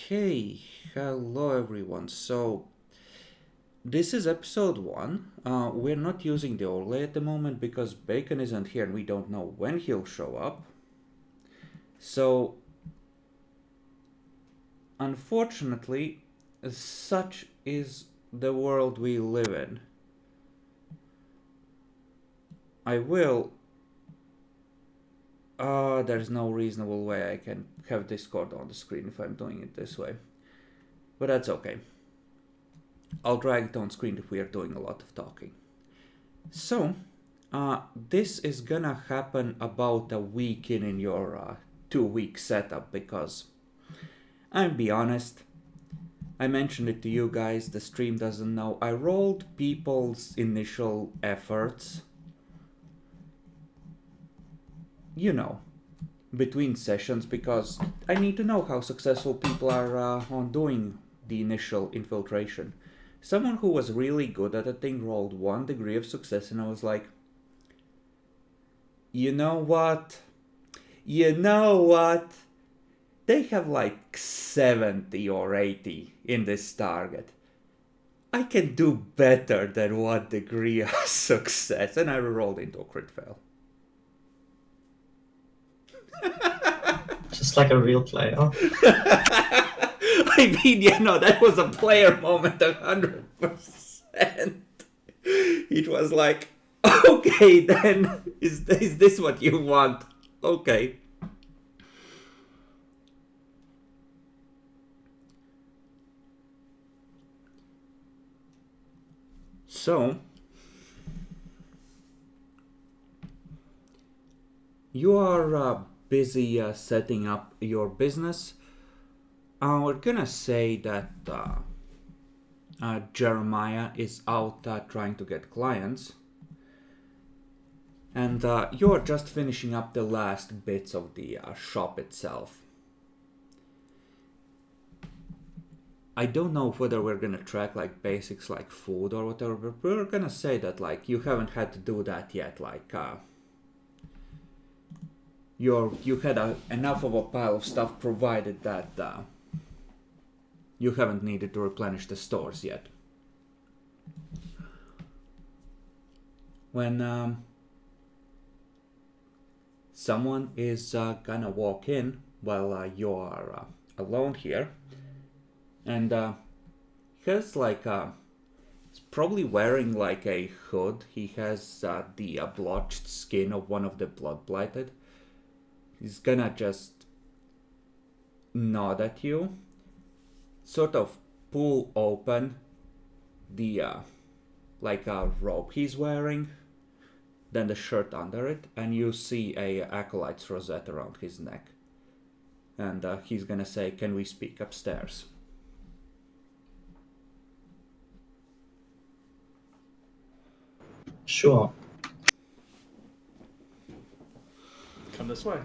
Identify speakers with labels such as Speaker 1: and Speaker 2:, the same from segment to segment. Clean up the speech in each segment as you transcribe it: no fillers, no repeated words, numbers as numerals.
Speaker 1: Okay, hello everyone. So, this is episode 1. We're not using the overlay at the moment because Bacon isn't here and we don't know when he'll show up. So, unfortunately, such is the world we live in. I will... there's no reasonable way I can have Discord on the screen if I'm doing it this way. But that's okay. I'll drag it on screen if we are doing a lot of talking. So, this is gonna happen about a week in your 2-week setup because, I'll be honest, I mentioned it to you guys, the stream doesn't know. I rolled people's initial efforts, you know, between sessions because I need to know how successful people are on doing the initial infiltration. Someone who was really good at a thing rolled 1 degree of success and I was like, you know what? They have like 70 or 80 in this target. I can do better than 1 degree of success. And I rolled into a crit fail.
Speaker 2: Just like a real player.
Speaker 1: I mean, that was a player moment 100%. It was like, okay, then, is this what you want? Okay. So, you are busy setting up your business. We're gonna say that Jeremiah is out trying to get clients. And you're just finishing up the last bits of the shop itself. I don't know whether we're gonna track like basics like food or whatever, but we're gonna say that like you haven't had to do that yet. Like you had enough of a pile of stuff provided that you haven't needed to replenish the stores yet. When someone is gonna walk in while you are alone here, and he has like he's probably wearing like a hood. He has the blotched skin of one of the blood blighted. He's gonna just nod at you, sort of pull open the like a robe he's wearing, then the shirt under it, and you see a Acolytes rosette around his neck. And he's gonna say, "Can we speak upstairs?"
Speaker 2: Sure.
Speaker 3: Come this way.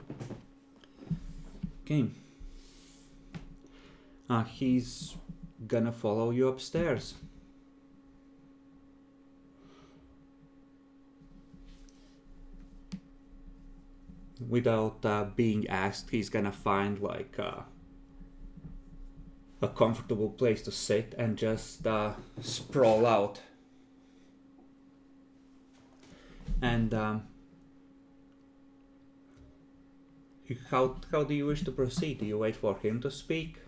Speaker 1: Okay. He's gonna follow you upstairs. Without being asked, he's gonna find like a comfortable place to sit and just sprawl out. And how do you wish to proceed? Do you wait for him to speak?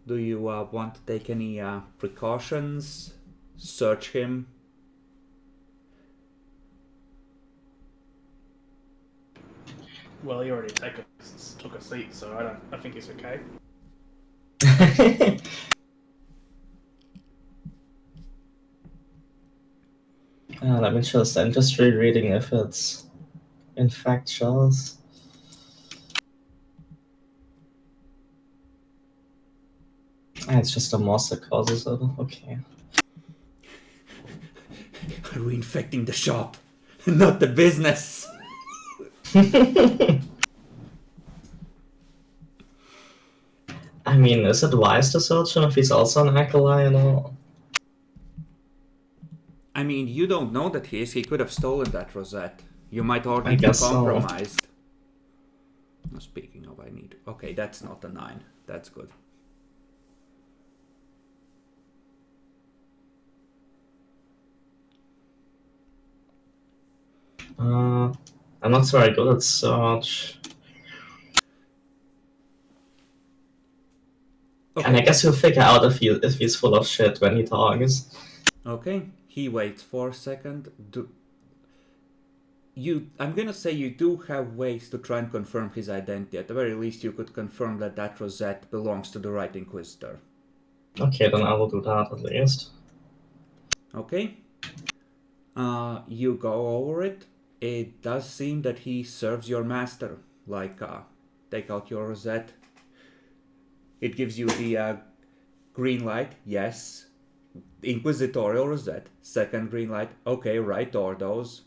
Speaker 1: Do you want to take any precautions? Search him?
Speaker 3: Well, he already took a seat, so I think he's okay.
Speaker 2: Let me I'm just rereading if it's infectious. It's just a moss that causes it. Okay.
Speaker 1: Are we infecting the shop? Not the business!
Speaker 2: I mean, is it wise to search him if he's also an acolyte and all?
Speaker 1: I mean, you don't know that he is. He could have stolen that rosette. You might already
Speaker 2: I
Speaker 1: be
Speaker 2: guess so.
Speaker 1: compromised. Speaking of, I need... Okay, that's not a 9. That's good.
Speaker 2: I'm not very good at search.
Speaker 1: Okay.
Speaker 2: And I guess he'll figure out if he's full of shit when he talks.
Speaker 1: Okay, he waits for a second. I'm gonna say you do have ways to try and confirm his identity. At the very least, you could confirm that that rosette belongs to the right Inquisitor.
Speaker 2: Okay, then I will do that at least.
Speaker 1: Okay. You go over it. It does seem that he serves your master. Like, take out your rosette. It gives you the green light. Yes. Inquisitorial rosette. Second green light. Okay, right ordos.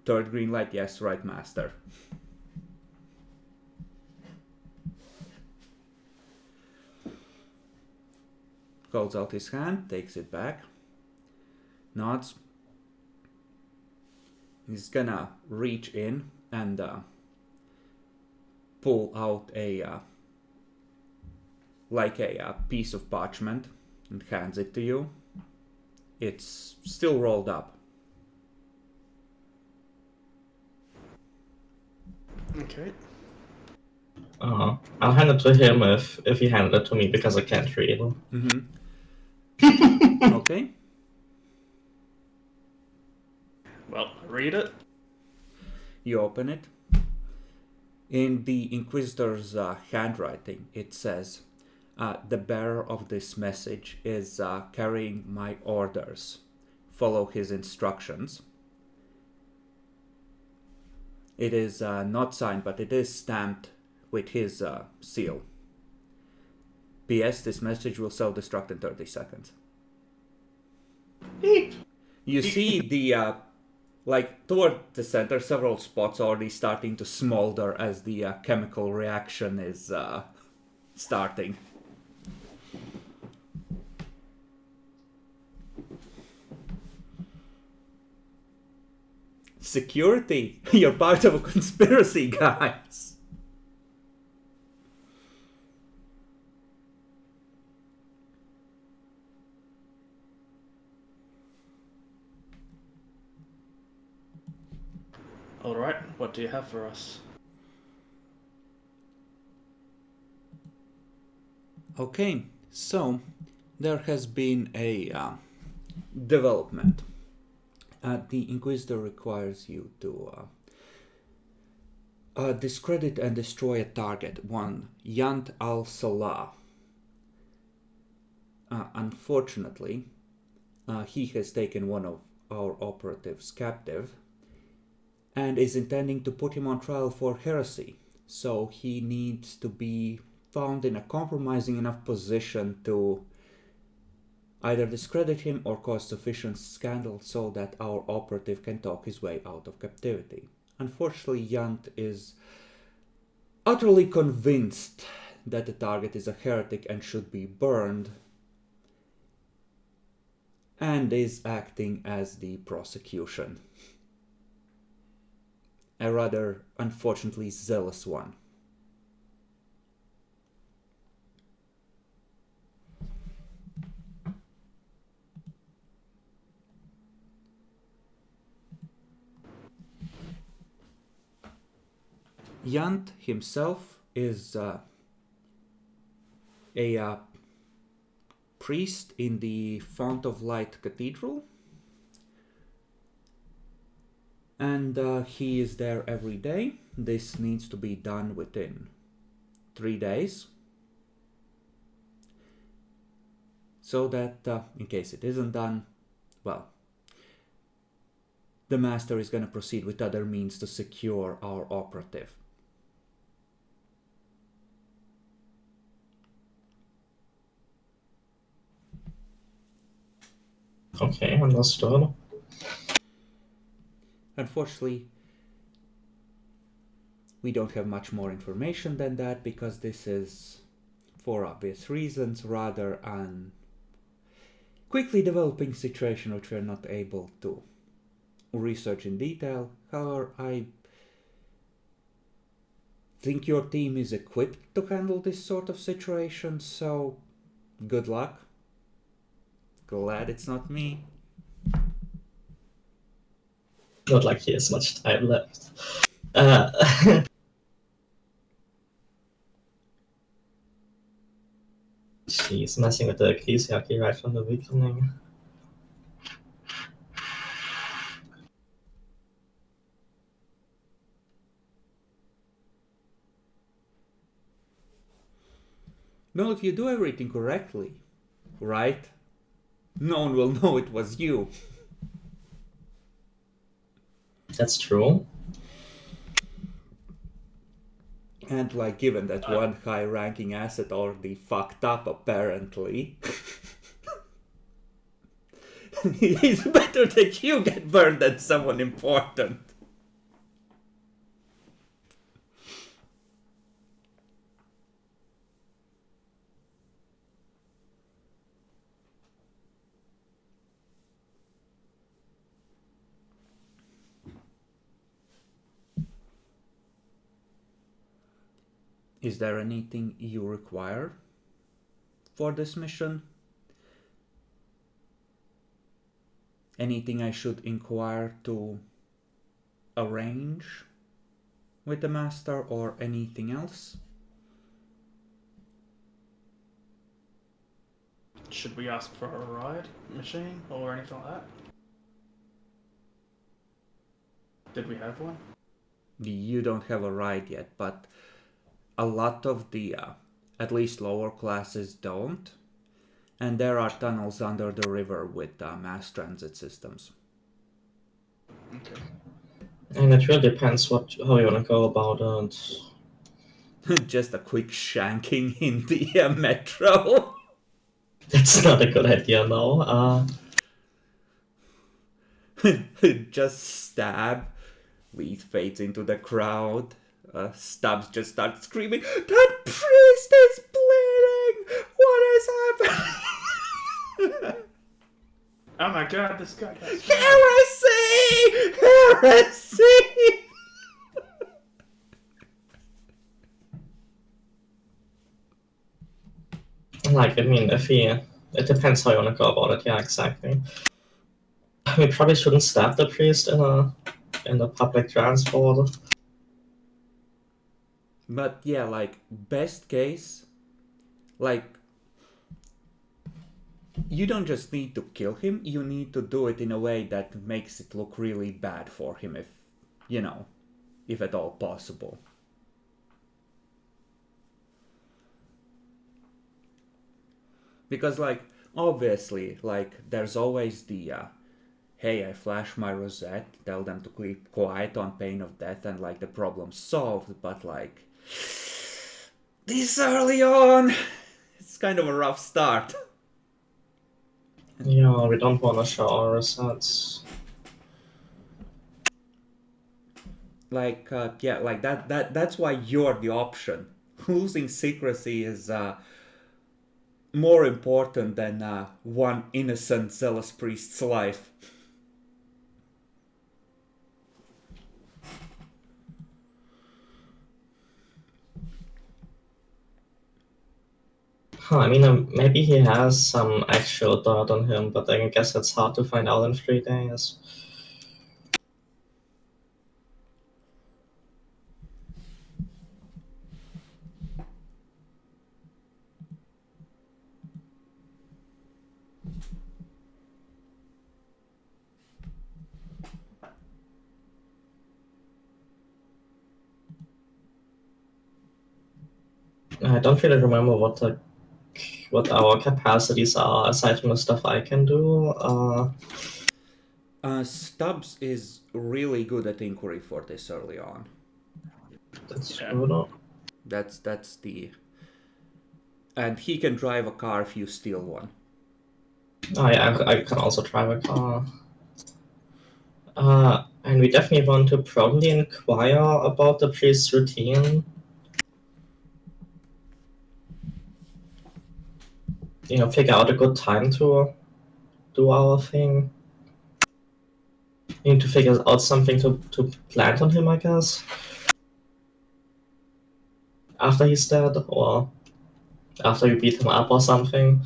Speaker 1: Third green light. Yes, right master. Holds out his hand, takes it back, nods. He's gonna reach in and pull out a piece of parchment and hands it to you. It's still rolled up.
Speaker 3: Okay.
Speaker 2: I'll hand it to him if he handed it to me because I can't read.
Speaker 1: Mm-hmm. Okay.
Speaker 3: Well, read it.
Speaker 1: You open it. In the Inquisitor's handwriting, it says, the bearer of this message is carrying my orders. Follow his instructions. It is not signed, but it is stamped with his seal. P.S. This message will self-destruct in 30 seconds. You see the, toward the center, several spots already starting to smolder as the chemical reaction is starting. Security! You're part of a conspiracy, guys!
Speaker 3: Alright, what do you have for us?
Speaker 1: Okay, so there has been a development. The Inquisitor requires you to discredit and destroy a target, one Yant al-Salah. Unfortunately, he has taken one of our operatives captive and is intending to put him on trial for heresy. So he needs to be found in a compromising enough position to either discredit him or cause sufficient scandal so that our operative can talk his way out of captivity. Unfortunately, Yant is utterly convinced that the target is a heretic and should be burned, and is acting as the prosecution. A rather, unfortunately, zealous one. Yant himself is a priest in the Font of Light Cathedral, and he is there every day. This needs to be done within 3 days, so that in case it isn't done, well, the master is going to proceed with other means to secure our operative.
Speaker 2: Okay, understood.
Speaker 1: Unfortunately, we don't have much more information than that because this is, for obvious reasons, rather an quickly developing situation which we're not able to research in detail. However, I think your team is equipped to handle this sort of situation, so good luck. Glad it's not me.
Speaker 2: Not like he has much time left. Uh, She's messing with the ecclesiarchy right from the beginning.
Speaker 1: No, if you do everything correctly, right? No one will know it was you.
Speaker 2: That's true.
Speaker 1: And like, given that one high-ranking asset already fucked up, apparently, it's better that you get burned than someone important. Is there anything you require for this mission? Anything I should inquire to arrange with the master or anything else?
Speaker 3: Should we ask for a ride machine or anything like that? Did we have one?
Speaker 1: You don't have a ride yet, but a lot of the, at least lower classes don't. And there are tunnels under the river with mass transit systems.
Speaker 3: Okay.
Speaker 2: And it really depends how you want to go about it.
Speaker 1: Just a quick shanking in the metro.
Speaker 2: That's not a good idea, no.
Speaker 1: Just stab. Leith fades into the crowd. Stubbs just starts screaming, "That priest is bleeding! What is happening?"
Speaker 3: Oh my god, this guy got
Speaker 1: Heresy! Heresy!
Speaker 2: Like, I mean, it depends how you want to go about it. Yeah, exactly. We probably shouldn't stab the priest in the public transport.
Speaker 1: But yeah, like, best case, like, you don't just need to kill him, you need to do it in a way that makes it look really bad for him, if, you know, if at all possible. Because, like, obviously, like, there's always the, hey, I flash my rosette, tell them to keep quiet on pain of death, and, like, the problem's solved, but, like, this early on, it's kind of a rough start.
Speaker 2: Yeah, we don't want to show our results.
Speaker 1: Like, yeah, like, that's why you're the option. Losing secrecy is, more important than one innocent zealous priest's life.
Speaker 2: I mean, maybe he has some actual dirt on him, but I guess it's hard to find out in 3 days. I don't really remember what our capacities are aside from the stuff I can do.
Speaker 1: Stubbs is really good at inquiry for this early on.
Speaker 2: That's
Speaker 3: Yeah.
Speaker 2: true, though.
Speaker 1: That's the... And he can drive a car if you steal one.
Speaker 2: Oh yeah, I can also drive a car. And we definitely want to probably inquire about the priest's routine. You know, figure out a good time to do our thing. We need to figure out something to plant on him, I guess. After he's dead, or after you beat him up or something.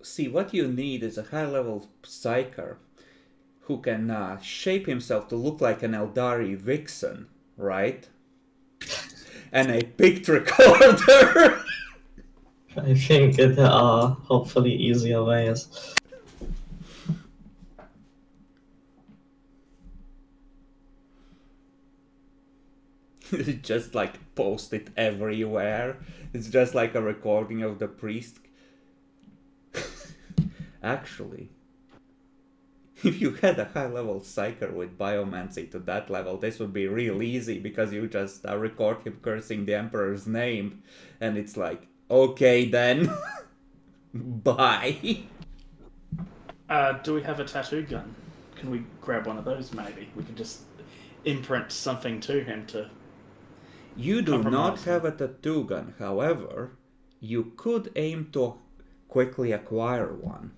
Speaker 1: See, what you need is a high-level psyker who can shape himself to look like an Eldari vixen, right? And a pict recorder.
Speaker 2: I think there are hopefully easier ways.
Speaker 1: Just like post it everywhere. It's just like a recording of the priest. Actually, if you had a high level psyker with biomancy to that level, this would be real easy because you just record him cursing the emperor's name, and it's like, okay then, bye.
Speaker 3: Do we have a tattoo gun? Can we grab one of those maybe? We could just imprint something to him to...
Speaker 1: You do not
Speaker 3: compromise
Speaker 1: have
Speaker 3: him.
Speaker 1: a tattoo gun, however, you could aim to quickly acquire one.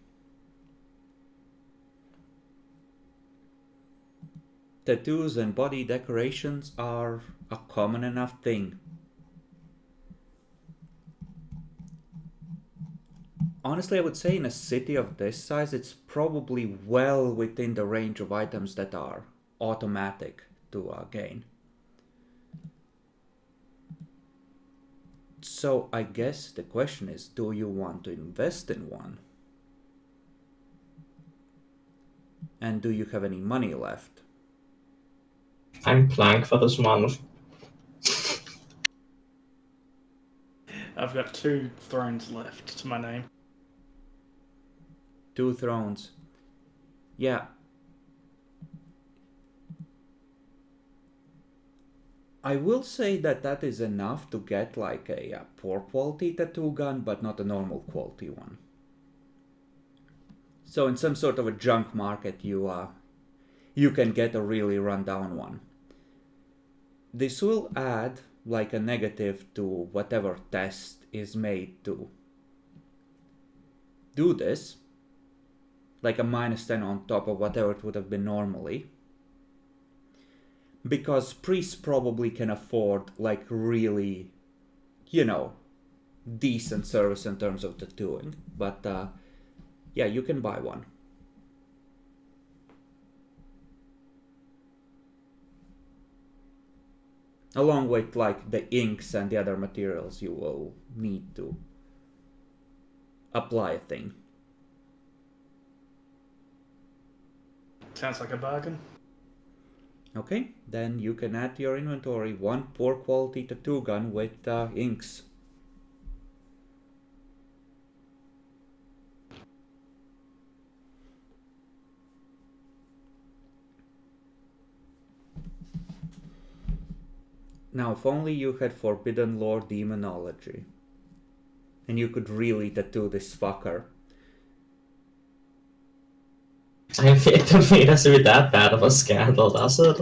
Speaker 1: Tattoos and body decorations are a common enough thing. Honestly, I would say in a city of this size, it's probably well within the range of items that are automatic to gain. So I guess the question is, do you want to invest in one? And do you have any money left?
Speaker 2: I'm blank for this month.
Speaker 3: I've got 2 thrones left to my name.
Speaker 1: 2 thrones. Yeah. I will say that that is enough to get like a poor quality tattoo gun, but not a normal quality one. So in some sort of a junk market, you can get a really rundown one. This will add like a negative to whatever test is made to do this, like a -10 on top of whatever it would have been normally, because priests probably can afford like really, decent service in terms of tattooing, but yeah, you can buy one. Along with like the inks and the other materials you will need to apply a thing.
Speaker 3: Sounds like a bargain.
Speaker 1: Okay, then you can add to your inventory 1 poor quality tattoo gun with inks. Now, if only you had Forbidden Lore Demonology, and you could really tattoo this fucker.
Speaker 2: I think to me it doesn't be that bad of a scandal, does it?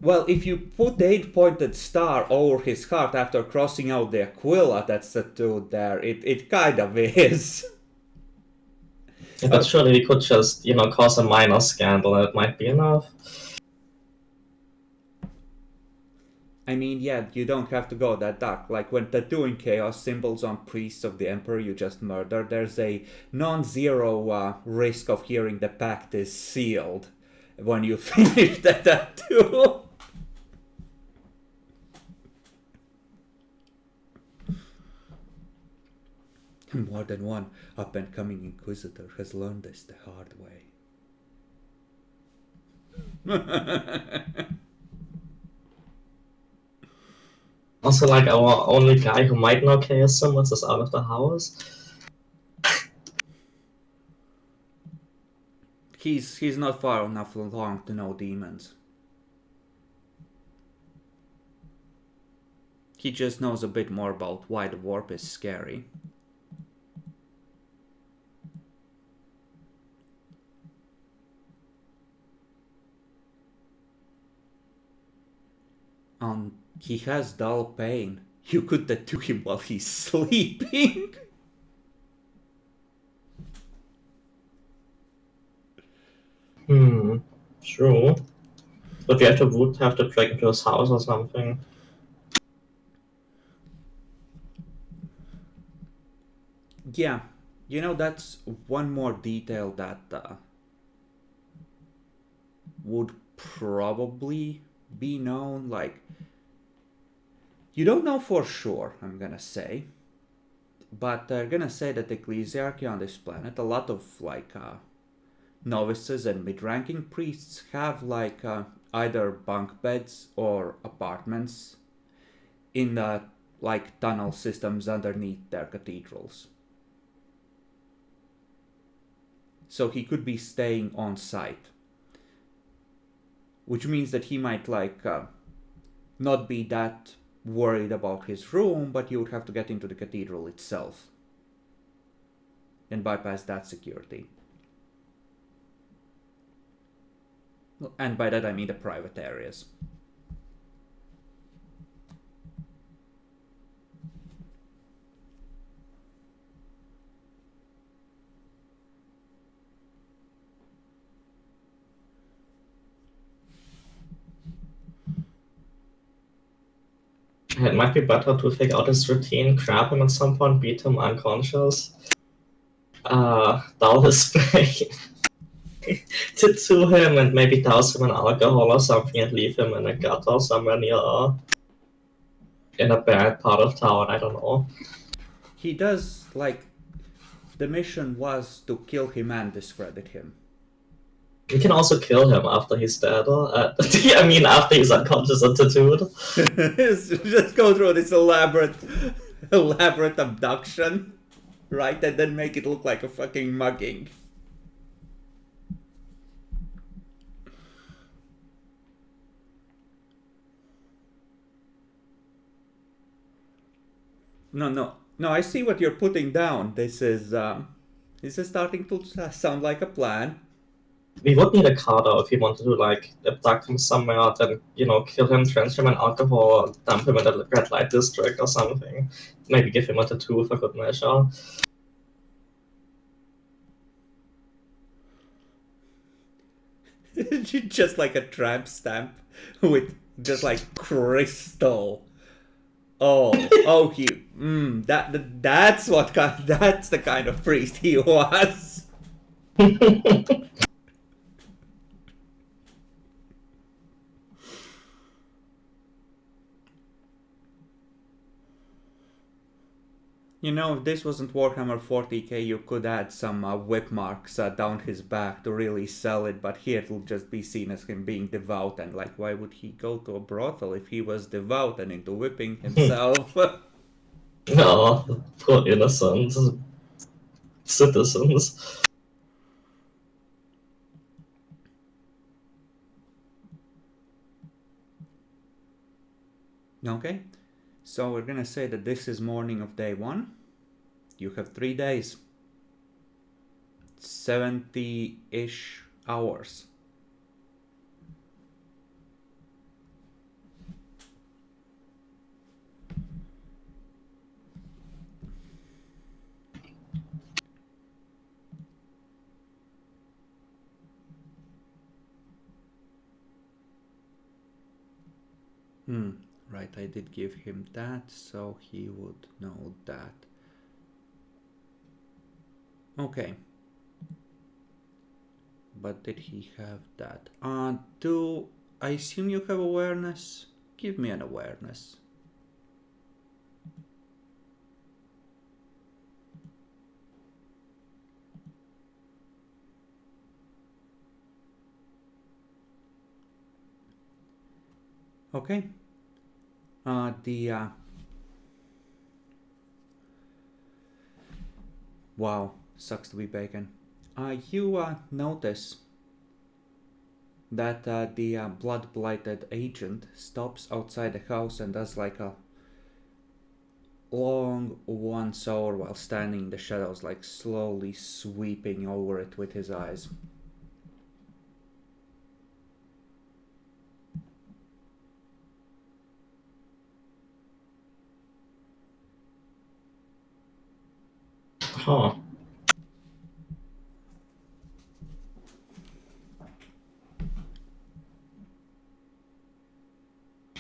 Speaker 1: Well, if you put the 8-pointed star over his heart after crossing out the Aquila that's tattooed there, it kind of is.
Speaker 2: Yeah, but surely we could just, cause a minor scandal and it might be enough.
Speaker 1: I mean, yeah, you don't have to go that dark. Like when tattooing chaos symbols on priests of the Emperor you just murdered, there's a non-zero risk of hearing the pact is sealed when you finish the tattoo. More than one up-and-coming Inquisitor has learned this the hard way.
Speaker 2: Also, like, our only guy who might know chaos symbols is out of the house.
Speaker 1: He's not far enough along to know demons. He just knows a bit more about why the warp is scary. He has dull pain. You could tattoo him while he's sleeping.
Speaker 2: True. But we would have to break into his house or something.
Speaker 1: Yeah, that's one more detail that would probably be known. Like, you don't know for sure, I'm gonna say, but they're gonna say that the ecclesiarchy on this planet, a lot of like novices and mid-ranking priests have like either bunk beds or apartments in the like tunnel systems underneath their cathedrals. So he could be staying on site, which means that he might like not be that worried about his room, but you would have to get into the cathedral itself and bypass that security. And by that I mean the private areas.
Speaker 2: It might be better to figure out his routine, grab him at some point, beat him unconscious, douse his brain to him, and maybe douse him in alcohol or something and leave him in a gutter somewhere near in a bad part of town, I don't know.
Speaker 1: He does, like, the mission was to kill him and discredit him.
Speaker 2: We can also kill him after he's dead. I mean, after he's unconscious and tattooed.
Speaker 1: Just go through this elaborate abduction, right? And then make it look like a fucking mugging. No, I see what you're putting down. This is starting to sound like a plan.
Speaker 2: We would need a car though if we wanted to like abduct him somewhere, then kill him, drench him in alcohol, dump him in the red light district or something. Maybe give him a tattoo for good measure.
Speaker 1: Just like a tramp stamp with just like crystal. Oh, that's the kind of priest he was. If this wasn't Warhammer 40k, you could add some whip marks down his back to really sell it, but here it'll just be seen as him being devout, and like, why would he go to a brothel if he was devout and into whipping himself?
Speaker 2: No, poor innocent citizens.
Speaker 1: Okay, so we're gonna say that this is morning of day 1. You have 3 days. 70-ish hours. Right, I did give him that, so he would know that. Okay. But did he have that? I assume you have awareness? Give me an awareness. Okay. Wow, sucks to be bacon. You notice that the blood-blighted agent stops outside the house and does like a long once-over while standing in the shadows, like slowly sweeping over it with his eyes.
Speaker 2: Huh.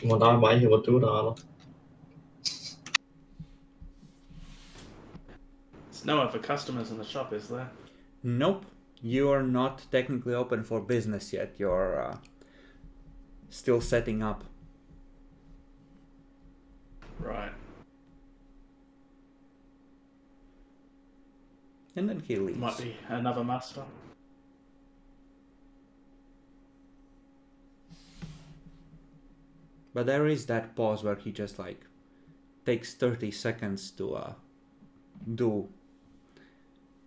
Speaker 2: Wonder why he would do that.
Speaker 3: There's no other customers in the shop, is there?
Speaker 1: Nope. You're not technically open for business yet. You're still setting up.
Speaker 3: Right.
Speaker 1: And then he leaves.
Speaker 3: Might be another master.
Speaker 1: But there is that pause where he just like takes 30 seconds to do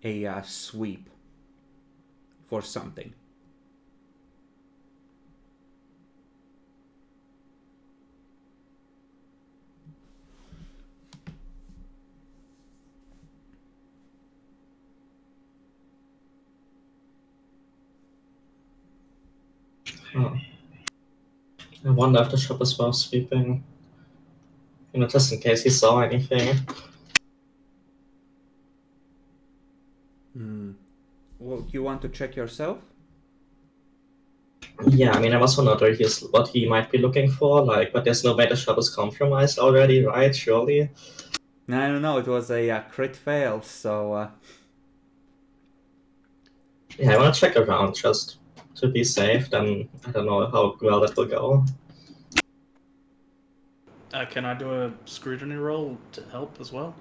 Speaker 1: a sweep for something.
Speaker 2: Oh. I wonder if the shop is worth sweeping. You know, just in case he saw anything.
Speaker 1: Well, you want to check yourself?
Speaker 2: Yeah, I mean, I was wondering what he might be looking for, like, but there's no way the shop is compromised already, right? Surely.
Speaker 1: I don't know, it was a crit fail, so...
Speaker 2: Yeah, I want to check around just to be safe, then I don't know how well that will go.
Speaker 3: Can I do a scrutiny roll to help as well?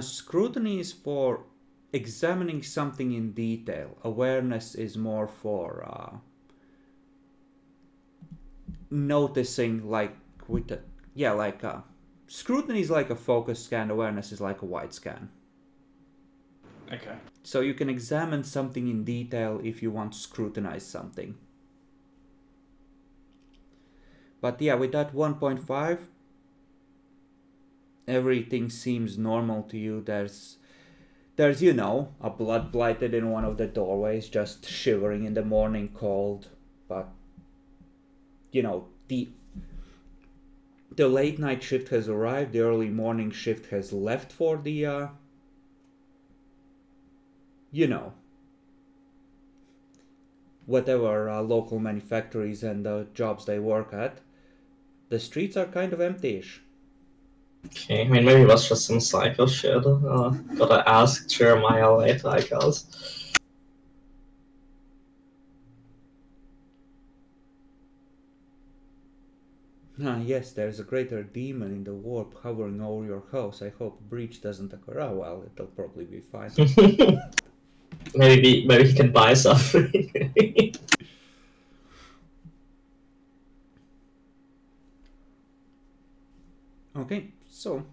Speaker 1: Scrutiny is for examining something in detail. Awareness is more for noticing, like, with the... Yeah, like, scrutiny is like a focus scan, awareness is like a wide scan.
Speaker 3: Okay.
Speaker 1: So you can examine something in detail if you want to scrutinize something. But yeah, with that 1.5, everything seems normal to you. There's you know, a blood blighted in one of the doorways, just shivering in the morning cold. But you know, the late night shift has arrived. The early morning shift has left for the you know, whatever local manufactories and the jobs they work at. The streets are kind of empty-ish.
Speaker 2: Okay, I mean, maybe it was just some psycho shit. Gotta ask Jeremiah later, I guess.
Speaker 1: Yes, there's a greater demon in the warp hovering over your house. I hope a breach doesn't occur. Oh well, it'll probably be fine.
Speaker 2: maybe he can buy something.
Speaker 1: Okay, so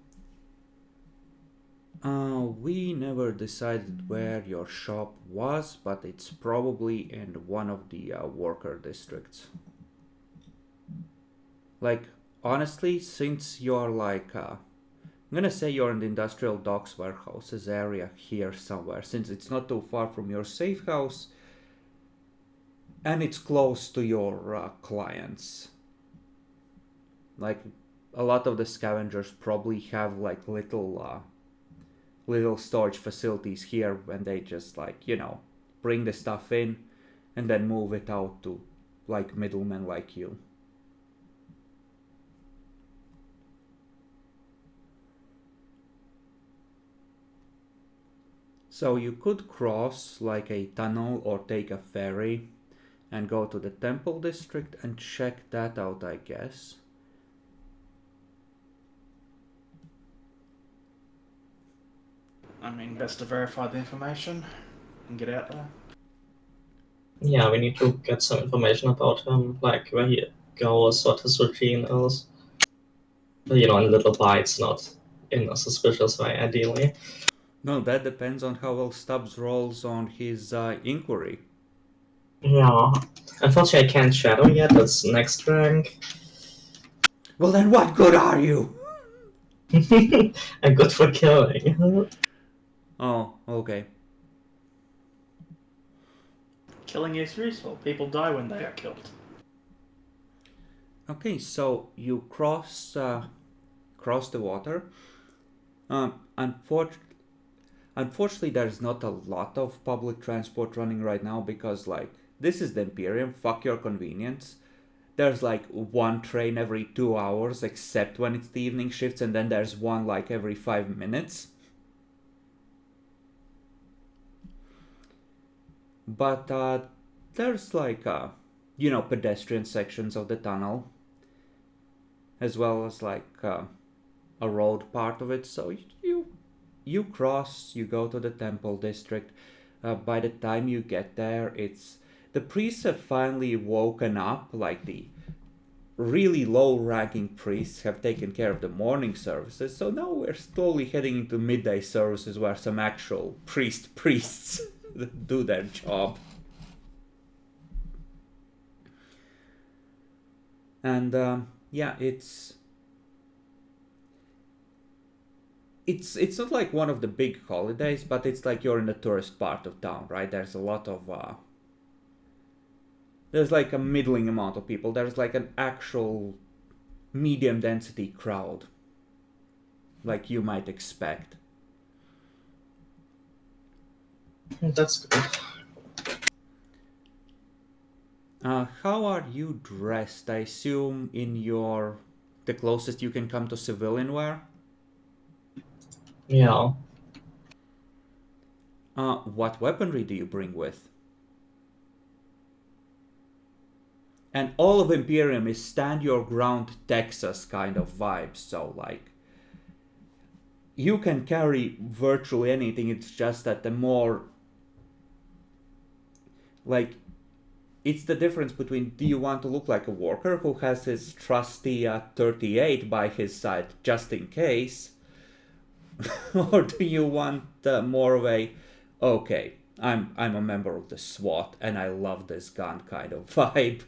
Speaker 1: we never decided where your shop was, but it's probably in one of the worker districts. Like, honestly, since you're like, I'm gonna say you're in the industrial docks warehouses area here somewhere, since it's not too far from your safe house, and it's close to your clients. Like, a lot of the scavengers probably have like little storage facilities here, and they just like, you know, bring the stuff in and then move it out to like middlemen like you. So you could cross like a tunnel or take a ferry and go to the temple district and check that out, I guess.
Speaker 3: I mean, best to verify the information and get out there.
Speaker 2: Yeah, we need to get some information about him, like where he goes, what his routine is. You know, in little bites, not in a suspicious way, ideally.
Speaker 1: No, that depends on how well Stubbs rolls on his inquiry.
Speaker 2: Yeah. Unfortunately, I can't shadow yet. That's next rank.
Speaker 1: Well, then what good are you?
Speaker 2: I'm good for killing.
Speaker 1: Oh, okay.
Speaker 3: Killing is useful. People die when they are killed.
Speaker 1: Okay, so you cross the water. Unfortunately, there's not a lot of public transport running right now because, like, this is the Imperium. Fuck your convenience. There's like one train every 2 hours, except when it's the evening shifts, and then there's one like every 5 minutes. But there's like pedestrian sections of the tunnel, as well as like a road part of it. So you cross, you go to the temple district. By the time you get there, the priests have finally woken up. Like the really low-ranking priests have taken care of the morning services, so now we're slowly heading into midday services where some actual priests do their job. And yeah, it's not like one of the big holidays, but it's like you're in the tourist part of town, right? There's a lot of there's like a middling amount of people. There's like an actual medium density crowd, like you might expect.
Speaker 2: That's good.
Speaker 1: How are you dressed? I assume in the closest you can come to civilian wear?
Speaker 2: Yeah.
Speaker 1: What weaponry do you bring with? And all of Imperium is stand your ground Texas kind of vibes, so like you can carry virtually anything. It's just that the more like it's the difference between, do you want to look like a worker who has his trusty 38 by his side just in case, or do you want more of a, okay, I'm a member of the SWAT and I love this gun kind of vibe?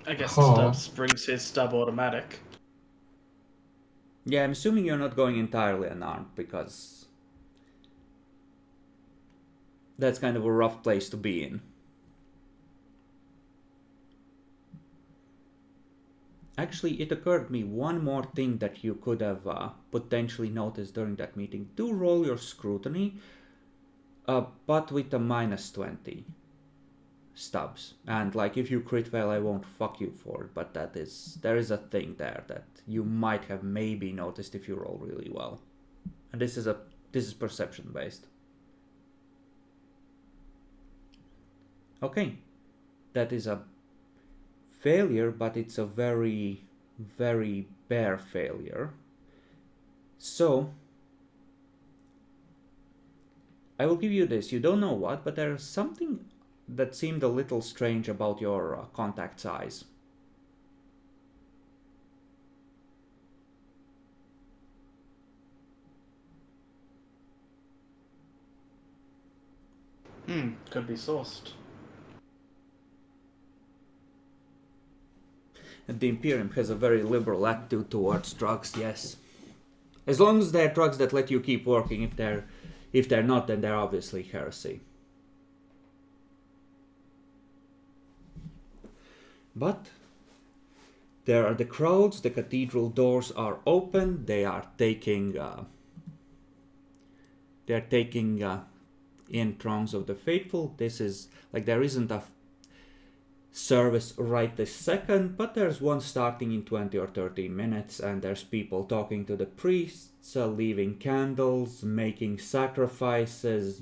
Speaker 3: I guess
Speaker 2: Huh.
Speaker 3: Stubbs brings his stub automatic.
Speaker 1: Yeah, I'm assuming you're not going entirely unarmed, because that's kind of a rough place to be in. Actually, it occurred to me one more thing that you could have potentially noticed during that meeting. Do roll your scrutiny, but with a -20, Stubbs. And like, if you crit fail, I won't fuck you for it, but there is a thing there that you might have maybe noticed if you roll really well. And this is perception based. Okay, that is a failure, but it's a very, very bare failure. So I will give you this. You don't know what, but there's something that seemed a little strange about your contact's eyes.
Speaker 3: Could be sourced.
Speaker 1: And the Imperium has a very liberal attitude towards drugs, yes. As long as they're drugs that let you keep working. If they're not, then they're obviously heresy. But there are the crowds, the cathedral doors are open, they are taking in throngs of the faithful. This is like, there isn't a service right this second, but there's one starting in 20 or 30 minutes, and there's people talking to the priests, leaving candles, making sacrifices,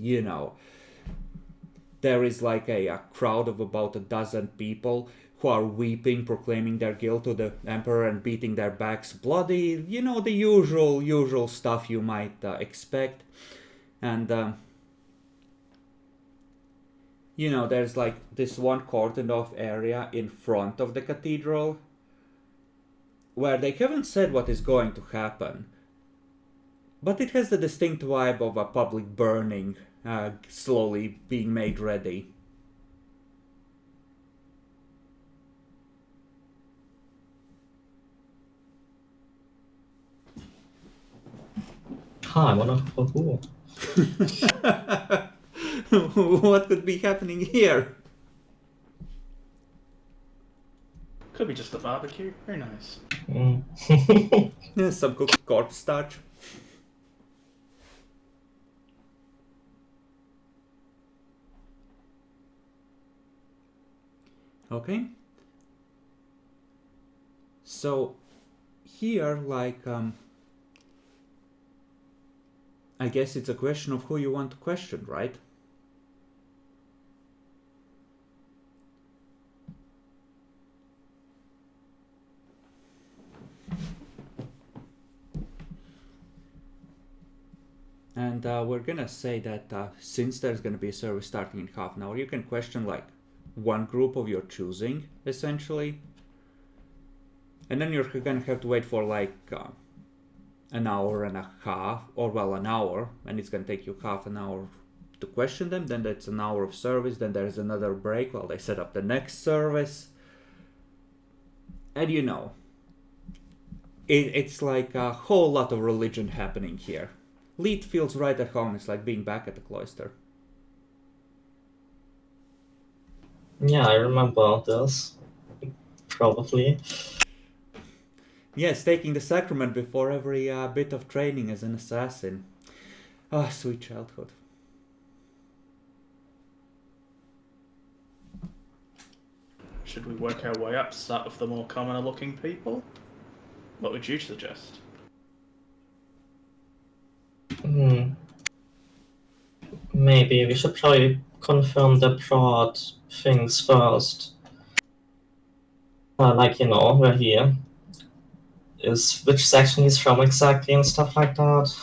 Speaker 1: There is like a crowd of about a dozen people who are weeping, proclaiming their guilt to the emperor and beating their backs bloody, the usual stuff you might expect. And there's like this one cordoned off area in front of the cathedral where they haven't said what is going to happen, but it has the distinct vibe of a public burning slowly being made ready.
Speaker 2: Hi, I'm on a fool.
Speaker 1: What could be happening here?
Speaker 3: Could be just a barbecue. Who knows?
Speaker 1: Some cooked corpse starch. Okay. So here, like, I guess it's a question of who you want to question, right? And we're gonna say that since there's gonna be a service starting in half an hour, you can question like one group of your choosing, essentially. And then you're gonna have to wait for like an hour and a half, or well, an hour, and it's gonna take you half an hour to question them. Then that's an hour of service. Then there's another break while they set up the next service. And you know, it's like a whole lot of religion happening here. Lead feels right at home. It's like being back at the cloister.
Speaker 2: Yeah, I remember this. Probably.
Speaker 1: Yes, taking the sacrament before every bit of training as an assassin. Ah, sweet childhood.
Speaker 3: Should we work our way up, start with the more commoner looking people? What would you suggest?
Speaker 2: Maybe we should probably confirm the broad things first. Like, you know, where he is, which section he's from exactly and stuff like that.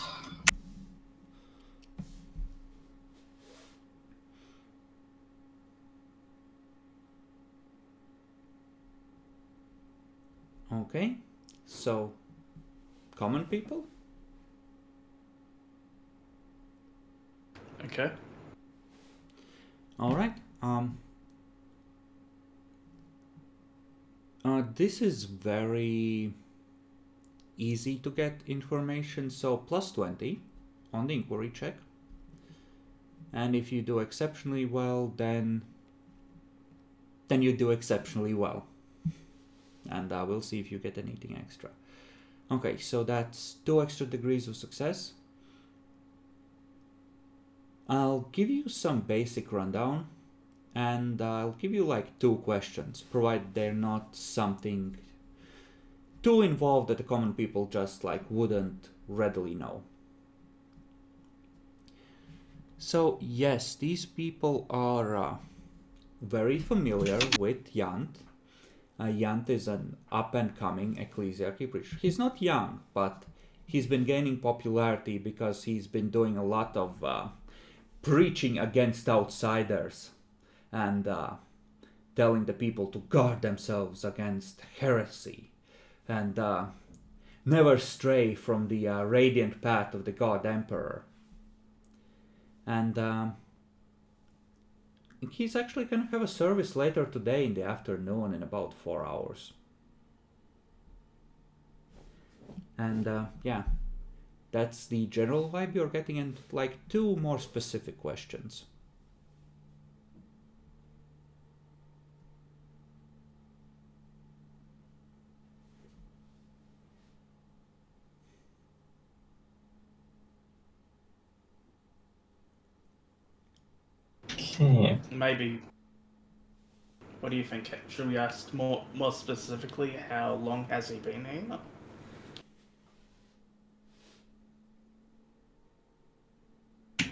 Speaker 1: Okay, so common people?
Speaker 3: Okay.
Speaker 1: All right. This is very easy to get information. So plus 20 on the inquiry check. And if you do exceptionally well, then you do exceptionally well. And we'll see if you get anything extra. Okay, so that's 2 extra degrees of success. I'll give you some basic rundown, and I'll give you like 2 questions, provided they're not something too involved that the common people just like wouldn't readily know. So yes, these people are very familiar with Yant. Yant is an up-and-coming ecclesiarchy preacher. He's not young, but he's been gaining popularity because he's been doing a lot of preaching against outsiders and telling the people to guard themselves against heresy and never stray from the radiant path of the God Emperor. And he's actually going to have a service later today in the afternoon in about 4 hours. And yeah, that's the general vibe you're getting, and like 2 more specific questions.
Speaker 2: Okay.
Speaker 3: Maybe. What do you think? Should we ask more specifically, how long has he been here?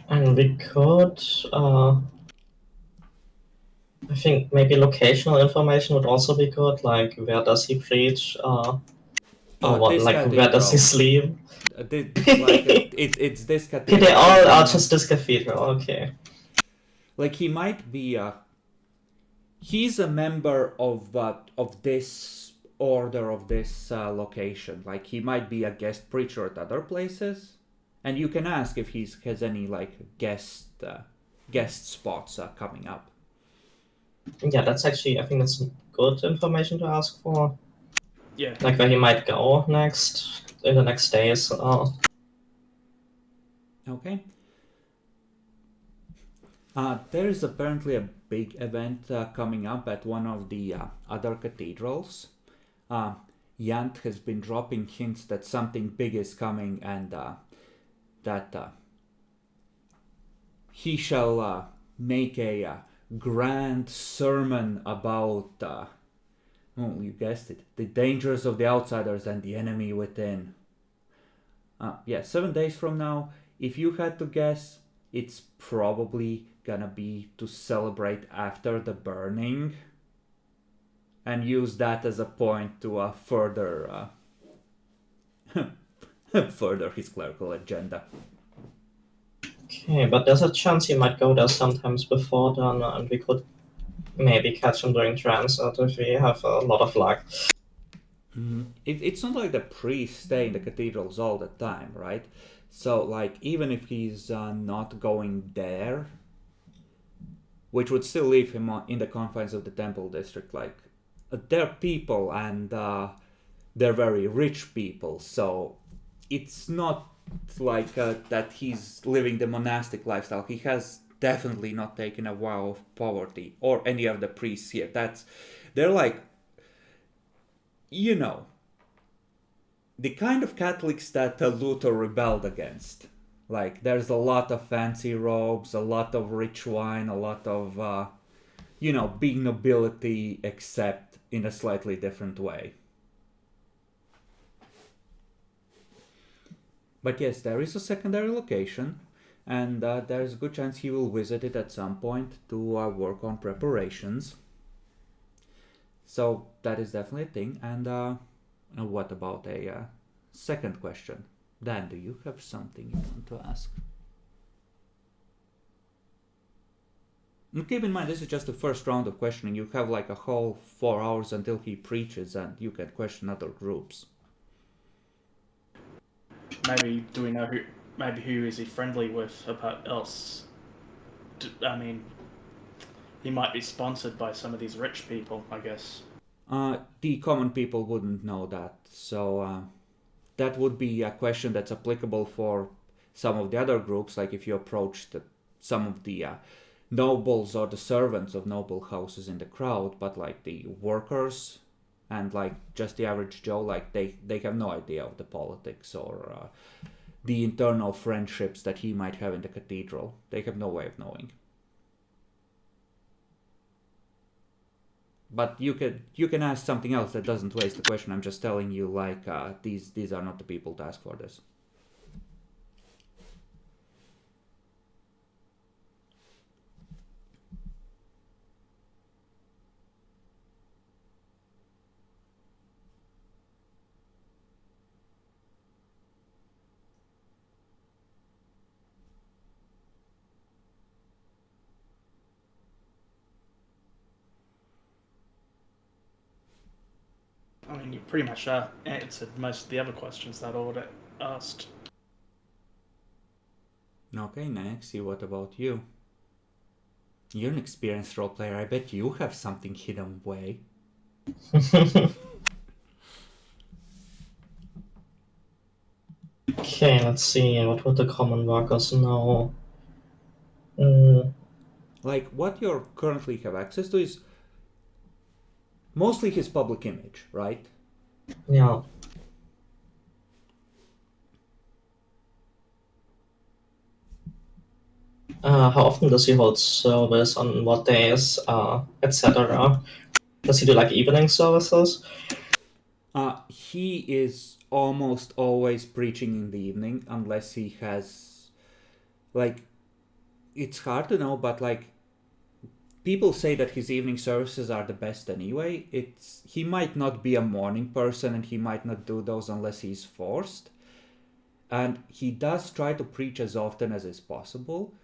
Speaker 2: And we could, I think maybe locational information would also be good, like where does he preach, or what,
Speaker 1: This
Speaker 2: like where does he
Speaker 1: cathedral.
Speaker 2: sleep?
Speaker 1: It's this cathedral.
Speaker 2: They all are just this cathedral, okay.
Speaker 1: Like he might be he's a member of this order, of this location. Like he might be a guest preacher at other places, and you can ask if he has any like guest spots coming up.
Speaker 2: Yeah, that's actually, I think that's good information to ask for.
Speaker 3: Yeah.
Speaker 2: Like where he might go next, in the next days.
Speaker 1: Okay. There is apparently a big event coming up at one of the other cathedrals. Yant has been dropping hints that something big is coming, and that he shall make a grand sermon about, you guessed it, the dangers of the outsiders and the enemy within. 7 days from now, if you had to guess, it's probably gonna be to celebrate after the burning and use that as a point to further further his clerical agenda.
Speaker 2: Okay, but there's a chance he might go there sometimes before then, and we could maybe catch him during transit if we have a lot of luck.
Speaker 1: It's not like the priests stay in the cathedrals all the time, right? So, like, even if he's not going there, which would still leave him in the confines of the temple district, like, they're people and they're very rich people, so it's not like that he's living the monastic lifestyle. He has definitely not taken a vow of poverty, or any of the priests here. They're like, you know, the kind of Catholics that Luther rebelled against. Like, there's a lot of fancy robes, a lot of rich wine, a lot of, big nobility, except in a slightly different way. But yes, there is a secondary location, and there's a good chance he will visit it at some point to work on preparations. So that is definitely a thing. And what about a second question? Dan, do you have something you want to ask? And keep in mind, this is just the first round of questioning. You have like a whole 4 hours until he preaches, and you can question other groups.
Speaker 3: Maybe, do we know who? Maybe who is he friendly with else? I mean, he might be sponsored by some of these rich people, I guess.
Speaker 1: The common people wouldn't know that, so that would be a question that's applicable for some of the other groups, like if you approach some of the nobles or the servants of noble houses in the crowd, but like the workers and like just the average Joe, like they have no idea of the politics or the internal friendships that he might have in the cathedral. They have no way of knowing. But you can ask something else that doesn't waste the question. I'm just telling you, like, these are not the people to ask for this.
Speaker 3: I mean, you pretty much answered most of the other questions that I would asked.
Speaker 1: Okay, Nanexy, what about you? You're an experienced role player. I bet you have something hidden away.
Speaker 2: Okay, let's see. What would the common workers know?
Speaker 1: Like, what you currently have access to is mostly his public image, right?
Speaker 2: Yeah. How often does he hold service? On what days? Etc. Does he do like evening services?
Speaker 1: He is almost always preaching in the evening, unless he has, like, it's hard to know, but like, people say that his evening services are the best anyway. He might not be a morning person, and he might not do those unless he's forced. And he does try to preach as often as is possible.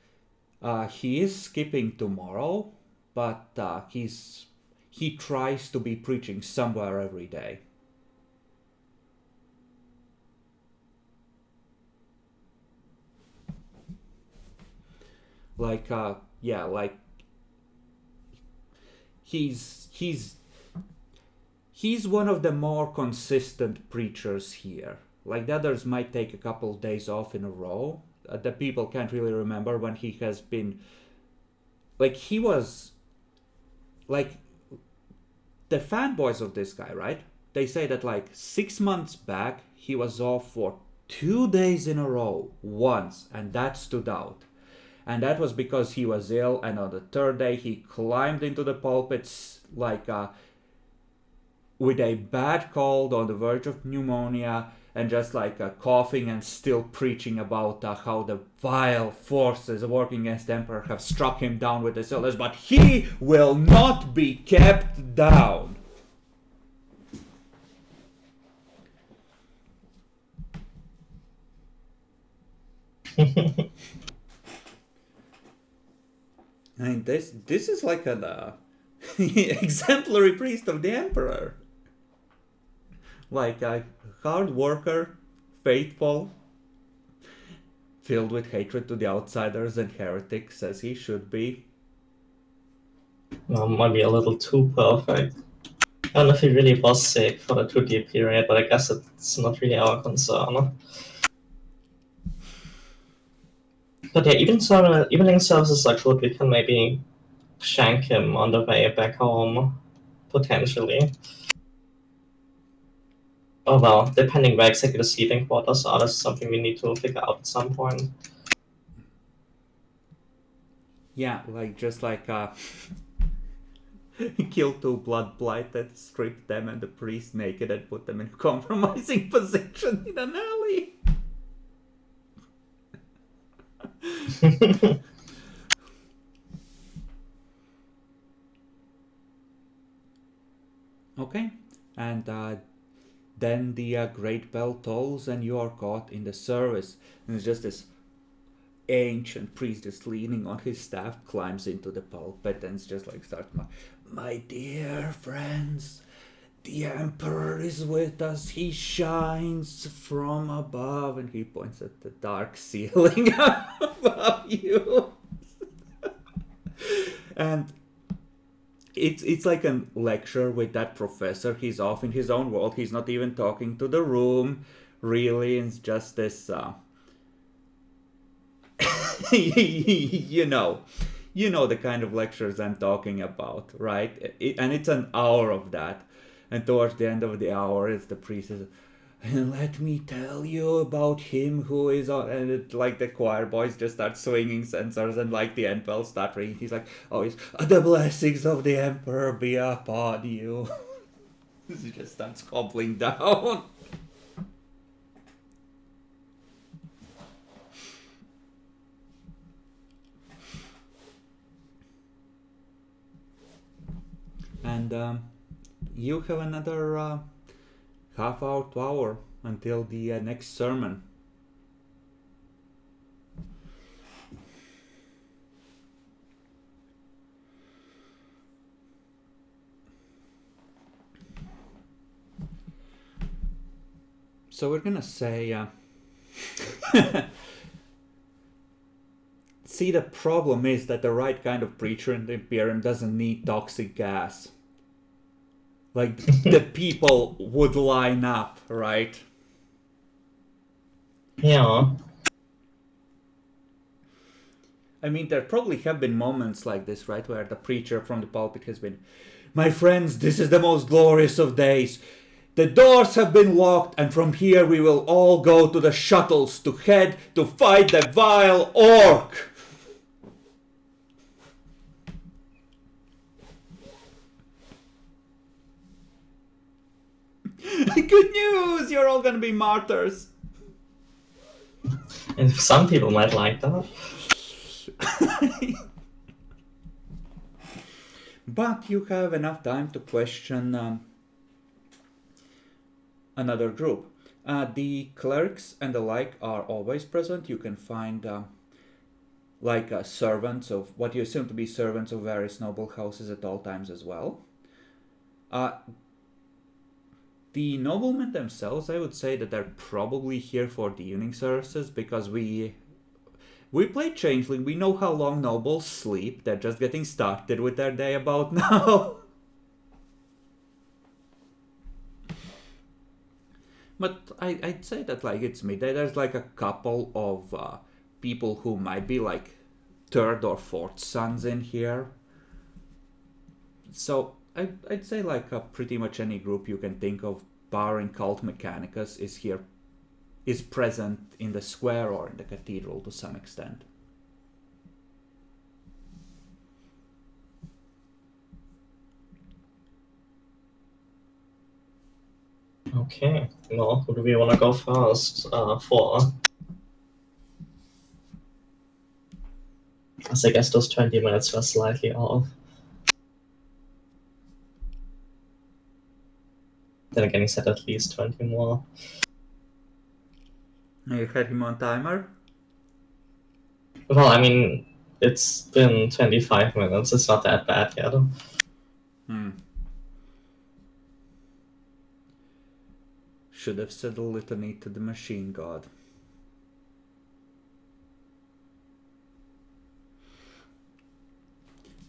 Speaker 1: He is skipping tomorrow, but he tries to be preaching somewhere every day. Like, yeah, like, he's one of the more consistent preachers here. Like, the others might take a couple days off in a row. The people can't really remember when he has been, like, he was, like, the fanboys of this guy, right? They say that like 6 months back he was off for 2 days in a row once, and that stood out. And that was because he was ill, and on the third day he climbed into the pulpits like with a bad cold on the verge of pneumonia and just like coughing and still preaching about how the vile forces working against the Emperor have struck him down with the cylinders, but he will not be kept down. I mean, this is like an exemplary priest of the Emperor. Like a hard worker, faithful, filled with hatred to the outsiders and heretics, as he should be.
Speaker 2: Might be a little too perfect. I don't know if he really was sick for the 2D period, but I guess it's not really our concern. But yeah, evening services are good. We can maybe shank him on the way back home, potentially. Oh well, depending where exactly the sleeping quarters are, that's something we need to figure out at some point.
Speaker 1: Yeah, like just like kill 2 blood blighted, strip them and the priest naked and put them in a compromising position in an alley. Okay, and then the great bell tolls and you are caught in the service. And it's just this ancient priest just leaning on his staff, climbs into the pulpit and it's just like starts, my dear friends, the Emperor is with us, he shines from above, and he points at the dark ceiling above you. And it's like a lecture with that professor. He's off in his own world. He's not even talking to the room, really. It's just this, you know the kind of lectures I'm talking about, right? And it's an hour of that. And towards the end of the hour, it's the priest says, and let me tell you about him who is on, and it, like the choir boys just start swinging censers and like the end bells start ringing. He's like, oh, it's the blessings of the Emperor be upon you. He just starts hobbling down. And you have another half hour to hour until the next sermon. So we're gonna say, see, the problem is that the right kind of preacher in the Imperium doesn't need toxic gas. Like, the people would line up, right?
Speaker 2: Yeah.
Speaker 1: I mean, there probably have been moments like this, right, where the preacher from the pulpit has been, my friends, this is the most glorious of days. The doors have been locked, and from here we will all go to the shuttles to head to fight the vile orc. Good news! You're all gonna be martyrs.
Speaker 2: And some people might like that.
Speaker 1: But you have enough time to question another group. The clerics and the like are always present. You can find servants of what you assume to be servants of various noble houses at all times as well. The noblemen themselves, I would say that they're probably here for the evening services because we play Changeling. We know how long nobles sleep. They're just getting started with their day about now. But I'd say that like it's midday. There's like a couple of people who might be like third or fourth sons in here. So I'd say like pretty much any group you can think of, barring Cult Mechanicus, is present in the square or in the cathedral to some extent.
Speaker 2: Okay, no, who do we want to go first for? So I guess those 20 minutes were slightly off. Then again, he said at least 20 more.
Speaker 1: You had him on timer?
Speaker 2: Well, I mean, it's been 25 minutes. It's not that bad yet.
Speaker 1: Should have said a litany to the machine god.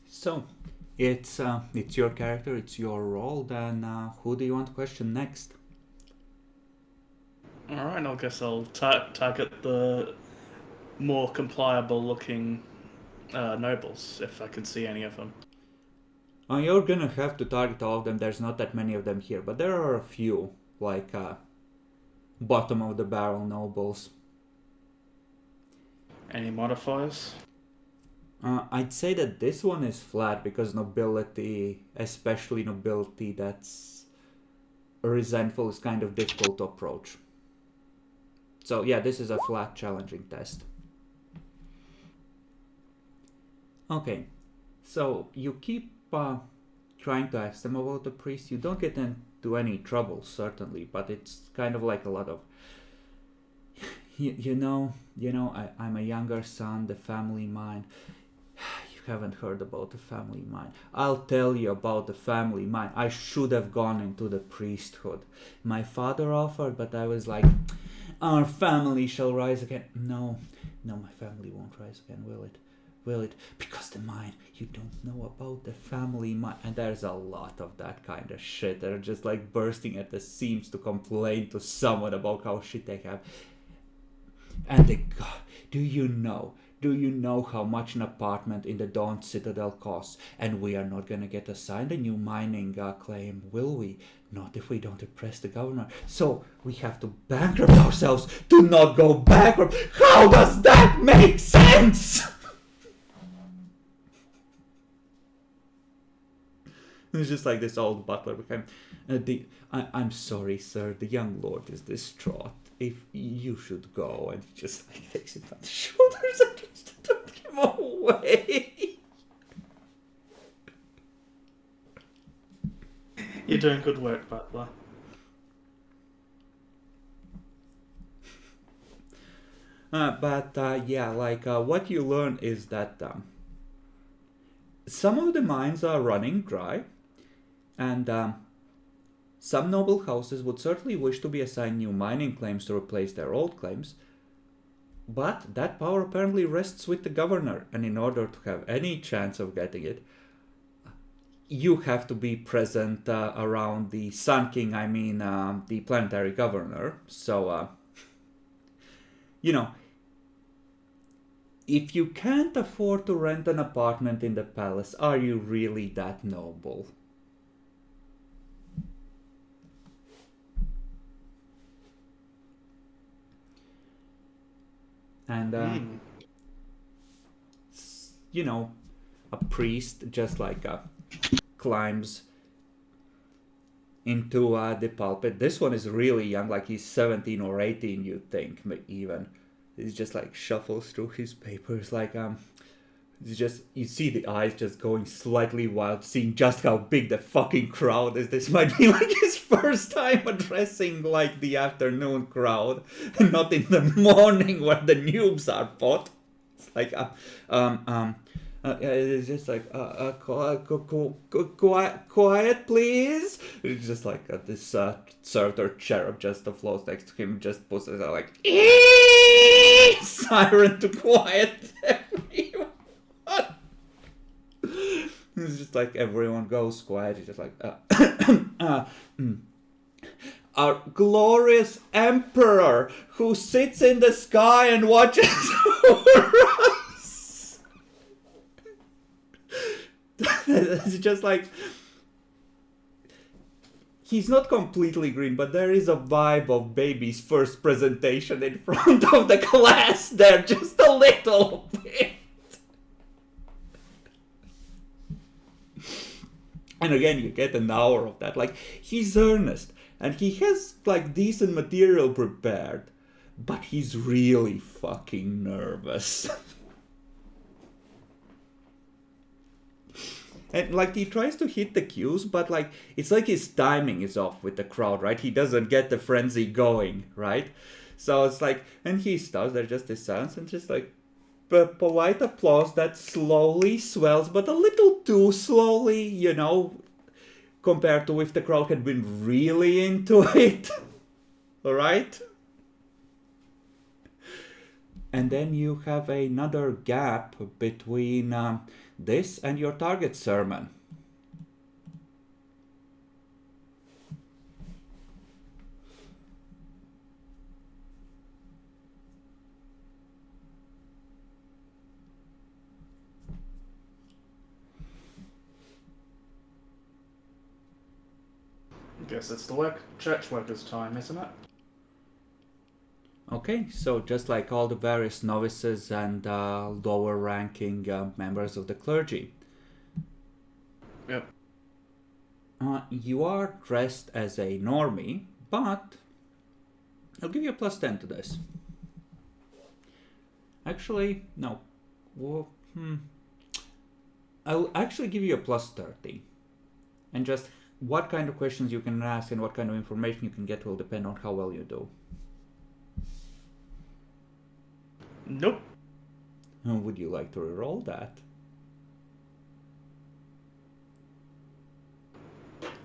Speaker 1: So, it's your character, it's your role. Then who do you want to question next?
Speaker 3: All right, I guess I'll target the more compliable-looking nobles if I can see any of them.
Speaker 1: You're gonna have to target all of them. There's not that many of them here, but there are a few, like bottom of the barrel nobles.
Speaker 3: Any modifiers?
Speaker 1: I'd say that this one is flat because nobility, especially nobility that's resentful, is kind of difficult to approach. So yeah, this is a flat challenging test. Okay, so you keep trying to ask them about the priest. You don't get into any trouble, certainly, but it's kind of like a lot of you know, I'm a younger son, the family mine. You haven't heard about the family mine. I'll tell you about the family mine. I should have gone into the priesthood. My father offered, but I was like, our family shall rise again. No, my family won't rise again, will it? Will it? Because the mine, you don't know about the family mine. And there's a lot of that kind of shit. They're just like bursting at the seams to complain to someone about how shit they have. And do you know how much an apartment in the Dawn Citadel costs? And we are not gonna get assigned a new mining claim, will we? Not if we don't impress the governor. So we have to bankrupt ourselves to not go bankrupt. How does that make sense? It's just like this old butler became. I'm sorry, sir. The young lord is distraught. If you should go, and he just like takes him by the shoulders and just took him away.
Speaker 3: You're doing good work, butler.
Speaker 1: What you learn is that some of the mines are running dry, and some noble houses would certainly wish to be assigned new mining claims to replace their old claims, but that power apparently rests with the governor, and in order to have any chance of getting it, you have to be present around the Sun King, the planetary governor. So, if you can't afford to rent an apartment in the palace, are you really that noble? And, a priest just like climbs into the pulpit. This one is really young, like he's 17 or 18, you'd think, even. He just like shuffles through his papers, like it's just, you see the eyes just going slightly wild, seeing just how big the fucking crowd is. This might be like his first time addressing like the afternoon crowd, and not in the morning where the noobs are put. It's like it's just like quiet, please. It's just like this servitor cherub just floats next to him, just puts it out like siren to quiet everyone. It's just like everyone goes quiet. It's just like our glorious emperor who sits in the sky and watches over us. It's just like, he's not completely green, but there is a vibe of baby's first presentation in front of the class there, just a little bit. And again, you get an hour of that. Like, he's earnest. And he has like decent material prepared, but he's really fucking nervous. And like he tries to hit the cues, but like it's like his timing is off with the crowd, right? He doesn't get the frenzy going, right? So it's like, and he stops, there's just this silence and just like polite applause that slowly swells, but a little too slowly, you know, compared to if the crowd had been really into it. Alright? And then you have another gap between this and your target sermon.
Speaker 3: I guess it's the church workers' time, isn't it?
Speaker 1: Okay, so just like all the various novices and lower ranking members of the clergy.
Speaker 3: Yep.
Speaker 1: You are dressed as a normie, but I'll give you a plus 10 to this. Actually, no. Well, I'll actually give you a plus 30. And just what kind of questions you can ask and what kind of information you can get will depend on how well you do.
Speaker 3: Nope.
Speaker 1: Would you like to reroll that?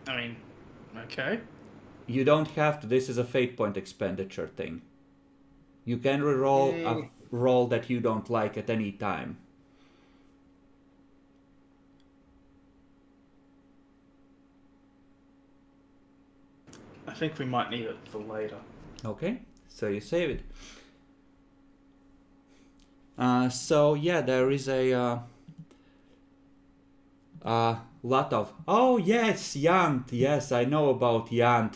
Speaker 3: I mean, okay.
Speaker 1: You don't have to. This is a fate point expenditure thing. You can reroll a roll that you don't like at any time.
Speaker 3: I think we might need it for later.
Speaker 1: Okay, so you save it. So yeah, there is a lot of, oh yes, Yant, yes, I know about Yant.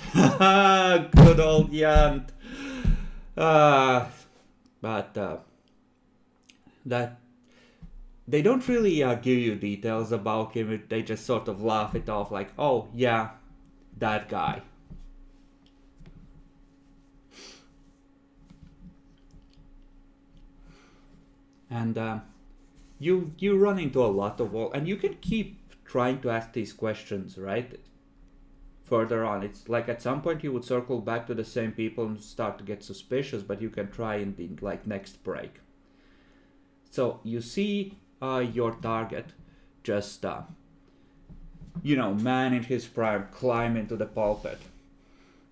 Speaker 1: Good old Yant. But that they don't really give you details about him. They just sort of laugh it off like, oh yeah, that guy. And you run into a lot of wall, and you can keep trying to ask these questions, right? Further on, it's like at some point you would circle back to the same people and start to get suspicious, but you can try in the like next break. So you see your target just man in his prime climb into the pulpit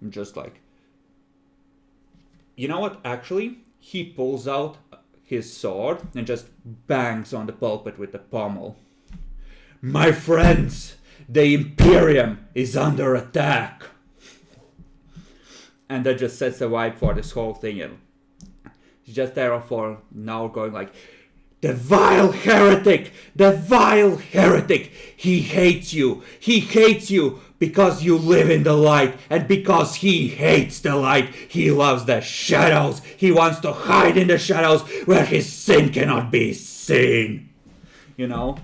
Speaker 1: and just like, you know what, actually he pulls out his sword and just bangs on the pulpit with the pommel. My friends, the Imperium is under attack. And that just sets the vibe for this whole thing. And he's just there for now going like, the vile heretic, he hates you because you live in the light, and because he hates the light, he loves the shadows. He wants to hide in the shadows where his sin cannot be seen. You know?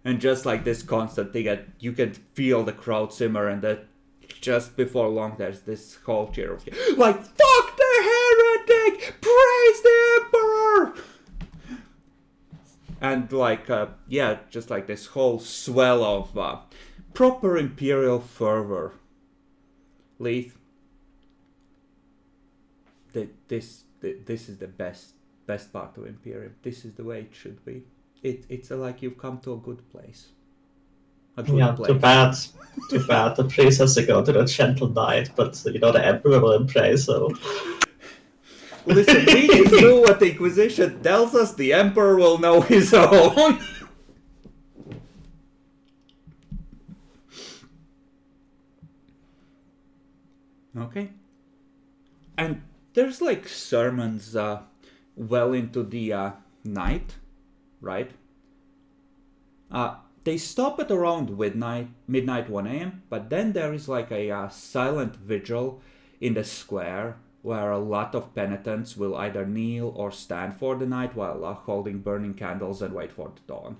Speaker 1: And just like this constant thing, that you can feel the crowd simmer, and that just before long there's this whole cheer of like, fuck the heretic! Praise the Emperor! And like, just like this whole swell of proper imperial fervor. Leith, this is the best part of Imperium. This is the way it should be. It's like you've come to a good place. A good place.
Speaker 2: Too bad. The priest has to go to the gentle knight, but the emperor will pray, so.
Speaker 1: Listen, we just do what the Inquisition tells us. The Emperor will know his own. Okay. And there's like sermons well into the night, right? They stop at around midnight 1 a.m., but then there is like a silent vigil in the square where a lot of penitents will either kneel or stand for the night while holding burning candles and wait for the dawn.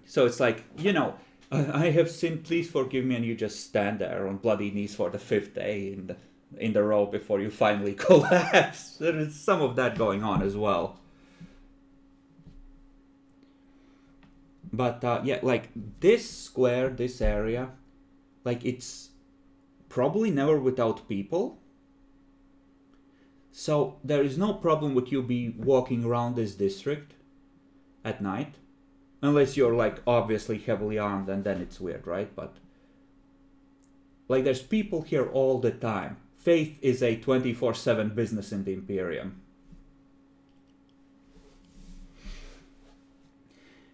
Speaker 1: So it's like, you know, I have sinned, please forgive me, and you just stand there on bloody knees for the 5th day in the row before you finally collapse. There is some of that going on as well. But yeah, like this square, this area, like it's probably never without people. So there is no problem with you be walking around this district at night. Unless you're like obviously heavily armed, and then it's weird, right? But like there's people here all the time. Faith is a 24/7 business in the Imperium.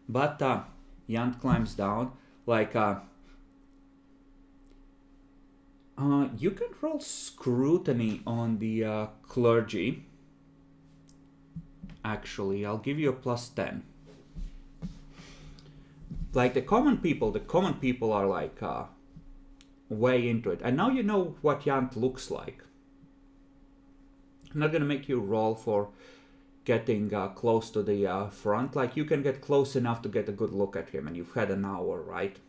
Speaker 1: But Yant climbs down. Like you can roll scrutiny on the clergy. Actually, I'll give you a +10. Like the common people are like way into it. And now you know what Yant looks like. I'm not gonna make you roll for getting close to the front. Like you can get close enough to get a good look at him, and you've had an hour, right?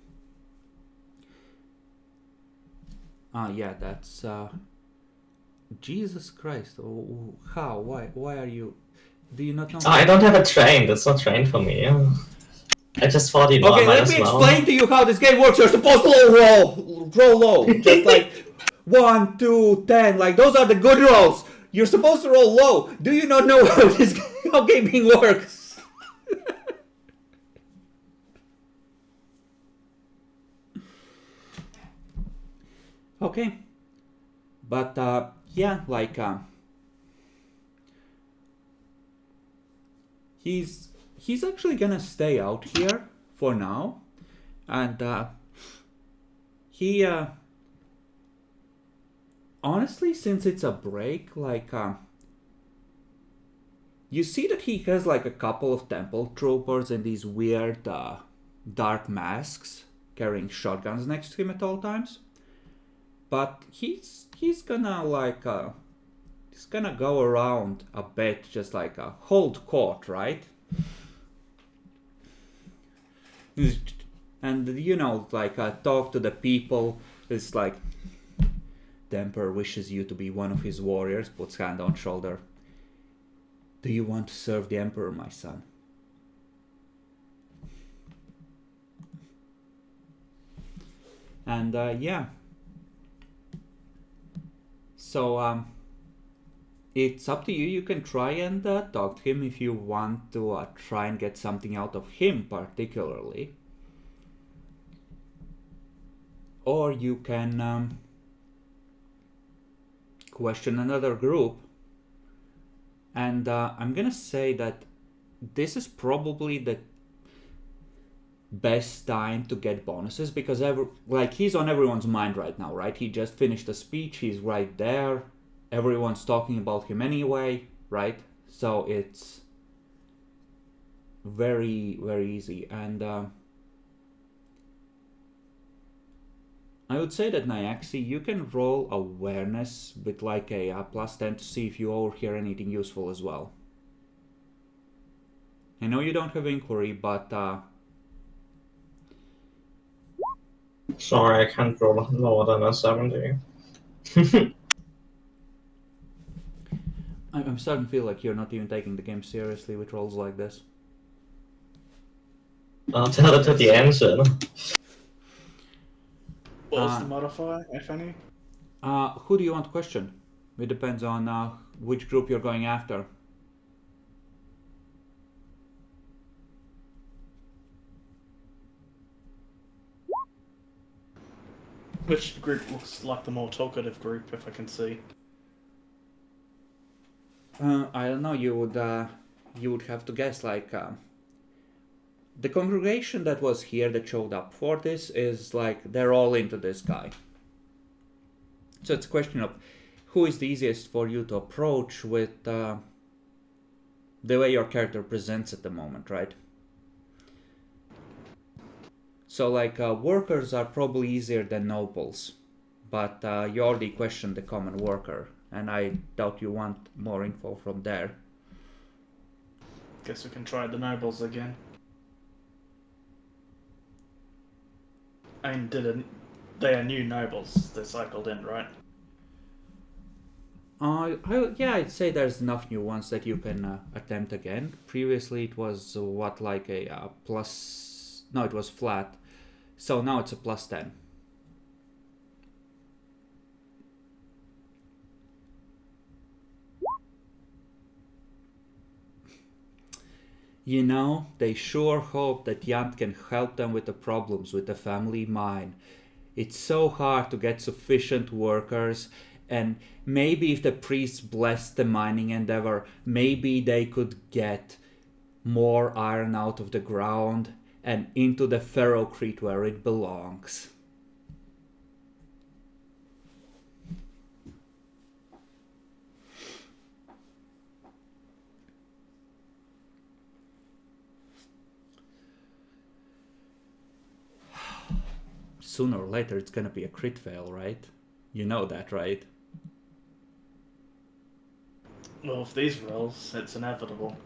Speaker 1: Yeah, that's Jesus Christ. Oh, how? Why are you? Do you not know?
Speaker 2: I don't have it trained. It's not trained for me. I just thought you know.
Speaker 1: Okay, let me explain to you how this game works. You're supposed to roll low, just like 1, 2, 10. Like those are the good rolls. You're supposed to roll low. Do you not know how gaming works? Okay, but yeah, like he's actually gonna stay out here for now, and he honestly, since it's a break, like you see that he has like a couple of temple troopers in these weird dark masks carrying shotguns next to him at all times, but he's gonna like he's gonna go around a bit, just like hold court, right? And you know, like talk to the people. It's like the Emperor wishes you to be one of his warriors. Puts hand on shoulder. Do you want to serve the Emperor, my son? And yeah. So it's up to you. You can try and talk to him if you want to try and get something out of him particularly. Or you can question another group. And I'm gonna say that this is probably the best time to get bonuses, because like he's on everyone's mind right now, right? He just finished a speech, he's right there, everyone's talking about him anyway, right? So it's very, very easy. And I would say that Nyaxi, you can roll awareness with like a +10 to see if you overhear anything useful as well. I know you don't have inquiry, but
Speaker 2: sorry, I can't roll lower than a 70.
Speaker 1: I'm starting to feel like you're not even taking the game seriously with rolls like this.
Speaker 2: I'll tell it at the end, then.
Speaker 3: What's the modifier, if any?
Speaker 1: Who do you want to question? It depends on which group you're going after.
Speaker 3: Which group looks like the more talkative group, if I can see?
Speaker 1: I don't know. You would have to guess. Like the congregation that was here that showed up for this is like they're all into this guy. So it's a question of who is the easiest for you to approach with the way your character presents at the moment, right? So like workers are probably easier than nobles, but you already questioned the common worker, and I doubt you want more info from there.
Speaker 3: Guess we can try the nobles again. I mean, they are new nobles. They're cycled in, right?
Speaker 1: I'd say there's enough new ones that you can attempt again. Previously, it was what, like a plus. No, it was flat. So now it's a plus 10. You know, they sure hope that Yant can help them with the problems with the family mine. It's so hard to get sufficient workers, and maybe if the priests bless the mining endeavor, maybe they could get more iron out of the ground and into the ferrocrete where it belongs. Sooner or later it's gonna be a crit fail, right? You know that, right?
Speaker 3: Well, with these rolls, it's inevitable.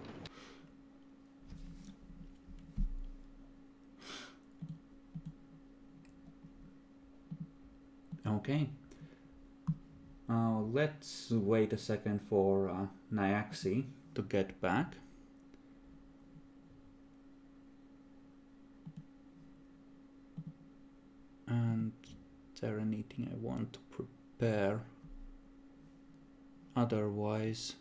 Speaker 1: Okay. Let's wait a second for Nyaxi to get back. And is there anything I want to prepare? Otherwise,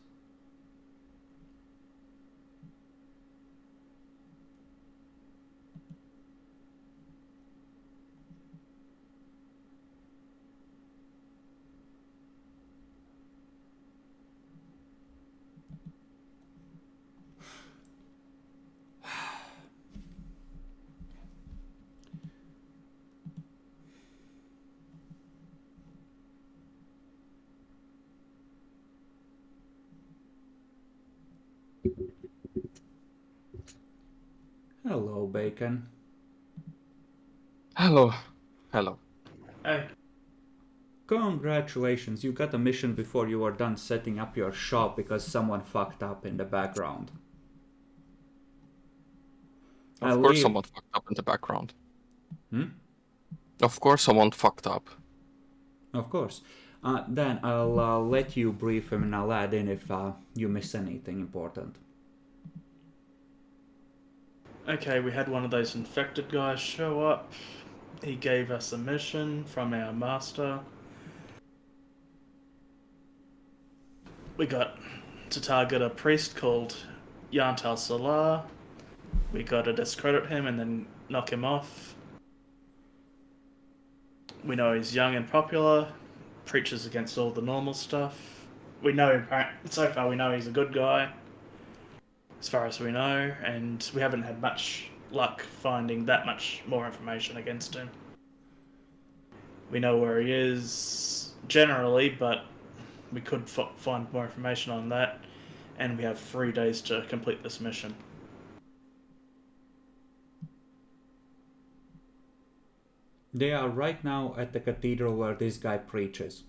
Speaker 1: hello, Bacon.
Speaker 4: Hello. Hello.
Speaker 3: Hey,
Speaker 1: Congratulations, you got a mission before you were done setting up your shop because someone fucked up in the background.
Speaker 4: Of course someone fucked up in the background.
Speaker 1: Hmm?
Speaker 4: Of course someone fucked up.
Speaker 1: Of course. Then I'll let you brief him and I'll add in if you miss anything important.
Speaker 3: okay, we had one of those infected guys show up. He gave us a mission from our master. We got to target a priest called Yantal Salah. We got to discredit him and then knock him off. We know he's young and popular, preaches against all the normal stuff. We know, so far we know he's a good guy, as far as we know, and we haven't had much luck finding that much more information against him. We know where he is generally, but we could find more information on that, and we have 3 days to complete this mission.
Speaker 1: They are right now at the cathedral where this guy preaches.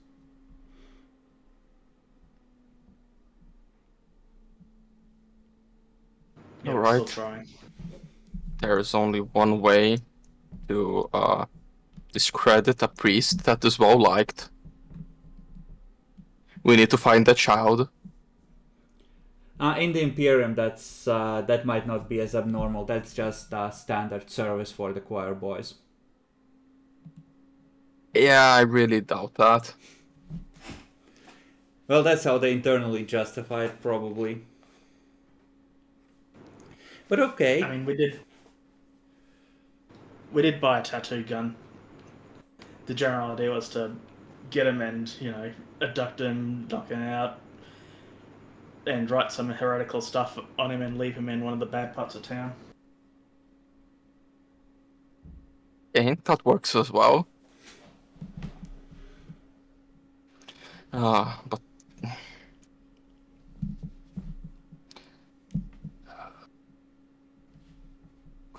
Speaker 3: Yeah,
Speaker 4: All
Speaker 3: we're
Speaker 4: right.
Speaker 3: still trying.
Speaker 4: There is only one way to discredit a priest that is well liked. We need to find the child.
Speaker 1: In the Imperium, that might not be as abnormal. That's just standard service for the choir boys.
Speaker 4: Yeah, I really doubt that.
Speaker 1: Well, that's how they internally justify it, probably. But okay.
Speaker 3: I mean, we did buy a tattoo gun. The general idea was to get him and, abduct him, knock him out, and write some heretical stuff on him and leave him in one of the bad parts of town.
Speaker 4: Yeah, that works as well. But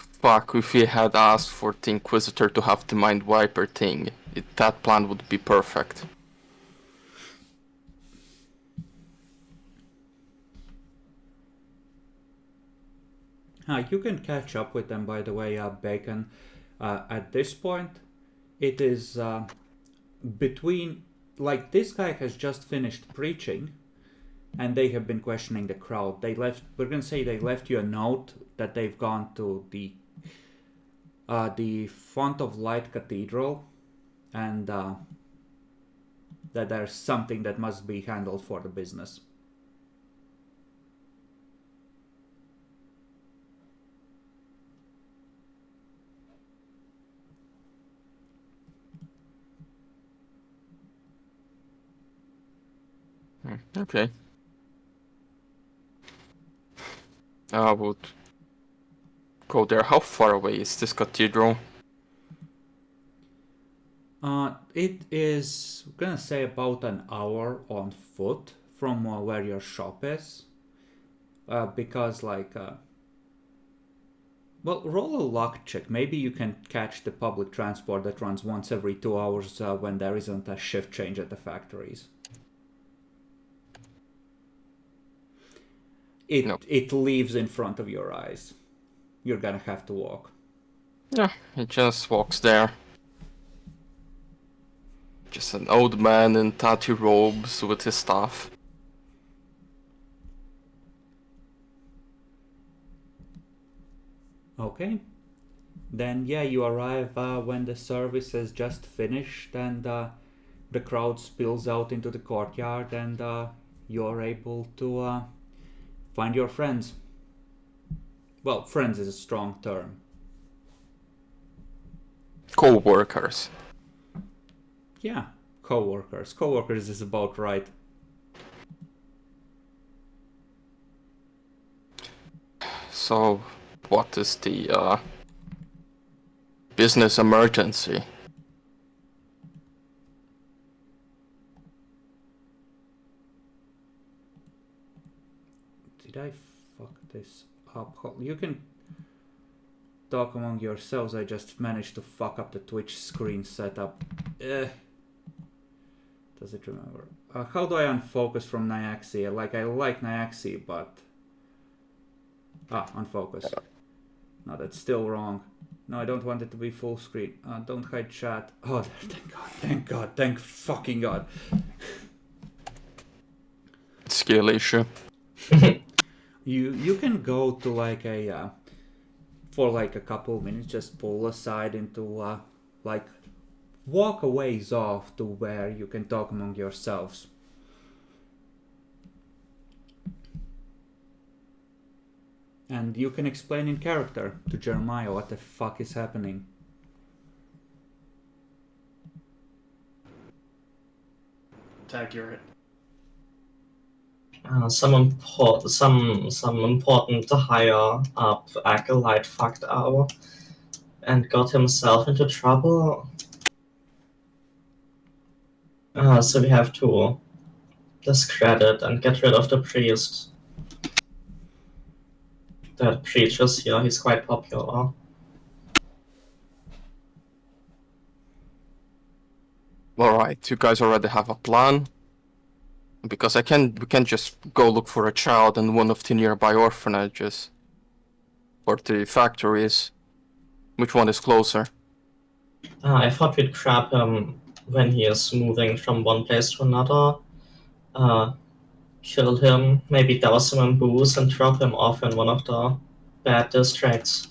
Speaker 4: fuck, if we had asked for the Inquisitor to have the Mind Wiper thing, that plan would be perfect.
Speaker 1: You can catch up with them, by the way, Bacon. At this point, it is between, like, this guy has just finished preaching, and they have been questioning the crowd. They left. We're gonna say they left you a note that they've gone to the Font of Light Cathedral, and that there's something that must be handled for the business.
Speaker 4: Okay. I would go there. How far away is this cathedral?
Speaker 1: It is, I'm gonna say, about an hour on foot from where your shop is. Because, like, well, roll a luck check. Maybe you can catch the public transport that runs once every 2 hours when there isn't a shift change at the factories. It leaves in front of your eyes. You're gonna have to walk.
Speaker 4: Yeah, he just walks there. Just an old man in tatty robes with his staff.
Speaker 1: Okay. Then, yeah, you arrive when the service has just finished, and the crowd spills out into the courtyard, and you're able to find your friends. Well, friends is a strong term.
Speaker 4: Co-workers.
Speaker 1: Yeah, co-workers. Co-workers is about right.
Speaker 4: So, what is the business emergency?
Speaker 1: Did I fuck this up? You can talk among yourselves. I just managed to fuck up the Twitch screen setup. Does it remember? How do I unfocus from Nyaxi? Like, I like Nyaxi, but... unfocus. No, that's still wrong. No, I don't want it to be full screen. Don't hide chat. Oh, thank God, thank God, thank fucking God.
Speaker 4: Skill issue.
Speaker 1: You can go to like a for like a couple of minutes, just pull aside into like walk a ways off to where you can talk among yourselves. And you can explain in character to Jeremiah what the fuck is happening.
Speaker 3: It's accurate.
Speaker 2: Some important higher up acolyte fucked our and got himself into trouble. So we have to discredit and get rid of the priest that preaches here. He's quite popular.
Speaker 4: Alright, you guys already have a plan? Because we can just go look for a child in one of the nearby orphanages. Or the factories. Which one is closer?
Speaker 2: I thought we'd grab him when he is moving from one place to another. Kill him, maybe douse him in booze, and drop him off in one of the bad districts.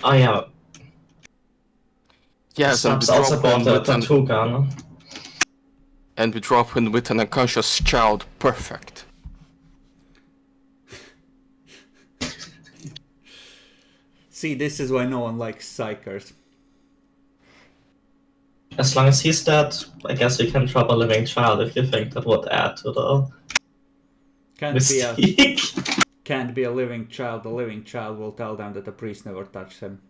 Speaker 2: Oh yeah.
Speaker 4: Yes, and we
Speaker 2: Snaps also
Speaker 4: drop
Speaker 2: bought
Speaker 4: in
Speaker 2: a
Speaker 4: with an
Speaker 2: tattoo gun.
Speaker 4: and we drop in with an unconscious child. Perfect.
Speaker 1: See, this is why no one likes psychers.
Speaker 2: As long as he's dead, I guess we can drop a living child if you think that would add to the mystique.
Speaker 1: Can't be a living child. The living child will tell them that the priest never touched him.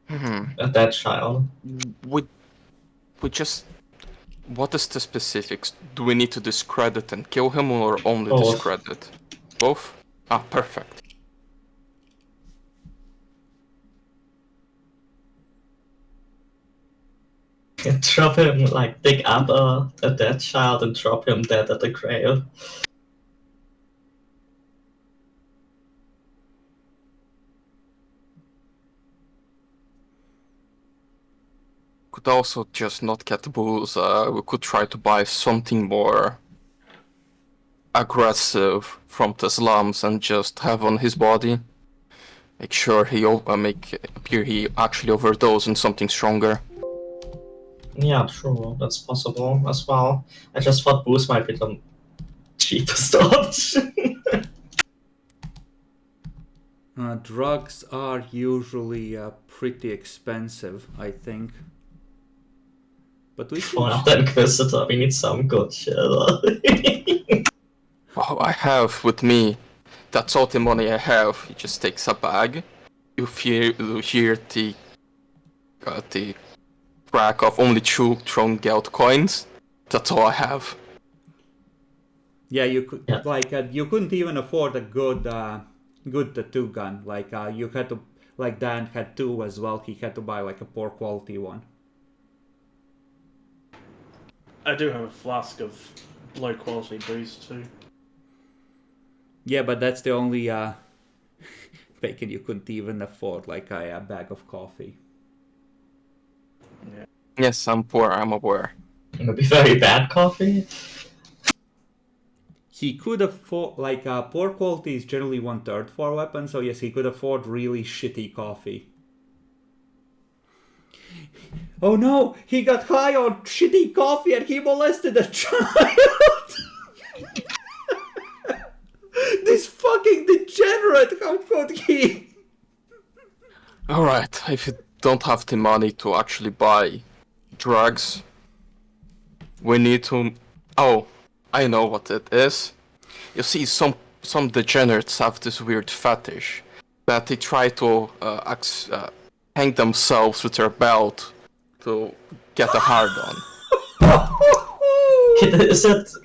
Speaker 2: A dead child.
Speaker 4: We just... What is the specifics? Do we need to discredit and kill him or only
Speaker 2: Both.
Speaker 4: discredit? Both? Ah, perfect.
Speaker 2: Drop him, like, dig up a dead child and drop him dead at the grave.
Speaker 4: could also just not get booze. We could try to buy something more aggressive from the slums and just have on his body. Make sure he make appear he actually overdosed on something stronger.
Speaker 2: Yeah, true. That's possible as well. I just thought booze might be the cheapest option.
Speaker 1: Drugs are usually pretty expensive, I think. But we
Speaker 2: For
Speaker 1: can...
Speaker 2: the Inquisitor, we need some good shit.
Speaker 4: Oh, I have with me. That's all the money I have. He just takes a bag. You hear the crack of only 2 thrown gold coins. That's all I have.
Speaker 1: Yeah, you could
Speaker 2: Yeah.
Speaker 1: you couldn't even afford a good tattoo gun. You had to, like Dan had 2 as well. He had to buy like a poor quality one.
Speaker 3: I do have a flask of low quality booze too.
Speaker 1: Yeah, but that's the only bacon you couldn't even afford, like a bag of coffee.
Speaker 3: Yeah.
Speaker 4: Yes, I'm poor. I'm aware.
Speaker 2: Maybe very bad coffee.
Speaker 1: He could afford, poor quality is generally 1/3 for a weapon, so yes, he could afford really shitty coffee. Oh no, he got high on shitty coffee and he molested a child! This fucking degenerate, how could he?
Speaker 4: Alright, if you don't have the money to actually buy drugs, we need to... Oh, I know what it is. You see, some degenerates have this weird fetish that they try to hang themselves with their belt to get a hard on.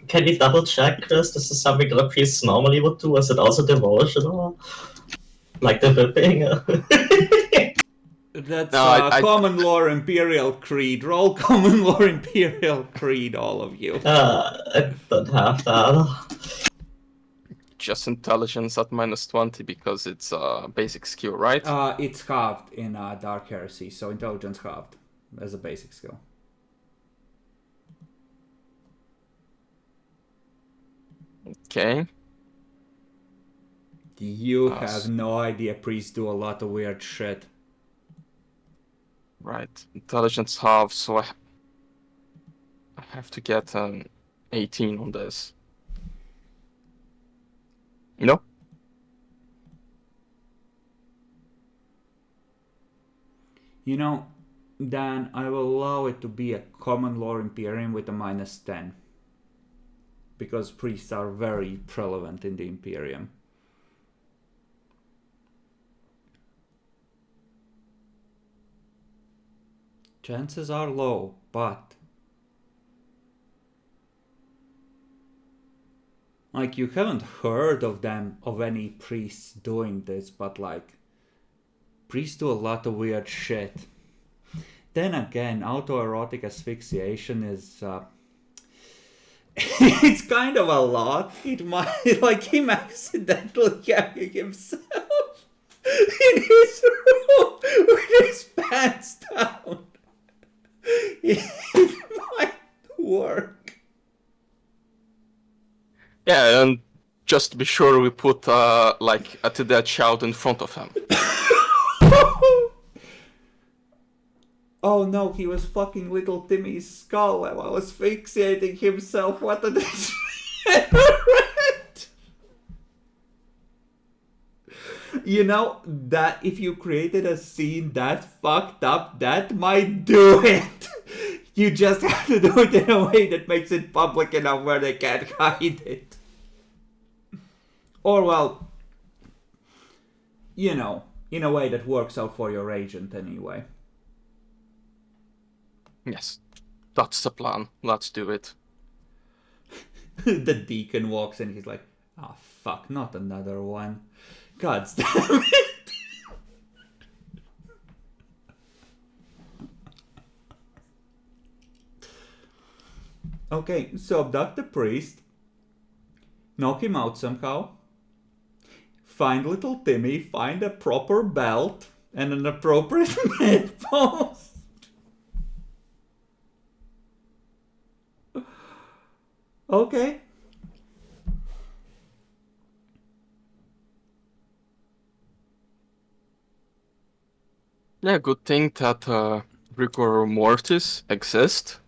Speaker 2: Can we double check, Chris? This is something that priests normally would do. Is it also devotional? Like the whipping?
Speaker 1: That's
Speaker 4: No,
Speaker 1: common lore Imperial Creed. Roll common lore Imperial Creed, all of you.
Speaker 2: I don't have that.
Speaker 4: Just intelligence at -20 because it's a basic skill, right?
Speaker 1: It's halved in Dark Heresy, so intelligence halved as a basic skill.
Speaker 4: Okay.
Speaker 1: You have no idea priests do a lot of weird shit.
Speaker 4: Right. Intelligence half, so I have to get an 18 on this. No?
Speaker 1: You know, Dan, I will allow it to be a common lore Imperium with a -10. Because priests are very prevalent in the Imperium. Chances are low, but... Like, you haven't heard of any priests doing this, but priests do a lot of weird shit. Then again, autoerotic asphyxiation is... it's kind of a lot. It might, like him accidentally having himself in his room with his pants down. It might work.
Speaker 4: Yeah, and just to be sure we put a dead child in front of him.
Speaker 1: Oh no, he was fucking little Timmy's skull while I was asphyxiating himself. What a degenerate! You know, that if you created a scene that fucked up, that might do it. You just have to do it in a way that makes it public enough where they can't hide it. Or, well, you know, in a way that works out for your agent anyway.
Speaker 4: Yes, that's the plan. Let's do it.
Speaker 1: The deacon walks in, he's like, oh fuck, not another one. God damn it. Okay, so abduct the priest, knock him out somehow, find little Timmy, find a proper belt and an appropriate med post. Okay.
Speaker 4: Yeah, good thing that rigor mortis exists.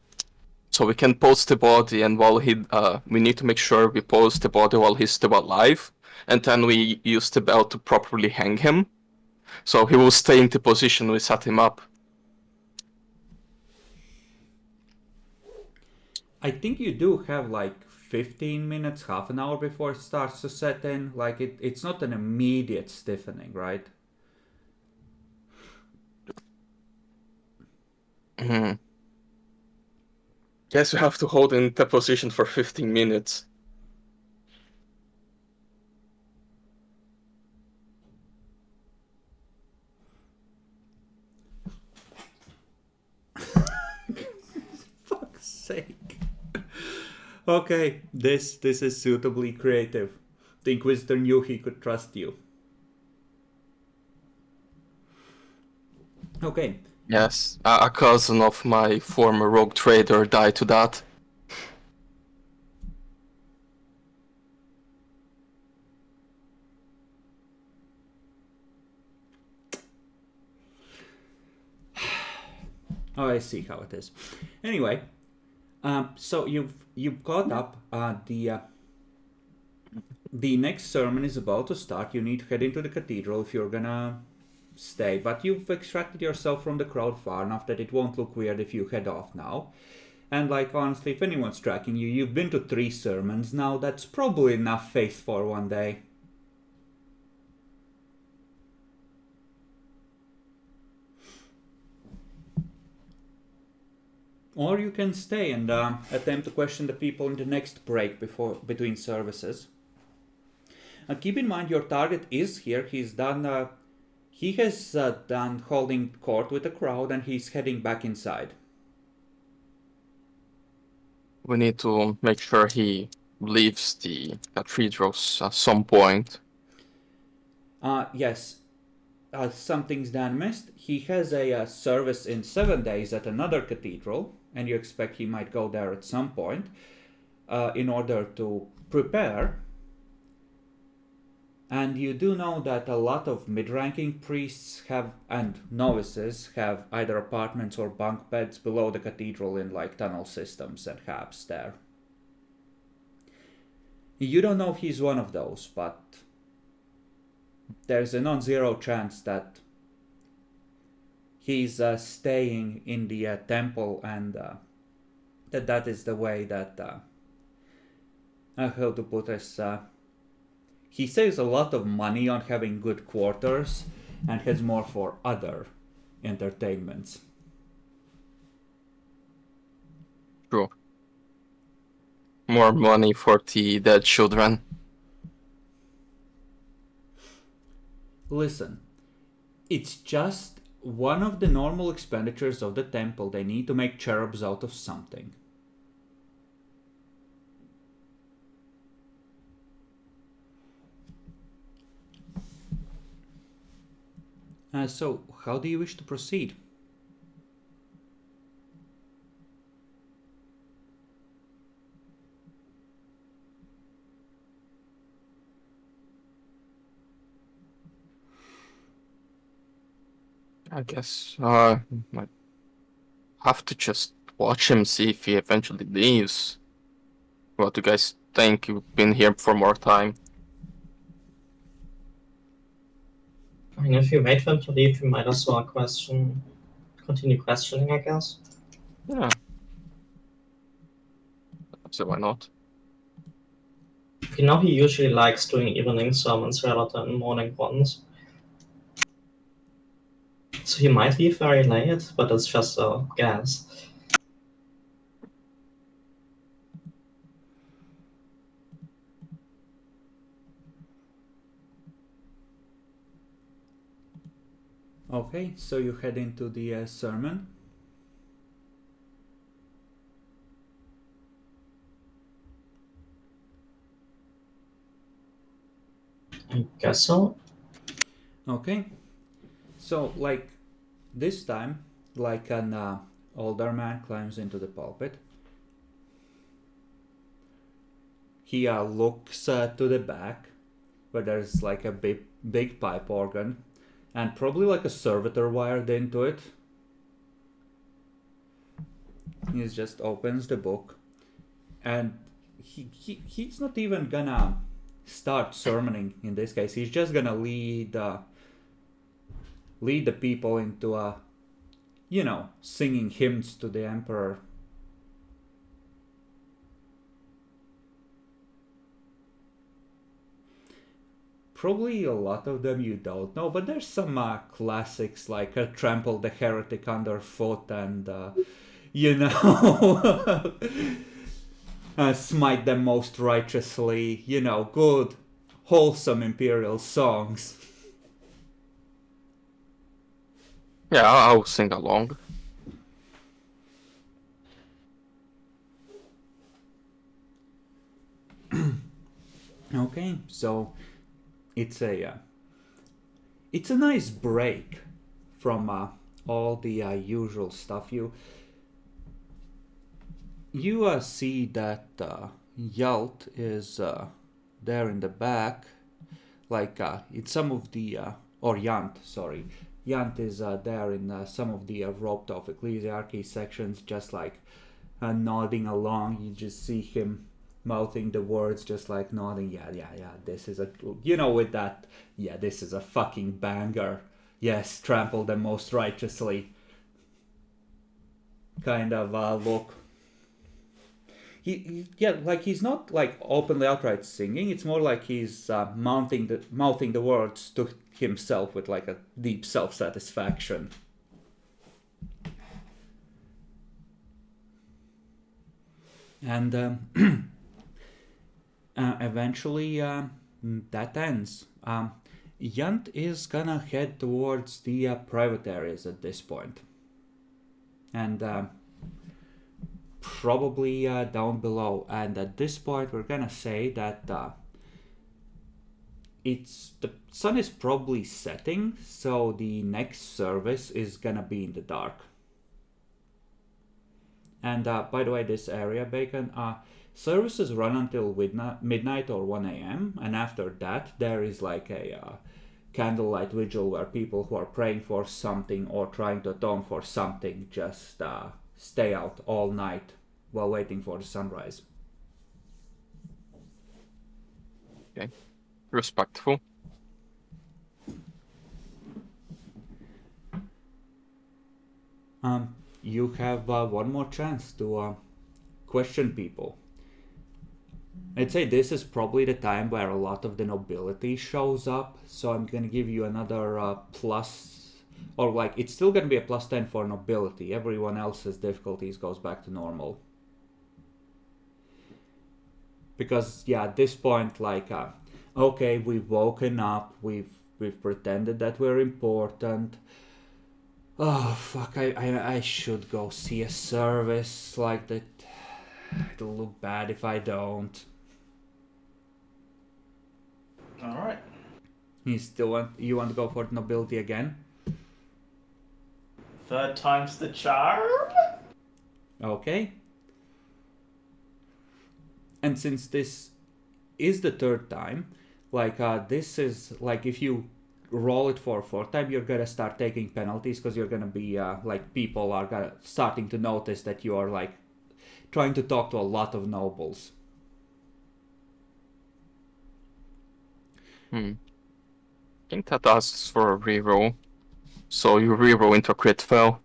Speaker 4: So we can post the body, and while we need to make sure we post the body while he's still alive, and then we use the bell to properly hang him. So he will stay in the position we set him up.
Speaker 1: I think you do have like 15 minutes, half an hour before it starts to set in. Like it's not an immediate stiffening, right?
Speaker 4: Hmm. Guess we have to hold in the position for 15 minutes.
Speaker 1: Fuck's sake. Okay, this is suitably creative. The Inquisitor knew he could trust you. Okay.
Speaker 4: Yes, a cousin of my former rogue trader died to that.
Speaker 1: Oh, I see how it is. Anyway, so you've got up. The next sermon is about to start. You need to head into the cathedral if you're gonna stay, but you've extracted yourself from the crowd far enough that it won't look weird if you head off now. And like honestly, if anyone's tracking you, you've been to 3 sermons now. That's probably enough faith for one day. Or you can stay and attempt to question the people in the next break between services. Keep in mind your target is here. He's done. He has done holding court with the crowd, and he's heading back inside.
Speaker 4: We need to make sure he leaves the cathedrals at some point.
Speaker 1: Yes. Something's Dan missed. He has a service in 7 days at another cathedral, and you expect he might go there at some point in order to prepare. And you do know that a lot of mid-ranking priests and novices have either apartments or bunk beds below the cathedral in like tunnel systems and hubs there. You don't know if he's one of those, but there's a non-zero chance that he's staying in the temple, and that is the way that how to put this. He saves a lot of money on having good quarters and has more for other entertainments.
Speaker 4: True. More money for the dead children.
Speaker 1: Listen, it's just one of the normal expenditures of the temple. They need to make cherubs out of something. So, how do you wish to proceed?
Speaker 4: I guess I have to just watch him, see if he eventually leaves. What do you guys think? You've been here for more time.
Speaker 2: I mean, if you wait for him to leave, you might as well continue questioning, I guess.
Speaker 4: Yeah. So why not?
Speaker 2: You know, he usually likes doing evening sermons rather than morning ones. So he might leave very late, but it's just a guess.
Speaker 1: Okay, so you head into the sermon.
Speaker 2: I guess so.
Speaker 1: Okay, so like this time, like an older man climbs into the pulpit. he looks to the back, where there's like a big pipe organ, and probably like a servitor wired into it. He just opens the book, and he's not even gonna start sermoning in this case. He's just gonna lead the people into singing hymns to the emperor. Probably a lot of them you don't know, but there's some classics like Trample the Heretic Underfoot and, Smite them most righteously, good, wholesome imperial songs.
Speaker 4: Yeah, I'll sing along.
Speaker 1: Okay, so it's a nice break from all the usual stuff. You see that Yalt is there in the back, like in some of the or Yant, sorry, Yant is there in some of the roped off ecclesiarchy sections, just like nodding along. You just see him mouthing the words, just like nodding, yeah, this is with that, yeah, this is a fucking banger, yes, trample them most righteously kind of look. He's not like openly outright singing, it's more like he's mouthing the words to himself with like a deep self-satisfaction. And eventually that ends. Yant is gonna head towards the private areas at this point. And probably down below. And at this point we're gonna say that the sun is probably setting, so the next service is gonna be in the dark. And by the way, this area, Bacon, services run until midnight or 1 a.m. and after that there is like a candlelight vigil where people who are praying for something or trying to atone for something just stay out all night while waiting for the sunrise.
Speaker 4: Okay, respectful.
Speaker 1: You have one more chance to question people. I'd say this is probably the time where a lot of the nobility shows up, so I'm gonna give you another plus, or like it's still gonna be a +10 for nobility. Everyone else's difficulties goes back to normal. Because yeah, at this point, like, okay, we've woken up, we've pretended that we're important. Oh fuck! I should go see a service like that. It'll look bad if I don't.
Speaker 3: All right.
Speaker 1: You want to go for nobility again?
Speaker 3: Third time's the charm.
Speaker 1: Okay. And since this is the third time, like this is like if you roll it for fourth time, you're gonna start taking penalties because you're gonna be like people are starting to notice that you are like trying to talk to a lot of nobles.
Speaker 4: I think that asks for a reroll. So you reroll into a crit fail.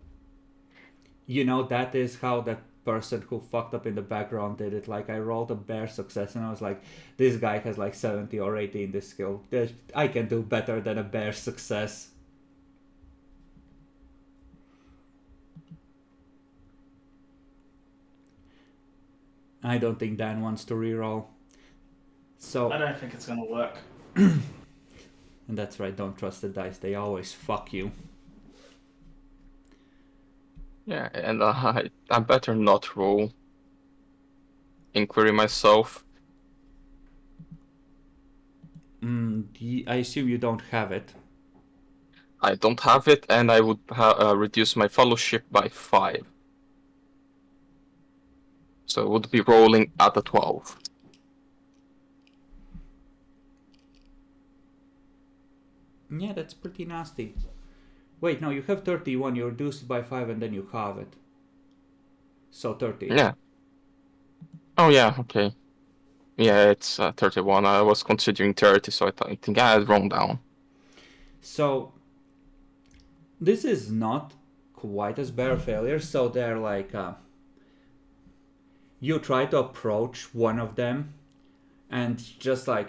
Speaker 1: That is how that person who fucked up in the background did it. Like I rolled a bare success and I was like, this guy has like 70 or 80 in this skill. I can do better than a bare success. I don't think Dan wants to reroll. So
Speaker 3: I don't think it's gonna work.
Speaker 1: And that's right, don't trust the dice, they always fuck you.
Speaker 4: Yeah, and I better not roll inquiry myself.
Speaker 1: I assume you don't have it.
Speaker 4: I don't have it, and I would reduce my fellowship by 5. So it would be rolling at a 12.
Speaker 1: Yeah, that's pretty nasty. Wait, no, you have 31. You reduce it by 5 and then you halve it. So 30.
Speaker 4: Yeah. Oh yeah, okay. Yeah, it's 31. I was considering 30, so I think I had wrong down.
Speaker 1: So this is not quite as bad a failure. So they're like, you try to approach one of them, and just like,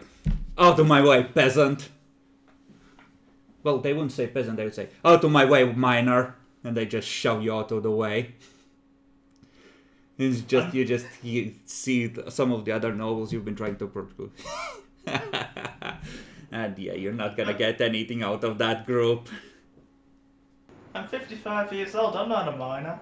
Speaker 1: out of my way, peasant. Well, they wouldn't say peasant. They would say, out of my way, miner, and they just shove you out of the way. It's just you see some of the other nobles you've been trying to approach. And yeah, you're not gonna get anything out of that group.
Speaker 3: I'm 55 years old. I'm not a miner.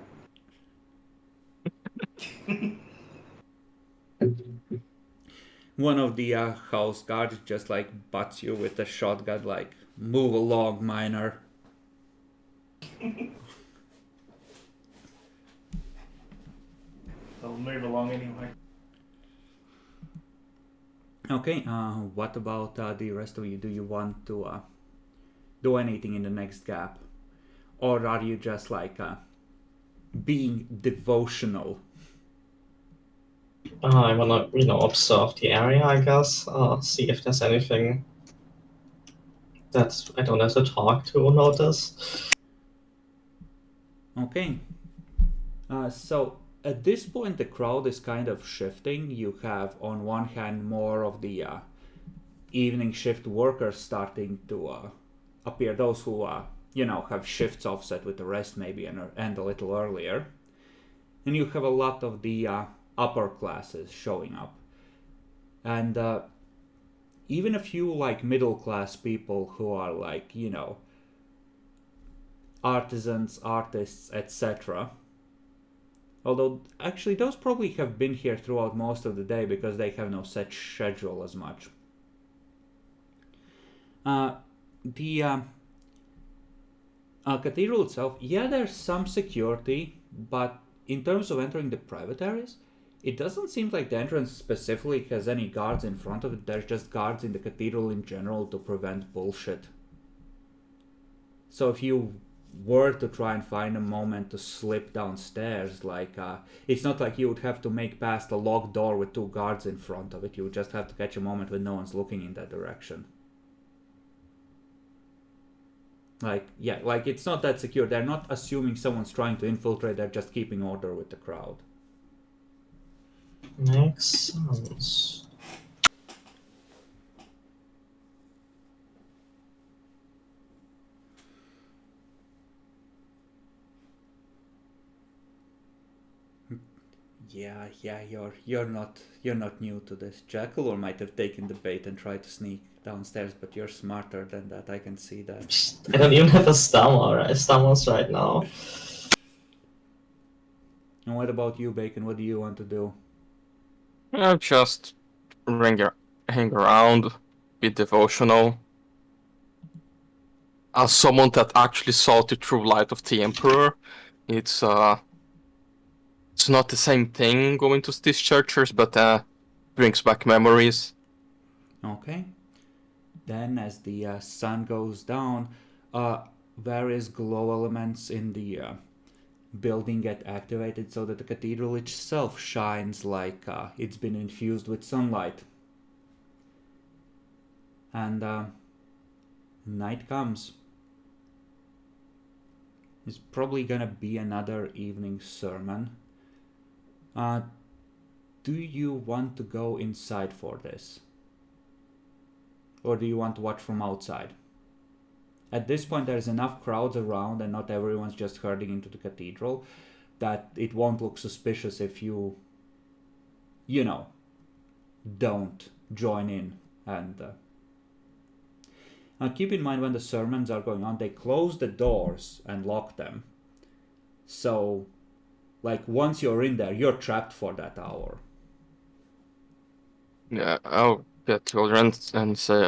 Speaker 1: One of the house guards just like butts you with a shotgun, like, move along, miner.
Speaker 3: They'll move along anyway.
Speaker 1: Okay, what about the rest of you? Do you want to do anything in the next gap? Or are you just like being devotional?
Speaker 2: I wanna, observe the area, I guess. See if there's anything that I don't have to talk to or notice.
Speaker 1: Okay. So at this point, the crowd is kind of shifting. You have, on one hand, more of the evening shift workers starting to appear. Those who, have shifts offset with the rest maybe and end a little earlier. And you have a lot of the upper classes showing up. And even a few, like, middle class people who are, like, artisans, artists, etc. Although, actually, those probably have been here throughout most of the day because they have no set schedule as much. The cathedral itself, yeah, there's some security, but in terms of entering the private areas, it doesn't seem like the entrance specifically has any guards in front of it. There's just guards in the cathedral in general to prevent bullshit. So if you were to try and find a moment to slip downstairs, like, it's not like you would have to make past a locked door with 2 guards in front of it. You would just have to catch a moment when no one's looking in that direction. Like, yeah, like, it's not that secure. They're not assuming someone's trying to infiltrate. They're just keeping order with the crowd.
Speaker 2: Makes sense.
Speaker 1: Yeah, you're not new to this. Jackal might have taken the bait and tried to sneak downstairs, but you're smarter than that. I can see that.
Speaker 2: I don't even have a stammers right now.
Speaker 1: And what about you, Bacon? What do you want to do?
Speaker 4: Just hang around, be devotional. As someone that actually saw the true light of the Emperor, it's not the same thing going to these churches, but brings back memories.
Speaker 1: Okay. Then, as the sun goes down, various glow elements in the building get activated so that the cathedral itself shines like it's been infused with sunlight. And night comes. It's probably gonna be another evening sermon. Do you want to go inside for this? Or do you want to watch from outside? At this point, there's enough crowds around and not everyone's just herding into the cathedral that it won't look suspicious if you don't join in. And keep in mind, when the sermons are going on, they close the doors and lock them. So, like, once you're in there, you're trapped for that hour.
Speaker 4: Yeah, I'll get children and say,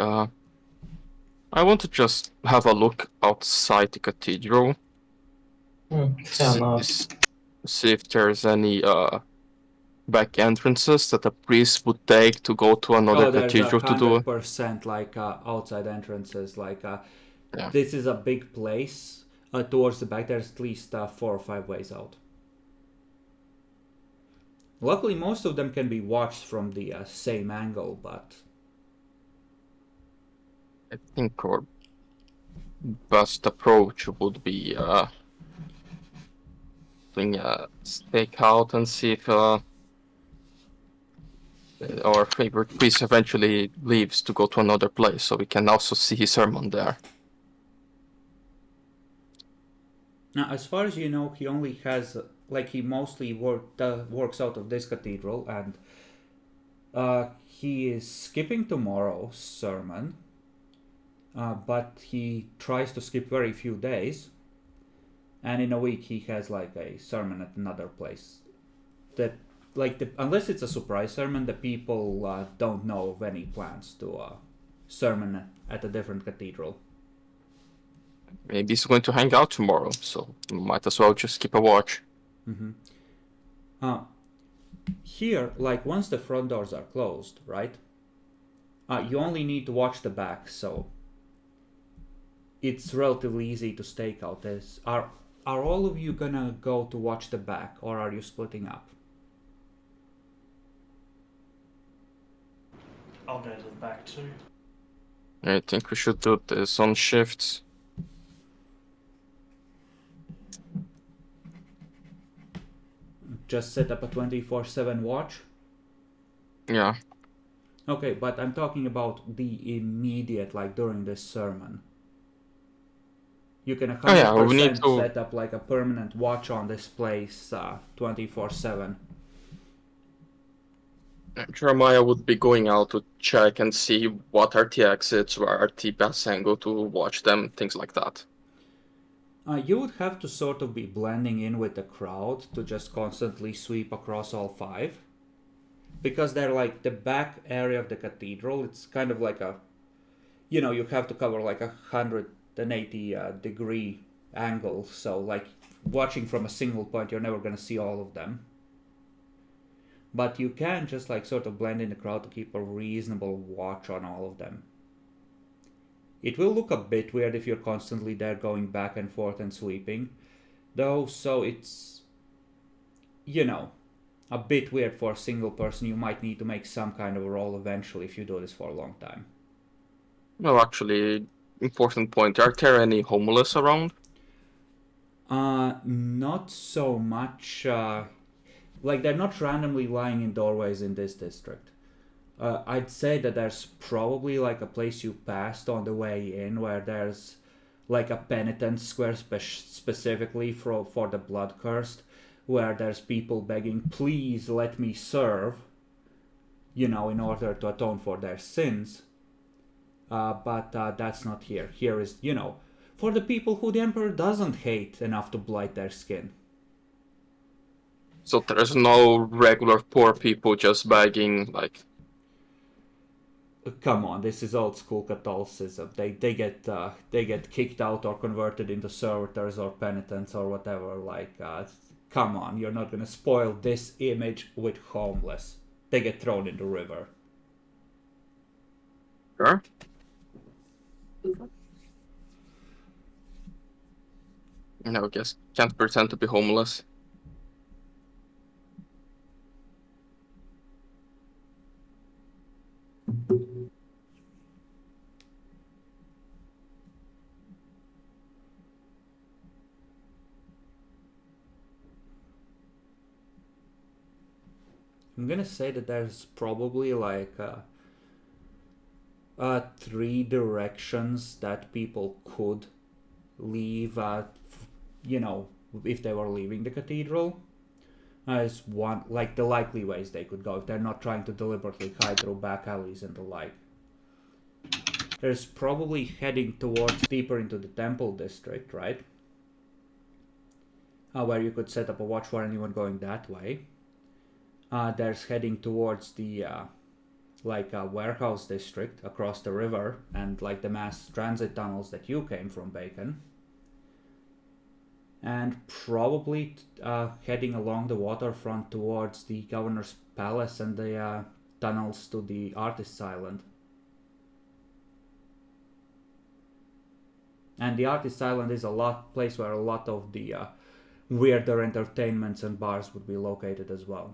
Speaker 4: I want to just have a look outside the cathedral.
Speaker 2: Fair enough.
Speaker 4: See if there's any back entrances that a priest would take to go to another cathedral to do it.
Speaker 1: There's 100% like outside entrances. Like
Speaker 4: Yeah.
Speaker 1: this is a big place. Towards the back, there's at least 4 or 5 ways out. Luckily, most of them can be watched from the same angle, but
Speaker 4: I think our best approach would be doing a stakeout and see if our favorite priest eventually leaves to go to another place, so we can also see his sermon there.
Speaker 1: now, as far as you know, he only has he mostly works out of this cathedral, and he is skipping tomorrow's sermon, but he tries to skip very few days, and in a week he has a sermon at another place. That unless it's a surprise sermon, the people don't know of any plans to sermon at a different cathedral.
Speaker 4: Maybe he's going to hang out tomorrow, so we might as well just keep a watch.
Speaker 1: Mm-hmm. Here, once the front doors are closed, right? You only need to watch the back, so it's relatively easy to stake out. Are all of you gonna go to watch the back, or are you splitting up?
Speaker 3: I'll go to the back too.
Speaker 4: I think we should do this on shifts.
Speaker 1: Just set up a 24/7 watch?
Speaker 4: Yeah.
Speaker 1: Okay, but I'm talking about the immediate, during this sermon. You can 100%
Speaker 4: we need to...
Speaker 1: set up a permanent watch on this place 24/7.
Speaker 4: Jeremiah would be going out to check and see what are the exits, where are the best angle to watch them, things like that.
Speaker 1: You would have to sort of be blending in with the crowd to just constantly sweep across all 5. Because they're the back area of the cathedral, it's kind of you have to cover 180 degree angle. So watching from a single point, you're never going to see all of them. But you can just sort of blend in the crowd to keep a reasonable watch on all of them. It will look a bit weird if you're constantly there going back and forth and sweeping, though, so it's, a bit weird for a single person. You might need to make some kind of a roll eventually if you do this for a long time.
Speaker 4: No, actually, important point. Are there any homeless around?
Speaker 1: Not so much. They're not randomly lying in doorways in this district. I'd say that there's probably a place you passed on the way in where there's a penitence square specifically for the blood cursed, where there's people begging, please let me serve, in order to atone for their sins. But that's not here. Here is, for the people who the Emperor doesn't hate enough to blight their skin.
Speaker 4: So there's no regular poor people just begging,
Speaker 1: Come on, this is old school Catholicism. They get kicked out or converted into servitors or penitents or whatever. Come on, you're not gonna spoil this image with homeless. They get thrown in the river.
Speaker 4: Sure. No, I guess can't pretend to be homeless.
Speaker 1: I'm gonna say that there's probably 3 directions that people could leave, if they were leaving the cathedral. As one, the likely ways they could go if they're not trying to deliberately hide through back alleys and the like. There's probably heading towards deeper into the temple district, right? Where you could set up a watch for anyone going that way. There's heading towards the warehouse district across the river and the mass transit tunnels that you came from, Bacon. And probably heading along the waterfront towards the governor's palace and the tunnels to the artist's island. And the Artist Island is place where a lot of the weirder entertainments and bars would be located as well.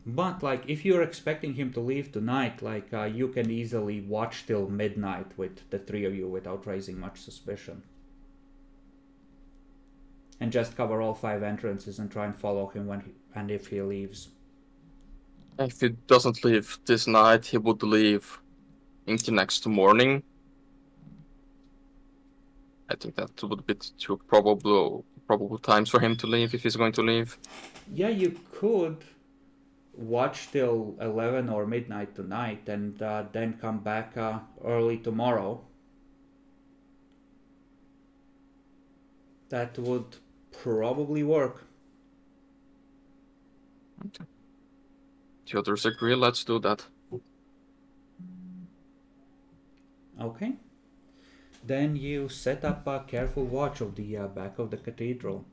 Speaker 1: But like, if you're expecting him to leave tonight, like you can easily watch till midnight with the three of you without raising much suspicion. And just cover all 5 entrances and try and follow him and if he leaves.
Speaker 4: If he doesn't leave this night, he would leave into next morning. I think that would be too probable times for him to leave if he's going to leave.
Speaker 1: Yeah, you could watch till 11 or midnight tonight and then come back early tomorrow. That would probably work.
Speaker 4: Okay. The others agree, let's do that.
Speaker 1: Okay. Then you set up a careful watch of the back of the cathedral.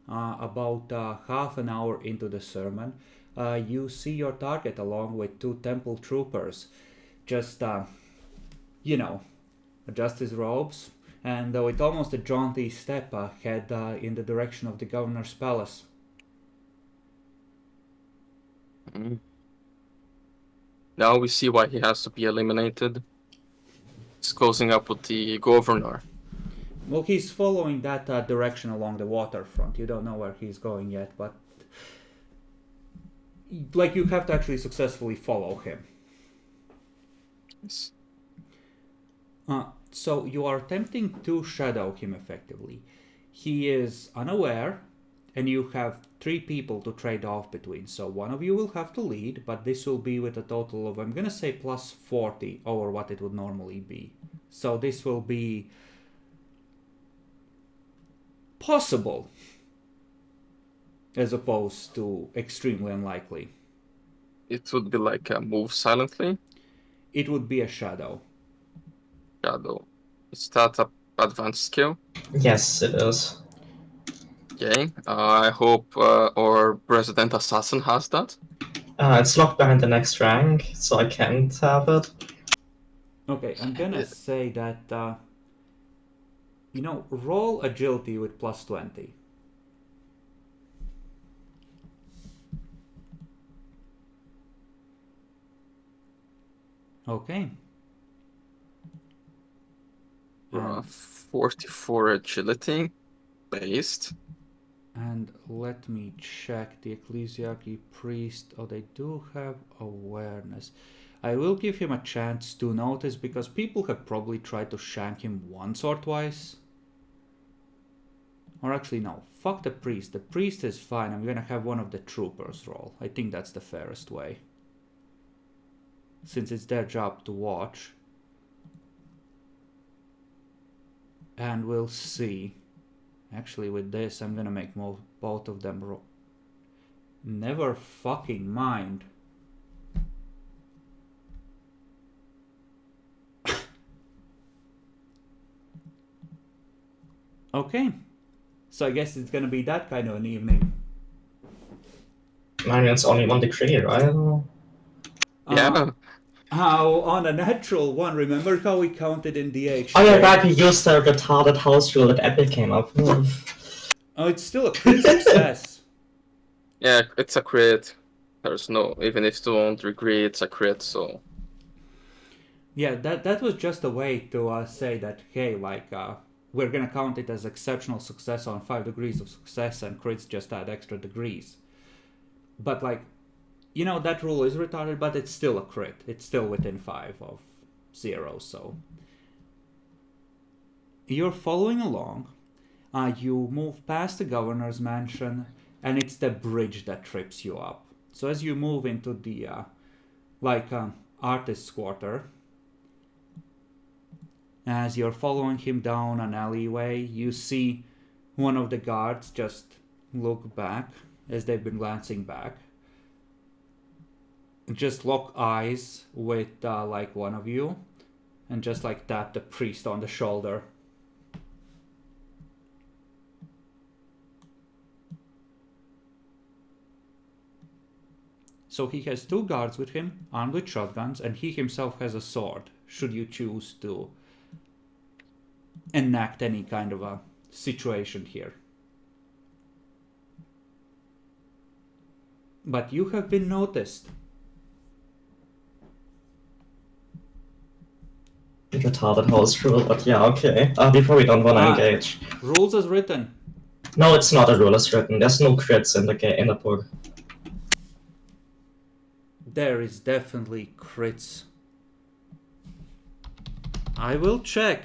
Speaker 1: About half an hour into the sermon, you see your target along with 2 temple troopers. Just, adjust his robes, and with almost a jaunty step, head in the direction of the governor's palace.
Speaker 4: Now we see why he has to be eliminated. He's closing up with the governor.
Speaker 1: Well, he's following that direction along the waterfront. You don't know where he's going yet, but like, you have to actually successfully follow him.
Speaker 4: Yes.
Speaker 1: So you are attempting to shadow him effectively. He is unaware, and you have 3 people to trade off between. So one of you will have to lead, but this will be with a total of, I'm gonna say, plus 40 over what it would normally be. So this will be possible, as opposed to extremely unlikely.
Speaker 4: It would be like a move silently.
Speaker 1: It would be a shadow.
Speaker 4: Shadow. Is that a advanced skill?
Speaker 2: Yes, it is.
Speaker 4: Okay. I hope our resident assassin has that.
Speaker 2: It's locked behind the next rank, so I can't have it.
Speaker 1: Okay, I'm gonna say that, roll agility with plus 20. Okay.
Speaker 4: 44 agility based.
Speaker 1: And let me check the ecclesiarchy priest. Oh, they do have awareness. I will give him a chance to notice, because people have probably tried to shank him once or twice. Or actually, no. Fuck the priest. The priest is fine. I'm gonna have one of the troopers roll. I think that's the fairest way, since it's their job to watch. And we'll see. Actually, with this, I'm gonna make both of them roll. Never fucking mind. Okay. So I guess it's gonna be that kind of an evening.
Speaker 2: I mean, it's only 1 degree, right?
Speaker 4: Yeah.
Speaker 1: How on a natural one, remember how we counted in DH?
Speaker 2: Oh yeah, right, we used the retarded house rule that Epic came up with.
Speaker 1: Oh, it's still a crit success.
Speaker 4: Yeah, it's a crit. There's no, even if you don't agree, it's a crit, so.
Speaker 1: Yeah, that was just a way to say that, hey, like, we're gonna count it as exceptional success on 5 degrees of success, and crits just add extra degrees. But like, that rule is retarded, but it's still a crit. It's still within 5 of 0, so. You're following along. You move past the governor's mansion, and it's the bridge that trips you up. So as you move into the, artist's quarter, as you're following him down an alleyway, you see one of the guards just look back as they've been glancing back. Just lock eyes with one of you, and just tap the priest on the shoulder. So he has 2 guards with him, armed with shotguns, and he himself has a sword, should you choose to enact any kind of a situation here. But you have been noticed.
Speaker 2: Retarded house rule, but yeah, okay. We probably don't want to engage.
Speaker 1: Rules as written.
Speaker 2: No, it's not a rule as written. There's no crits in the book.
Speaker 1: There is definitely crits. I will check.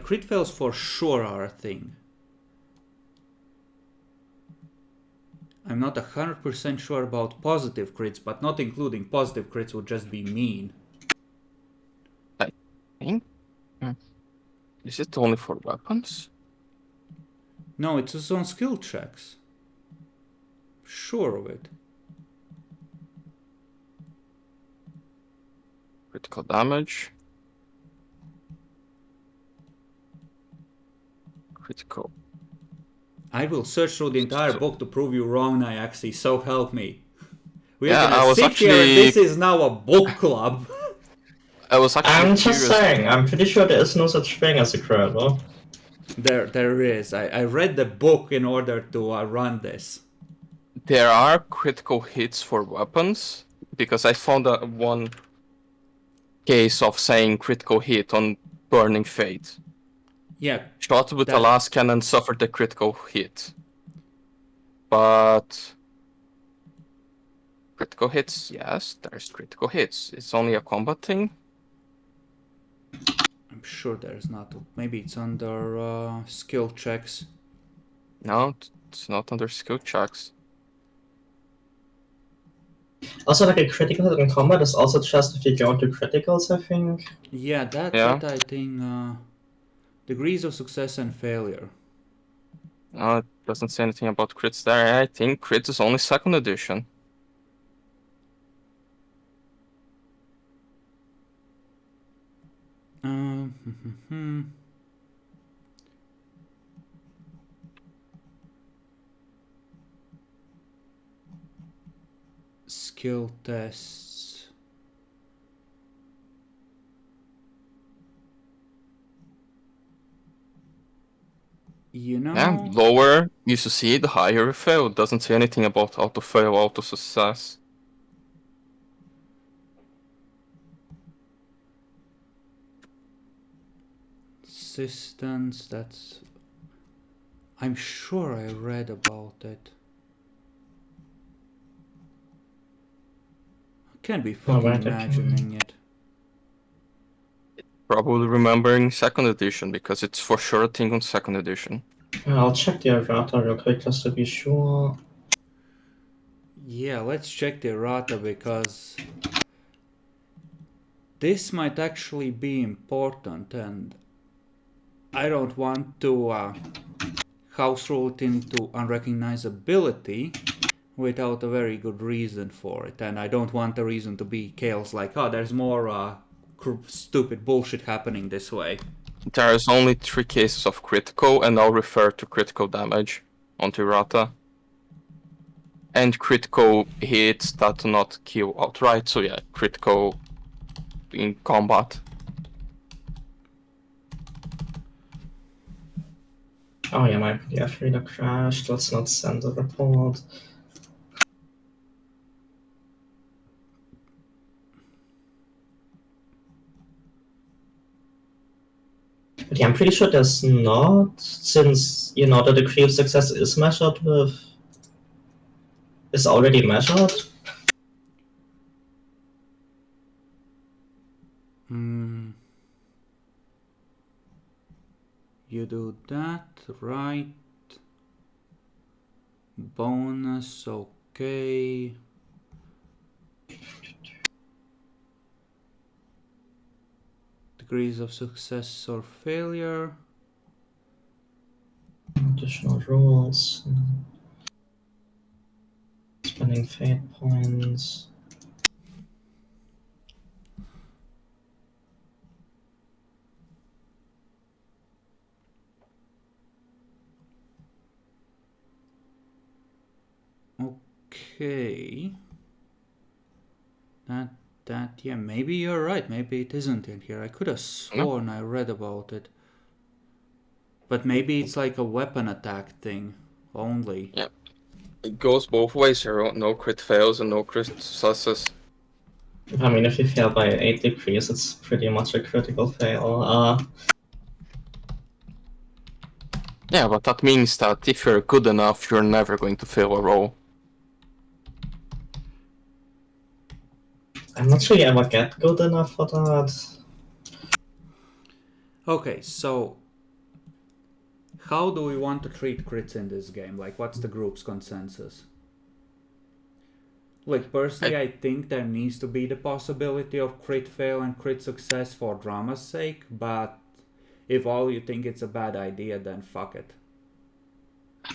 Speaker 1: Crit fails for sure are a thing. I'm not 100% sure about positive crits, but not including positive crits would just be mean.
Speaker 4: I think. Is it only for weapons?
Speaker 1: No, it's on skill checks. Sure of it.
Speaker 4: Critical damage. Critical.
Speaker 1: I will search through the entire book to prove you wrong, Nyaxi, so help me. We're
Speaker 4: Yeah,
Speaker 1: gonna
Speaker 4: I was
Speaker 1: sit
Speaker 4: actually...
Speaker 1: here and this is now a book club.
Speaker 4: I was actually
Speaker 2: I'm
Speaker 4: curious.
Speaker 2: just saying, I'm pretty sure there is no such thing as a crit, no?
Speaker 1: There is. I read the book in order to run this.
Speaker 4: There are critical hits for weapons, because I found one case of saying critical hit on Burning Fate.
Speaker 1: Yeah.
Speaker 4: Shot with the last cannon suffered a critical hit. But critical hits, yes, there's critical hits. It's only a combat thing.
Speaker 1: I'm sure there's not. Maybe it's under skill checks.
Speaker 4: No, it's not under skill checks.
Speaker 2: Also, like a critical hit in combat is also just if you go into criticals, I think.
Speaker 1: Yeah, that I think degrees of success and failure.
Speaker 4: No, it doesn't say anything about crits there. I think crit is only 2nd edition.
Speaker 1: Skill tests. You know.
Speaker 4: Yeah, lower you succeed, higher you fail. It doesn't say anything about auto fail, auto success.
Speaker 1: Assistance, that's... I'm sure I read about it. I can't be fucking imagining it.
Speaker 4: Probably remembering 2nd edition, because it's for sure a thing on 2nd edition.
Speaker 2: I'll check the errata real quick just to be sure.
Speaker 1: Yeah, let's check the errata, because this might actually be important, and I don't want to house rule it into unrecognizability without a very good reason for it, and I don't want the reason to be chaos like, oh, there's more stupid bullshit happening this way.
Speaker 4: There's only 3 cases of critical, and I'll refer to critical damage on the errata. And critical hits that do not kill outright, so yeah, critical in combat.
Speaker 2: Oh yeah, my PDF reader crashed. Let's not send a report. But yeah, I'm pretty sure there's not, since, you know, the degree of success is measured with... is already measured.
Speaker 1: You do that, right? Bonus, okay. Degrees of success or failure.
Speaker 2: Additional rules. Spending fate points.
Speaker 1: Okay. Yeah, maybe you're right. Maybe it isn't in here. I could have sworn I read about it. But maybe it's like a weapon attack thing only.
Speaker 4: Yeah. It goes both ways here. No crit fails and no crit successes.
Speaker 2: I mean, if you fail by 8 degrees, it's pretty much a critical fail.
Speaker 4: Yeah, but that means that if you're good enough, you're never going to fail a roll.
Speaker 2: I'm not sure you ever get good enough for that.
Speaker 1: Okay, so how do we want to treat crits in this game? Like, what's the group's consensus? Like, personally, I think there needs to be the possibility of crit fail and crit success for drama's sake, but if all you think it's a bad idea, then fuck it.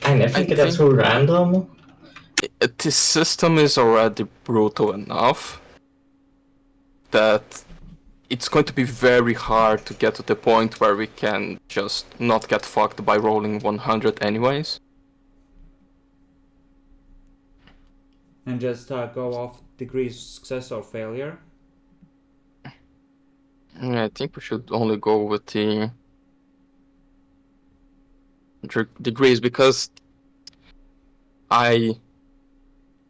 Speaker 2: And if you get it too random...
Speaker 4: This system is already brutal enough that it's going to be very hard to get to the point where we can just not get fucked by rolling 100 anyways.
Speaker 1: And just go off degrees of success or failure?
Speaker 4: Yeah, I think we should only go with the degrees, because I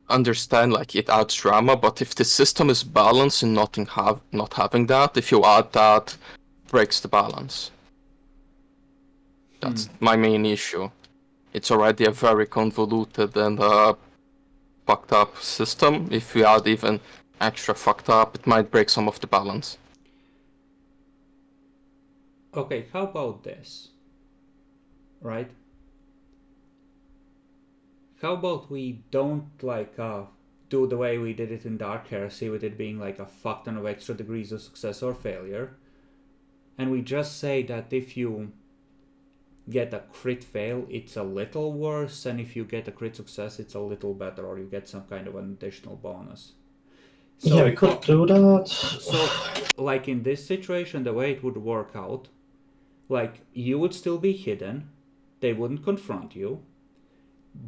Speaker 4: understand like it adds drama, but if the system is balanced and not having that, if you add that, breaks the balance. That's my main issue. It's already a very convoluted and fucked up system. If we add even extra fucked up, it might break some of the balance.
Speaker 1: Okay, how about this? Right? How about we don't like do the way we did it in Dark Heresy, with it being like a fuck ton of extra degrees of success or failure, and we just say that if you get a crit fail, it's a little worse, and if you get a crit success, it's a little better, or you get some kind of an additional bonus.
Speaker 2: So, yeah, we could do that.
Speaker 1: So, like in this situation, the way it would work out, like you would still be hidden, they wouldn't confront you,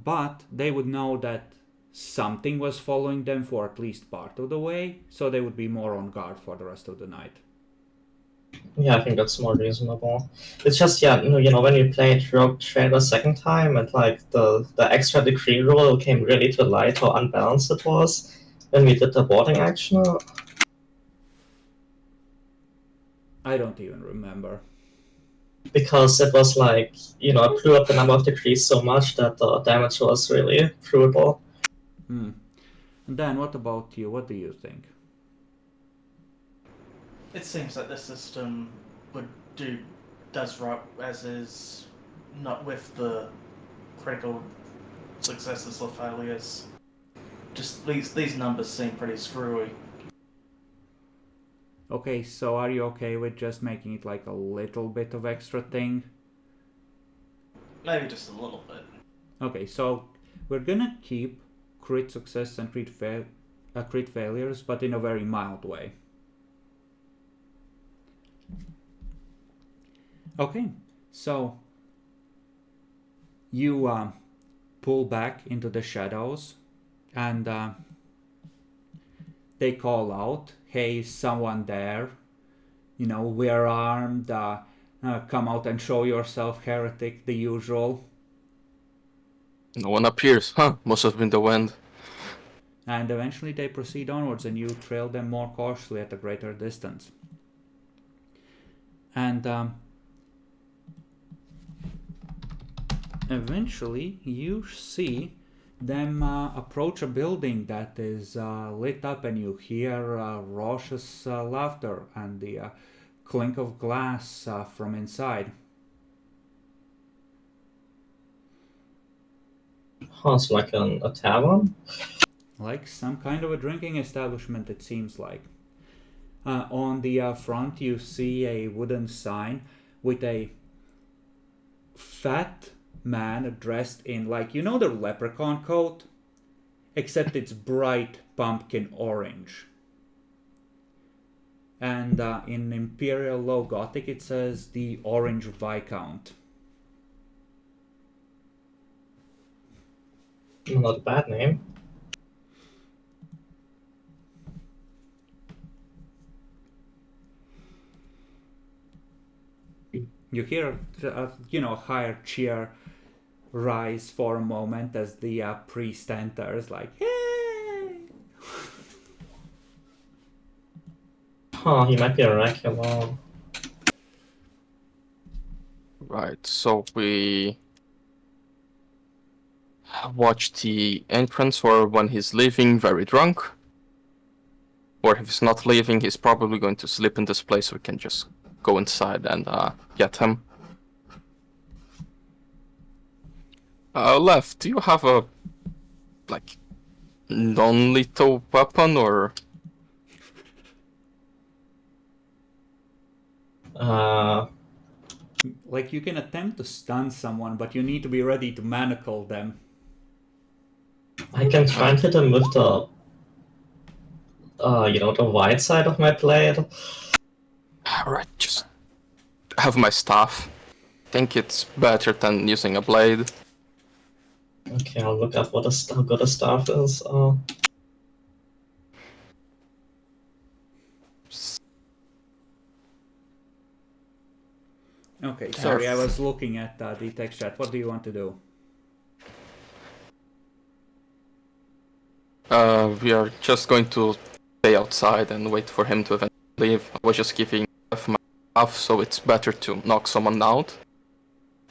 Speaker 1: but they would know that something was following them for at least part of the way, so they would be more on guard for the rest of the night.
Speaker 2: Yeah, I think that's more reasonable. It's just, yeah, when you played Rogue Trader a second time, and like the extra degree roll came really to light how unbalanced it was when we did the boarding action.
Speaker 1: I don't even remember.
Speaker 2: Because it was like, it blew up the number of degrees so much that the damage was really brutal.
Speaker 1: And Dan, what about you? What do you think?
Speaker 3: It seems that the system does right as is, not with the critical successes or failures. Just these numbers seem pretty screwy.
Speaker 1: Okay, so are you okay with just making it like a little bit of extra thing?
Speaker 3: Maybe just a little bit.
Speaker 1: Okay, so we're gonna keep crit success and crit failures, but in a very mild way. Okay, so you pull back into the shadows, and they call out, "Hey, is someone there? We're armed. Come out and show yourself, heretic," the usual.
Speaker 4: No one appears. Must have been the wind.
Speaker 1: And eventually they proceed onwards, and you trail them more cautiously at a greater distance. And eventually you see them approach a building that is lit up, and you hear raucous laughter and the clink of glass from inside.
Speaker 2: It's like a tavern?
Speaker 1: Like some kind of a drinking establishment, it seems like. On the front you see a wooden sign with a fat man dressed in, like, the leprechaun coat, except it's bright pumpkin orange. And in Imperial Low Gothic it says the Orange Viscount.
Speaker 2: Not a bad name.
Speaker 1: You hear, a higher cheer rise for a moment as the priest enters, like, hey!
Speaker 2: Huh, he might be a regular.
Speaker 4: Right, so we watch the entrance, or when he's leaving, very drunk. Or if he's not leaving, he's probably going to sleep in this place, so we can just go inside and get him. Left, do you have a, like, non-lethal weapon, or...
Speaker 1: Like, you can attempt to stun someone, but you need to be ready to manacle them.
Speaker 2: I can try and hit him with the, the wide side of my blade.
Speaker 4: Alright, just have my staff. Think it's better than using a blade.
Speaker 2: Okay, I'll look up how good a staff is.
Speaker 1: Okay, sorry, I was looking at the text chat. What do you want to do?
Speaker 4: We are just going to stay outside and wait for him to eventually leave. I was just giving my staff, so it's better to knock someone out.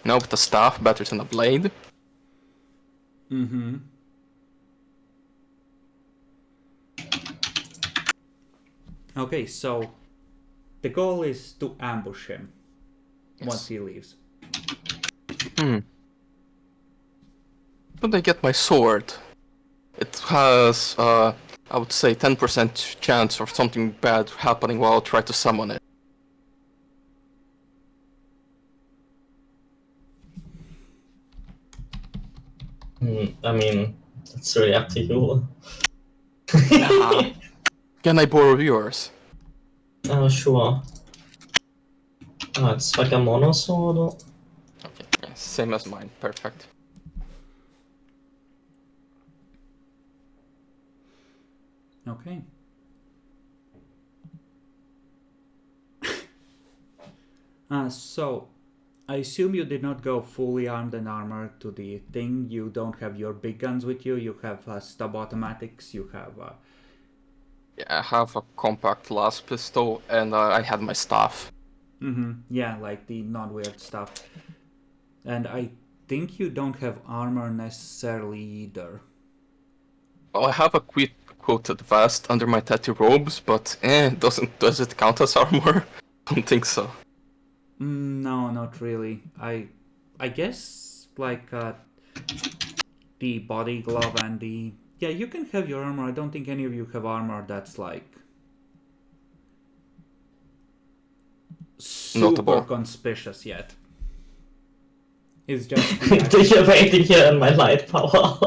Speaker 4: No, with a staff, better than a blade.
Speaker 1: Mm-hmm. Okay, so the goal is to ambush him once he leaves.
Speaker 4: Could I get my sword? It has, I would say, 10% chance of something bad happening while I try to summon it.
Speaker 2: I mean, it's really up to you.
Speaker 4: Can I borrow yours?
Speaker 2: Sure. It's like a mono sword.
Speaker 4: Okay, yeah, same as mine. Perfect.
Speaker 1: Okay. So, I assume you did not go fully armed and armored to the thing. You don't have your big guns with you. You have stub automatics. You have...
Speaker 4: Yeah, I have a compact las pistol, and I had my staff.
Speaker 1: Yeah, like the non-weird stuff. And I think you don't have armor necessarily either.
Speaker 4: Well, I have a quilted vest under my tattoo robes, but does it count as armor? Don't think so.
Speaker 1: No, not really. I guess like the body glove and the... Yeah, you can have your armor. I don't think any of you have armor that's like super
Speaker 4: Notable.
Speaker 1: conspicuous yet. It's just
Speaker 2: You're waiting here in my light power.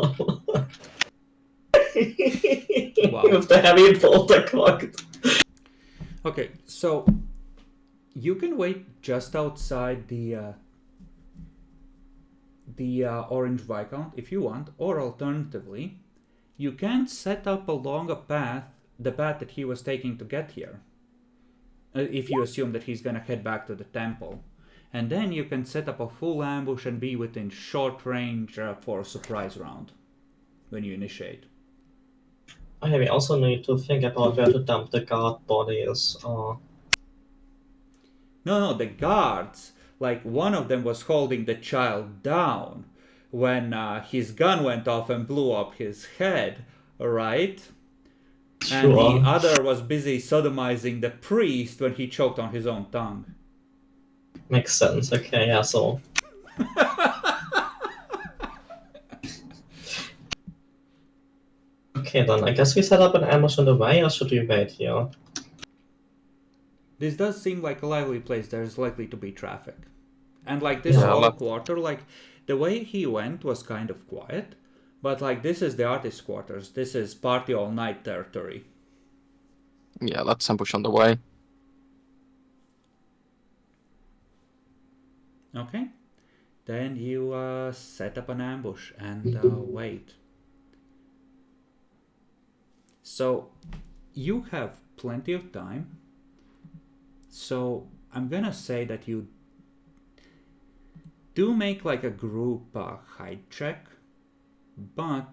Speaker 2: With the heavy bolter cocked.
Speaker 1: Okay, so you can wait just outside the orange Viscount if you want, or alternatively, you can set up along a path, the path that he was taking to get here. If you assume that he's gonna head back to the temple. And then you can set up a full ambush and be within short range for a surprise round when you initiate.
Speaker 2: Okay, we also need to think about where to dump the guard bodies.
Speaker 1: No, the guards, like one of them was holding the child down when his gun went off and blew up his head, right?
Speaker 2: Sure.
Speaker 1: And the other was busy sodomizing the priest when he choked on his own tongue.
Speaker 2: Makes sense. Okay, yeah, so. Okay, then I guess we set up an ambush on the way, or should we wait here?
Speaker 1: This does seem like a lively place. There's likely to be traffic. And like this whole quarter, like the way he went was kind of quiet. But like this is the artist quarters. This is party all night territory.
Speaker 4: Yeah, let's ambush on the way.
Speaker 1: Okay. Then you set up an ambush and wait. So you have plenty of time. So I'm gonna say that you do make like a group hide check, but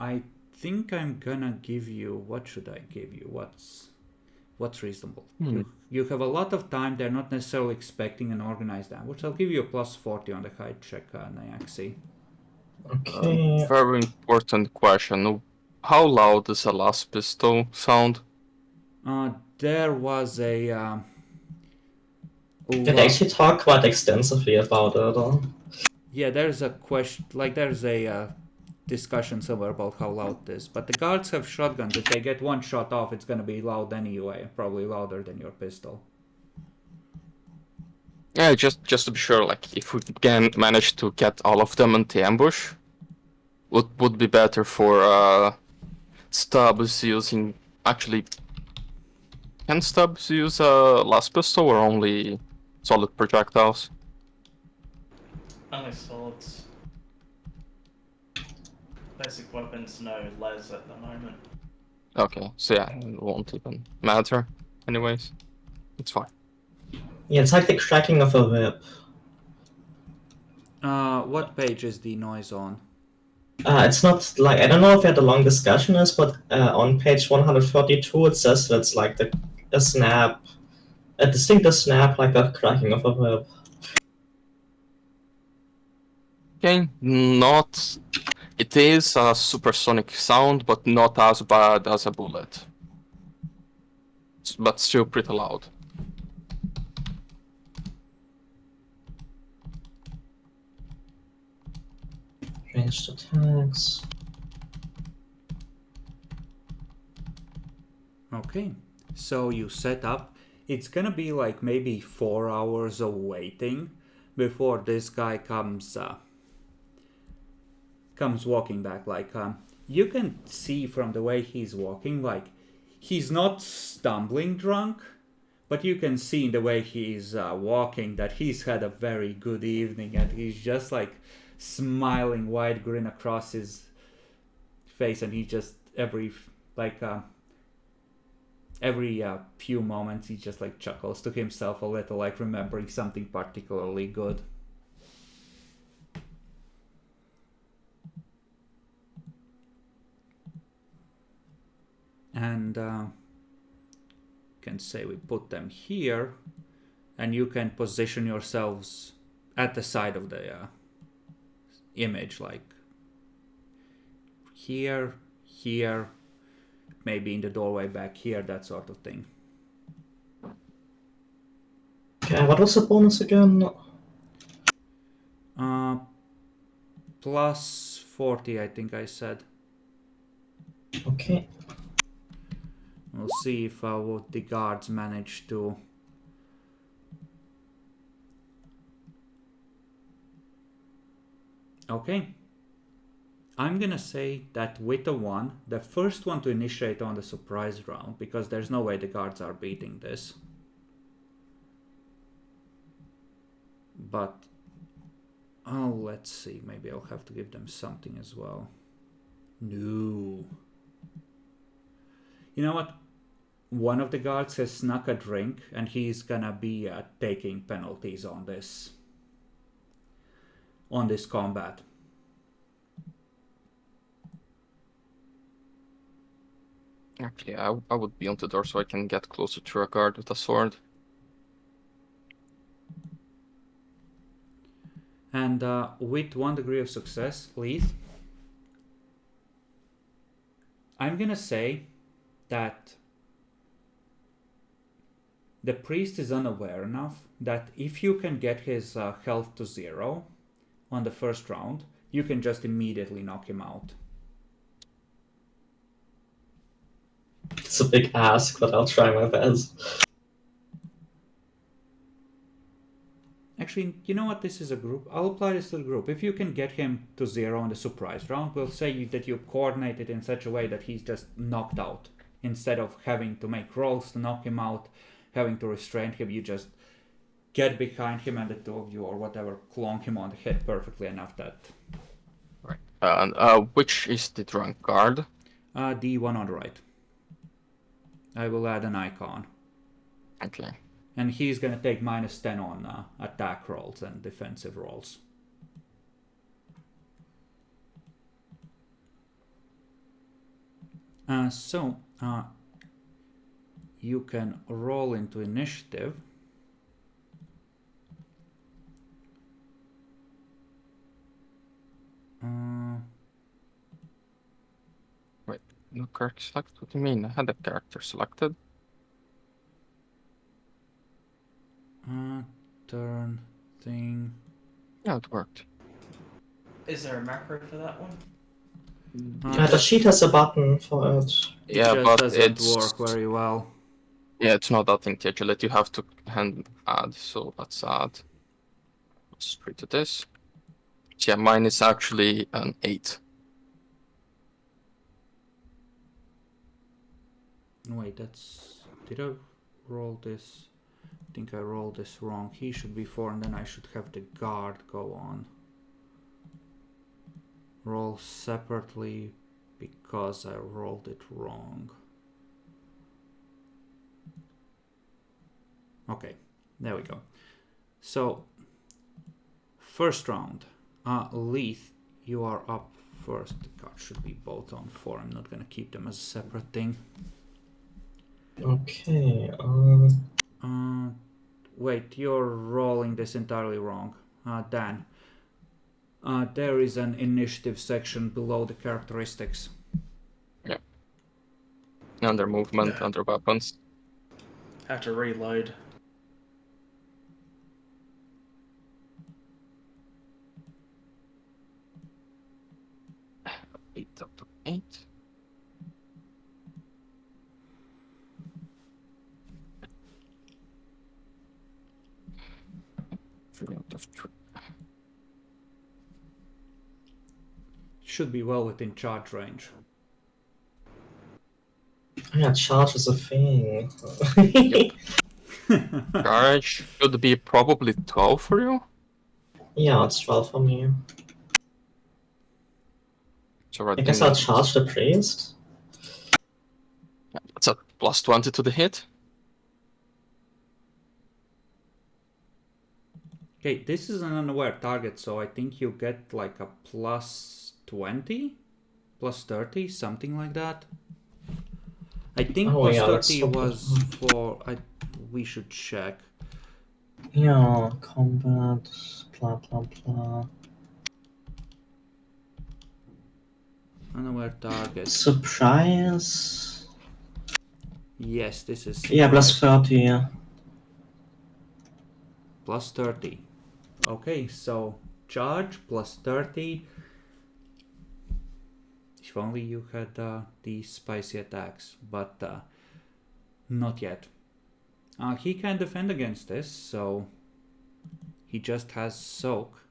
Speaker 1: I think I'm gonna give you, what should I give you? What's reasonable? You have a lot of time. They're not necessarily expecting an organized ambush. I'll give you a plus 40 on the hide check, Nyaxi.
Speaker 2: Okay.
Speaker 4: Very important question. How loud does a last pistol sound?
Speaker 1: There was a
Speaker 2: They actually talk quite extensively about it.
Speaker 1: yeah, there's a question, like there's a discussion somewhere about how loud it is. But the guards have shotguns. If they get one shot off, it's gonna be loud anyway. Probably louder than your pistol.
Speaker 4: Yeah, just to be sure, like if we can manage to get all of them into ambush, would be better for Stubbs using actually. Can Stubbs use a last pistol or only solid projectiles?
Speaker 3: Only swords. Basic weapons, no les at the moment.
Speaker 4: Okay, so yeah, it won't even matter. Anyways, it's fine.
Speaker 2: Yeah, it's like the cracking of a whip.
Speaker 1: What page is the noise on?
Speaker 2: It's not like, I don't know if you had a long discussion is, but on page 142 it says that it's like a snap, a distinct snap, like a cracking of a whip.
Speaker 4: Okay, not. It is a supersonic sound, but not as bad as a bullet. But still pretty loud.
Speaker 2: Ranged attacks.
Speaker 1: Okay, so you set up. It's gonna be like maybe 4 hours of waiting before this guy comes walking back. Like you can see from the way he's walking, like he's not stumbling drunk, but you can see in the way he's walking that he's had a very good evening, and he's just like smiling, wide grin across his face, and he just every few moments he just like chuckles to himself a little, like remembering something particularly good. And can say we put them here, and you can position yourselves at the side of the image, like here, maybe in the doorway back here, that sort of thing.
Speaker 2: Okay, what was the bonus again?
Speaker 1: Plus 40, I think I said.
Speaker 2: Okay.
Speaker 1: We'll see if the guards manage to. Okay. I'm gonna say that with the 1, the first one to initiate on the surprise round, because there's no way the guards are beating this. But, oh, let's see, maybe I'll have to give them something as well. No. You know what? One of the guards has snuck a drink, and he's gonna be taking penalties on this combat.
Speaker 4: Actually, I would be on the door so I can get closer to a guard with a sword.
Speaker 1: And with 1 degree of success, Leith, I'm gonna say that the priest is unaware enough that if you can get his health to 0 on the first round, you can just immediately knock him out.
Speaker 2: It's a big ask, but I'll try my best.
Speaker 1: Actually, you know what? This is a group. I'll apply this to the group. If you can get him to 0 on the surprise round, we'll say that you coordinate it in such a way that he's just knocked out. Instead of having to make rolls to knock him out, having to restrain him, you just get behind him and the 2 of you or whatever clonk him on the head perfectly enough that.
Speaker 4: Right. Which is the drunk guard?
Speaker 1: The one on the right. I will add an icon.
Speaker 4: Okay.
Speaker 1: And he's gonna take -10 on attack rolls and defensive rolls. So you can roll into initiative.
Speaker 4: Wait, no character selected? What do you mean? I had a character selected.
Speaker 1: Turn thing.
Speaker 4: Yeah, it worked.
Speaker 3: Is there a macro for that one?
Speaker 2: The sheet has a button for it.
Speaker 1: It
Speaker 4: Yeah,
Speaker 1: just
Speaker 4: but
Speaker 1: doesn't
Speaker 4: it's
Speaker 1: work very well.
Speaker 4: Yeah, it's not that intelligent. You have to hand add. So let's add straight to this. So yeah, mine is actually an 8.
Speaker 1: Wait, that's... Did I roll this? I think I rolled this wrong. He should be 4 and then I should have the guard go on. Roll separately because I rolled it wrong. Okay, there we go. So, first round. Leith, you are up first. The cards should be both on 4. I'm not gonna keep them as a separate thing.
Speaker 2: Okay.
Speaker 1: Wait, you're rolling this entirely wrong. Dan. There is an initiative section below the characteristics.
Speaker 4: Yeah. Under movement,
Speaker 3: Yeah.
Speaker 4: under weapons.
Speaker 3: Have to reload.
Speaker 4: Eight up to 8. Three out of 3.
Speaker 1: Should be well within charge range.
Speaker 2: Yeah, charge is a thing.
Speaker 4: Charge should be probably 12 for you.
Speaker 2: Yeah, it's 12 for me.
Speaker 4: So right
Speaker 2: I guess I'll charge the priest.
Speaker 4: That's a plus 20 to the hit.
Speaker 1: Okay, this is an unaware target, so I think you get like a plus 20? Plus 30? Something like that. I think
Speaker 2: Oh,
Speaker 1: plus
Speaker 2: yeah,
Speaker 1: 30
Speaker 2: that's
Speaker 1: was for... we should check.
Speaker 2: Yeah, combat, blah blah blah.
Speaker 1: Unaware target.
Speaker 2: Surprise.
Speaker 1: Yes, this is...
Speaker 2: Yeah, plus 30, yeah.
Speaker 1: Plus 30. Okay, so charge plus 30. If only you had these spicy attacks, but not yet. He can defend against this, so he just has soak.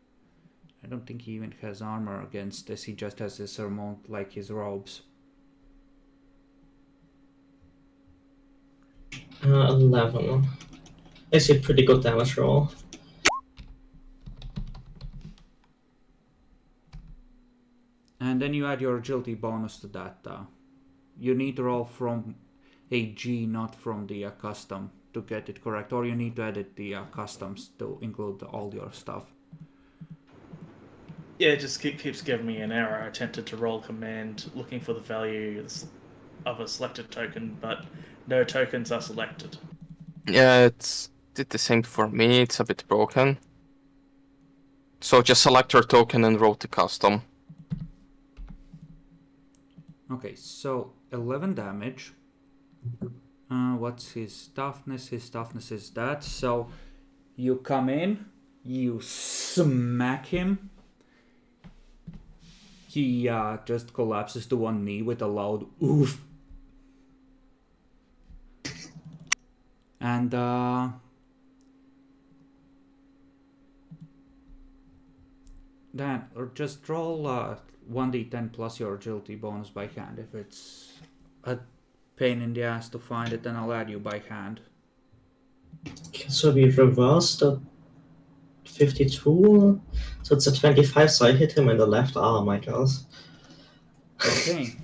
Speaker 1: I don't think he even has armor against this. He just has his amount like his robes.
Speaker 2: 11. It's a pretty good damage roll.
Speaker 1: And then you add your agility bonus to that. You need to roll from a G, not from the custom to get it correct. Or you need to edit the customs to include all your stuff.
Speaker 3: Yeah, it just keeps giving me an error. I attempted to roll command looking for the value of a selected token, but no tokens are selected.
Speaker 4: Yeah, it's did the same for me. It's a bit broken. So just select your token and roll the custom.
Speaker 1: Okay, so 11 damage. What's his toughness? His toughness is that. So you come in, you smack him. He just collapses to one knee with a loud oof. And then or just roll 1d10 plus your agility bonus by hand. If it's a pain in the ass to find it, then I'll add you by hand.
Speaker 2: So we reversed the 52. So it's a 25, so I hit him in the left arm, I guess.
Speaker 1: Okay.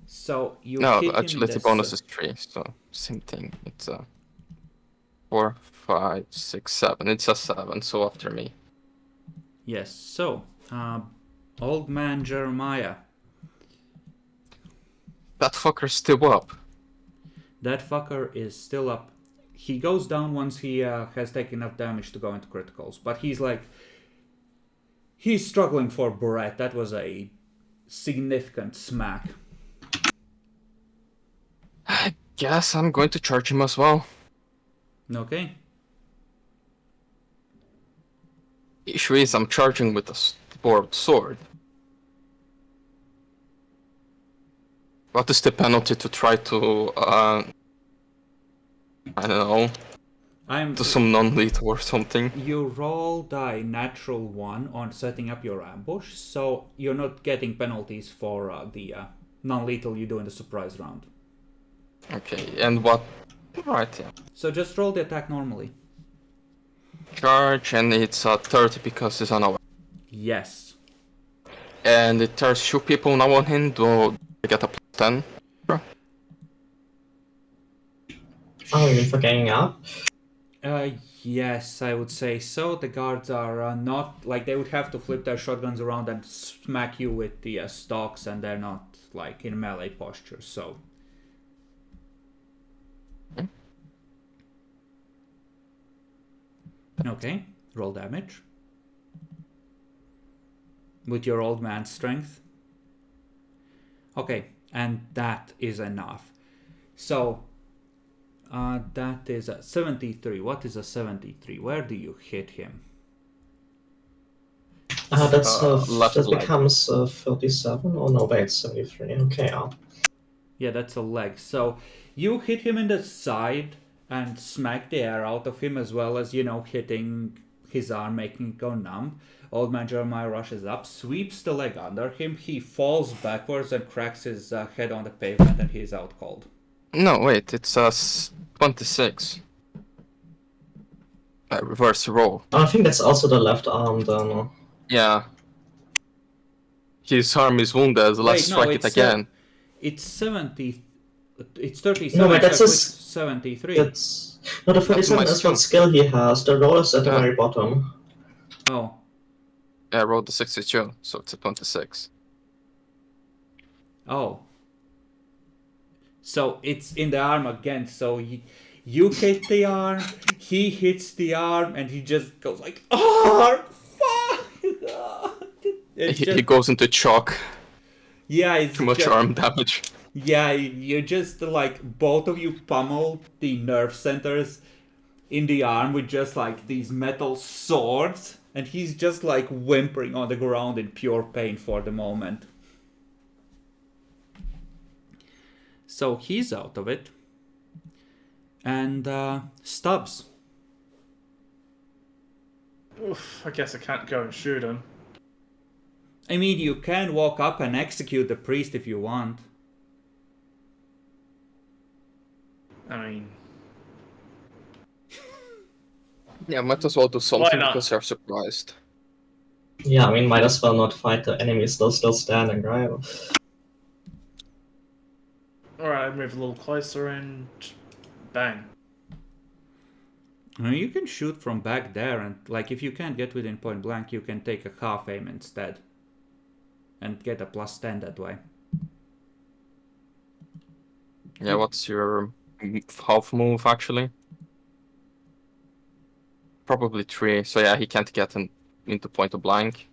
Speaker 1: So you
Speaker 4: No,
Speaker 1: hit
Speaker 4: actually
Speaker 1: him
Speaker 4: the bonus is 3, so same thing. It's 4, 5, 6, 7. It's a 7, so after me.
Speaker 1: Yes, so Old man Jeremiah.
Speaker 4: That fucker's still up.
Speaker 1: That fucker is still up. He goes down once he has taken enough damage to go into criticals. But he's like... He's struggling for breath. That was a significant smack.
Speaker 4: I guess I'm going to charge him as well.
Speaker 1: Okay.
Speaker 4: Issue is I'm charging with a board sword. What is the penalty to try to, I don't know, do some non-lethal or something?
Speaker 1: You roll die natural 1 on setting up your ambush, so you're not getting penalties for the non-lethal you do in the surprise round.
Speaker 4: Okay, and what? Right, yeah.
Speaker 1: So just roll the attack normally.
Speaker 4: Charge, and it's 30 because it's on a...
Speaker 1: Yes.
Speaker 4: And it tears 2 people now on him, do I get a plus 10? Sure.
Speaker 2: Oh, you mean for getting up?
Speaker 1: Yes, I would say so. The guards are not, like, they would have to flip their shotguns around and smack you with the stocks, and they're not, like, in melee posture, so... Okay, roll damage. With your old man's strength. Okay, and that is enough. So, that is a 73. What is a 73? Where do you hit him?
Speaker 2: That becomes 37. Oh no, wait, 73. Okay,
Speaker 1: Yeah, that's a leg. So, you hit him in the side and smack the air out of him, as well as, hitting his arm, making it go numb. Old man Jeremiah rushes up, sweeps the leg under him, he falls backwards and cracks his head on the pavement, and he's out cold.
Speaker 4: No, wait, it's 26. Reverse roll.
Speaker 2: I think that's also the left arm then.
Speaker 4: Yeah. His arm is wounded, let's strike it again.
Speaker 1: It's 70... It's 37,
Speaker 2: no, but that's
Speaker 1: a
Speaker 2: 73. That's... No, the 37 is what skill he has. The roll is at the very bottom.
Speaker 1: Oh.
Speaker 4: Yeah, I rolled the 62, so it's a 26.
Speaker 1: Oh. So it's in the arm again, so you hit the arm, he hits the arm, and he just goes like, oh, fuck!
Speaker 4: He goes into shock.
Speaker 1: Yeah, it's
Speaker 4: too much arm damage.
Speaker 1: Yeah, you just, like, both of you pummel the nerve centers in the arm with just, like, these metal swords, and he's just, like, whimpering on the ground in pure pain for the moment. So he's out of it. And, Stubbs.
Speaker 3: Oof, I guess I can't go and shoot him.
Speaker 1: I mean, you can walk up and execute the priest if you want.
Speaker 3: I mean...
Speaker 4: Yeah, might as well do something because you're surprised.
Speaker 2: Yeah, I mean, might as well not fight the enemy still standing, right?
Speaker 3: Alright, move a little closer and... bang.
Speaker 1: You can shoot from back there, and, like, if you can't get within point blank, you can take a half aim instead. And get a plus 10 that way.
Speaker 4: Yeah, what's your half move, actually? Probably 3, so yeah, he can't get into point of blank.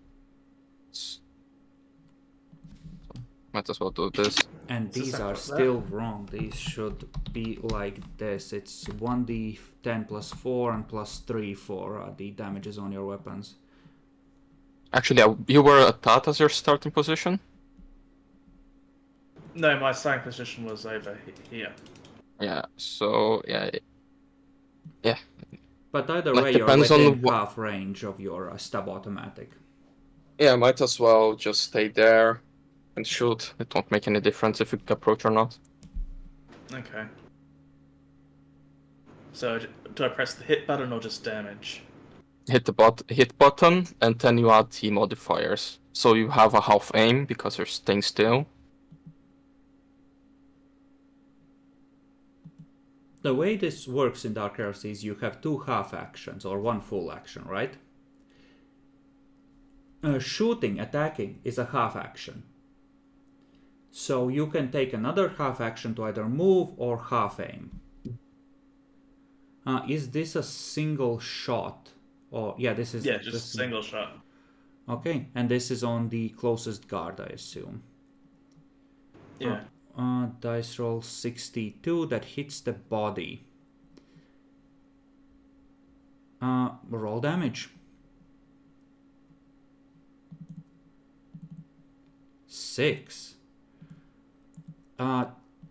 Speaker 4: Might as well do this.
Speaker 1: And these are still wrong. These should be like this. It's 1d10 plus 4 and plus 3 for the damages on your weapons.
Speaker 4: Actually, you were at that as your starting position?
Speaker 3: No, my starting position was over here.
Speaker 4: Yeah, so, yeah. Yeah.
Speaker 1: But either way, you're within half range of your stab automatic.
Speaker 4: Yeah, might as well just stay there and shoot. It won't make any difference if you approach or not.
Speaker 3: Okay. So, do I press the hit button or just damage?
Speaker 4: Hit the hit button, and then you add the modifiers. So you have a half aim because you're staying still.
Speaker 1: The way this works in Dark Heresy is you have 2 half actions or 1 full action, right? shooting, attacking, is a half action. So you can take another half action to either move or half aim. Is this a single shot? Or yeah, this is
Speaker 3: Yeah, just a single shot.
Speaker 1: Okay, and this is on the closest guard, I assume.
Speaker 3: Yeah.
Speaker 1: Dice roll 62, that hits the body. Roll damage. 6.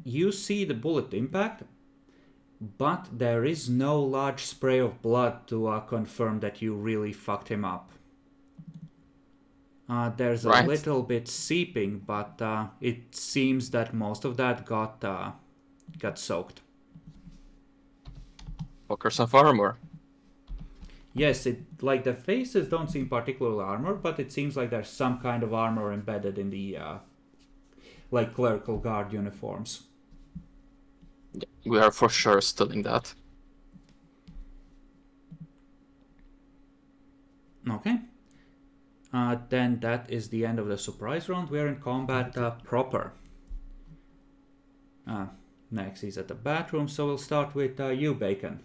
Speaker 1: You see the bullet impact, but there is no large spray of blood to confirm that you really fucked him up. There's a
Speaker 4: Right.
Speaker 1: little bit seeping, but it seems that most of that got soaked.
Speaker 4: Fuckers of armor.
Speaker 1: Yes, like the faces don't seem particularly armored, but it seems like there's some kind of armor embedded in the like clerical guard uniforms.
Speaker 4: Yeah, we are for sure stealing that.
Speaker 1: Okay. Then that is the end of the surprise round. We are in combat proper. Next is at the bathroom, so we'll start with you, Bacon.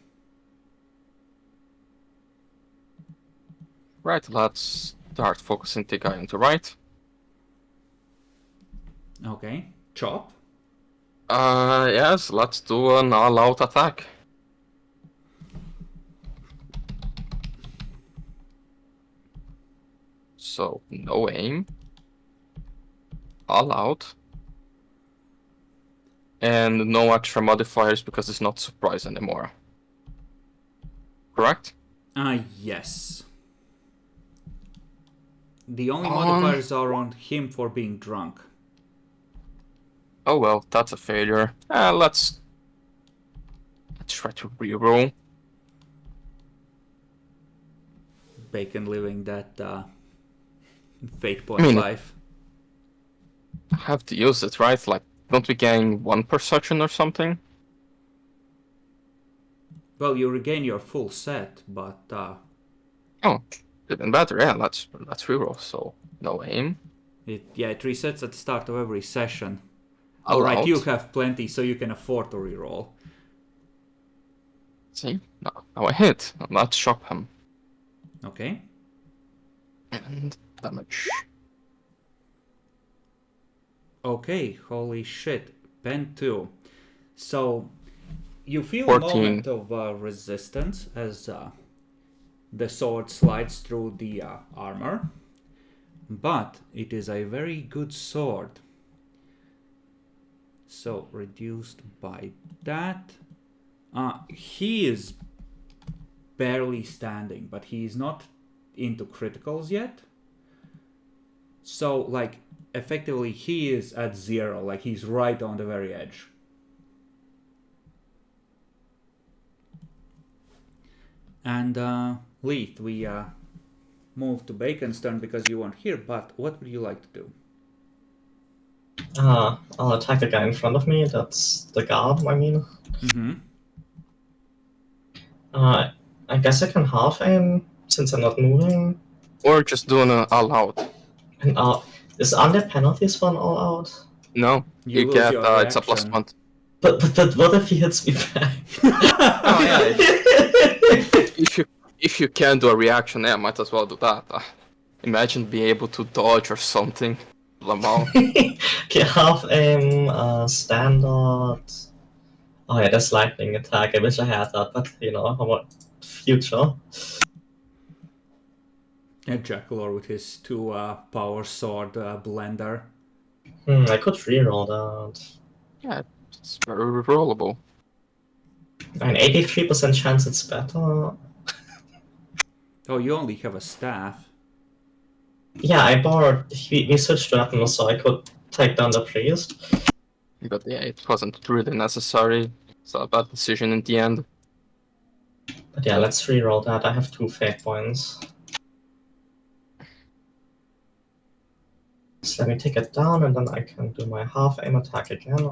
Speaker 4: Right, let's start focusing the guy on the right.
Speaker 1: Okay. Chop.
Speaker 4: Yes, let's do an all-out attack. So, no aim. All out. And no extra modifiers because it's not surprise anymore. Correct?
Speaker 1: Yes. The only modifiers are on him for being drunk.
Speaker 4: Oh well, that's a failure. Let's try to reroll.
Speaker 1: Bacon living that fate point life.
Speaker 4: I have to use it, right? Like, don't we gain 1 perception or something?
Speaker 1: Well, you regain your full set, but
Speaker 4: Oh, even better. Yeah, let's reroll. So no aim.
Speaker 1: it resets at the start of every session.
Speaker 4: All
Speaker 1: Alright,
Speaker 4: out.
Speaker 1: you have plenty, so you can afford to reroll.
Speaker 4: See, now I hit. Let's chop him.
Speaker 1: Okay.
Speaker 4: And damage.
Speaker 1: Okay, holy shit. Pen 2. So, you feel
Speaker 4: 14.
Speaker 1: a moment of resistance as the sword slides through the armor. But it is a very good sword. So, reduced by that. He is barely standing, but he is not into criticals yet. So, like, effectively, he is at 0. Like, he's right on the very edge. And, Leith, we move to Bacon's turn because you weren't here, but what would you like to do?
Speaker 2: I'll attack the guy in front of me. That's the guard, I mean.
Speaker 1: Mm-hmm.
Speaker 2: I guess I can half aim since I'm not moving.
Speaker 4: Or just doing an all out.
Speaker 2: And aren't there penalties for an all out?
Speaker 4: No,
Speaker 1: You
Speaker 4: you
Speaker 1: lose
Speaker 4: get
Speaker 1: your
Speaker 4: it's a
Speaker 1: reaction.
Speaker 4: +1.
Speaker 2: But what if he hits me back?
Speaker 4: Oh yeah. If you can do a reaction, yeah, might as well do that. Imagine being able to dodge or something. Lamau.
Speaker 2: Okay, half aim, standard. Oh yeah, that's lightning attack. I wish I had that, but you know, how about future?
Speaker 1: And Jackalor with his 2 power sword blender.
Speaker 2: I could reroll that.
Speaker 4: Yeah, it's very rerollable.
Speaker 2: An 83% chance it's better.
Speaker 1: Oh, you only have a staff.
Speaker 2: Yeah, I borrowed. We switched weapons so I could take down the priest.
Speaker 4: But yeah, it wasn't really necessary. It's a bad decision in the end.
Speaker 2: But yeah, let's reroll that. I have 2 fate points. So let me take it down and then I can do my half aim attack again.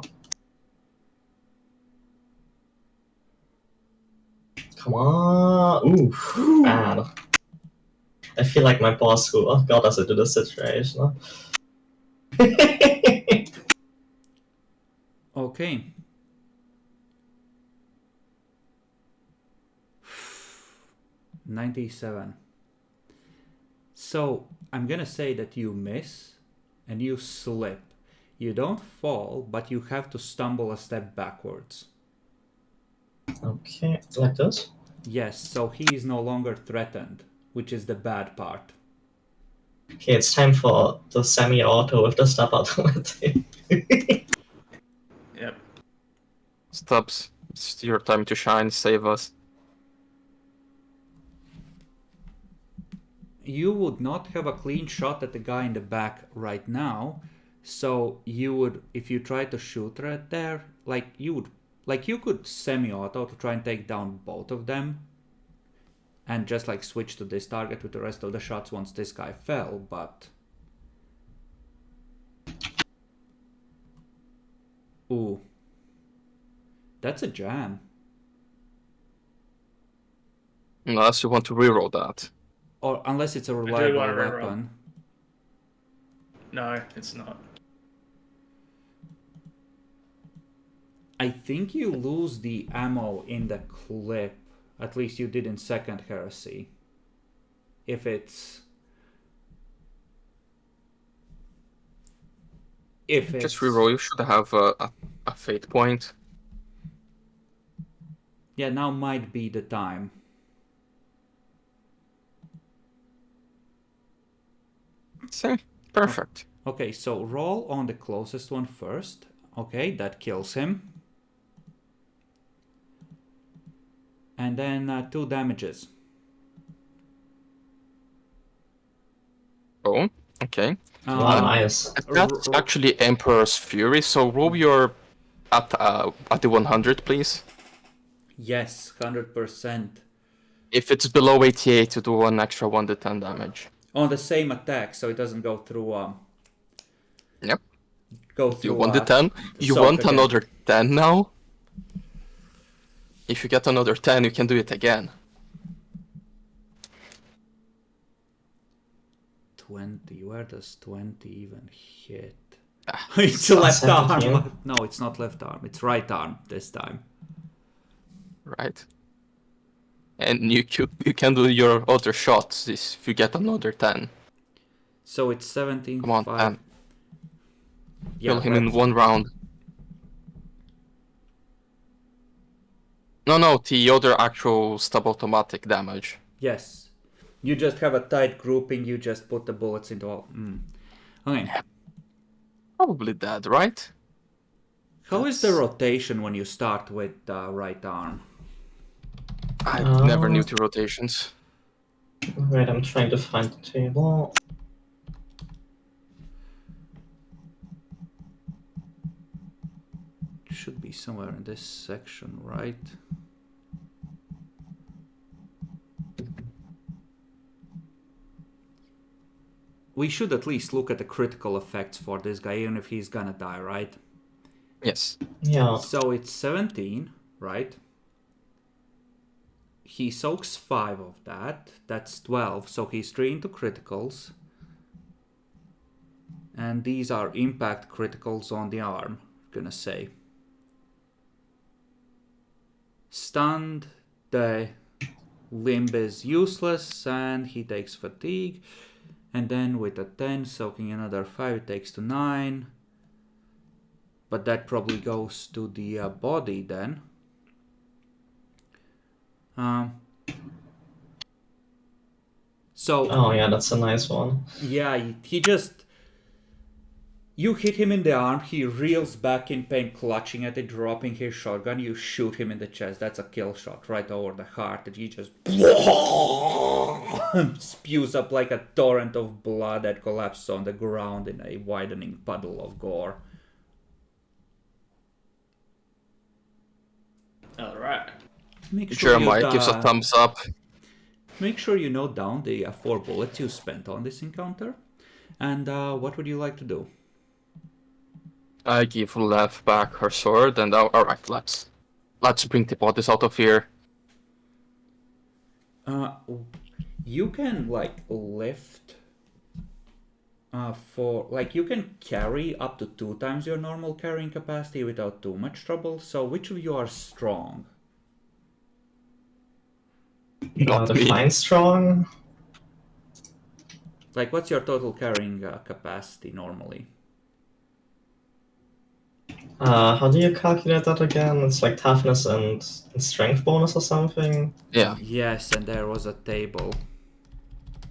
Speaker 2: Come on! Ooh, bad. I feel like my boss who got us into this situation.
Speaker 1: Okay. $97. So I'm gonna say that you miss and you slip. You don't fall, but you have to stumble a step backwards.
Speaker 2: Okay, like this?
Speaker 1: Yes, so he is no longer threatened, which is the bad part.
Speaker 2: Okay, it's time for the semi-auto with the step automatic.
Speaker 3: Yep.
Speaker 4: Stubbs, it's your time to shine. Save us.
Speaker 1: You would not have a clean shot at the guy in the back right now, so you would, if you try to shoot right there, you could semi-auto to try and take down both of them, and just like switch to this target with the rest of the shots once this guy fell, but... Ooh. That's a jam.
Speaker 4: Unless you want to reroll that.
Speaker 1: Or unless it's a
Speaker 3: wanna
Speaker 1: reliable
Speaker 3: reroll.
Speaker 1: weapon.
Speaker 3: No, it's not.
Speaker 1: I think you lose the ammo in the clip. At least you did in second Heresy. If it's...
Speaker 4: Just reroll, you should have a fate point.
Speaker 1: Yeah, now might be the time.
Speaker 4: See? Perfect.
Speaker 1: Okay, so roll on the closest one first. Okay, that kills him. And then 2 damages.
Speaker 4: Oh, okay.
Speaker 2: Wow, nice.
Speaker 4: That's actually Emperor's Fury, so roll your at the 100, please.
Speaker 1: Yes, 100%.
Speaker 4: If it's below 88, to do an extra 1d10 damage.
Speaker 1: On the same attack, so it doesn't go through...
Speaker 4: Yep.
Speaker 1: Go
Speaker 4: You
Speaker 1: through...
Speaker 4: want the 10? You
Speaker 1: soak
Speaker 4: want
Speaker 1: again.
Speaker 4: another 10 now? If you get another 10, you can do it again.
Speaker 1: 20. Where does 20 even hit?
Speaker 4: Ah,
Speaker 1: It's left
Speaker 2: 17.
Speaker 1: arm. No, it's not left arm. It's right arm this time.
Speaker 4: right. And you can do your other shots if you get another 10.
Speaker 1: So it's 17.
Speaker 4: Come on,
Speaker 1: 5.
Speaker 4: 10. Kill him in
Speaker 1: that's-
Speaker 4: 1 round. No, the other actual stab automatic damage.
Speaker 1: Yes. You just have a tight grouping. You just put the bullets into all. Okay.
Speaker 4: Probably dead, right?
Speaker 1: How is the rotation when you start with right arm?
Speaker 4: I never knew the rotations.
Speaker 2: Wait, I'm trying to find the table.
Speaker 1: Should be somewhere in this section, right? We should at least look at the critical effects for this guy, even if he's gonna die, right?
Speaker 4: Yes.
Speaker 2: Yeah.
Speaker 1: So it's 17, right? He soaks 5 of that. That's 12. So he's 3 into criticals. And these are impact criticals on the arm, I'm gonna say. Stunned, the limb is useless, and he takes fatigue. And then with a 10, soaking another 5, it takes to 9. But that probably goes to the body then. So...
Speaker 2: Oh yeah, that's a nice one.
Speaker 1: Yeah, he just... You hit him in the arm, he reels back in pain, clutching at it, dropping his shotgun, you shoot him in the chest. That's a kill shot right over the heart, and he just... spews up like a torrent of blood that collapses on the ground in a widening puddle of gore.
Speaker 3: Alright.
Speaker 1: Make sure
Speaker 4: Jeremiah gives a thumbs up.
Speaker 1: Make sure you note down the 4 bullets you spent on this encounter. And what would you like to do?
Speaker 4: I give Lev back her sword, and alright, let's bring the bodies out of here.
Speaker 1: You can like lift for like you can carry up to 2 times your normal carrying capacity without too much trouble. So which of you are strong?
Speaker 4: Not me.
Speaker 2: Define strong.
Speaker 1: Like what's your total carrying capacity normally?
Speaker 2: How do you calculate that again? It's like toughness and strength bonus or something.
Speaker 4: Yeah,
Speaker 1: Yes, and there was a table.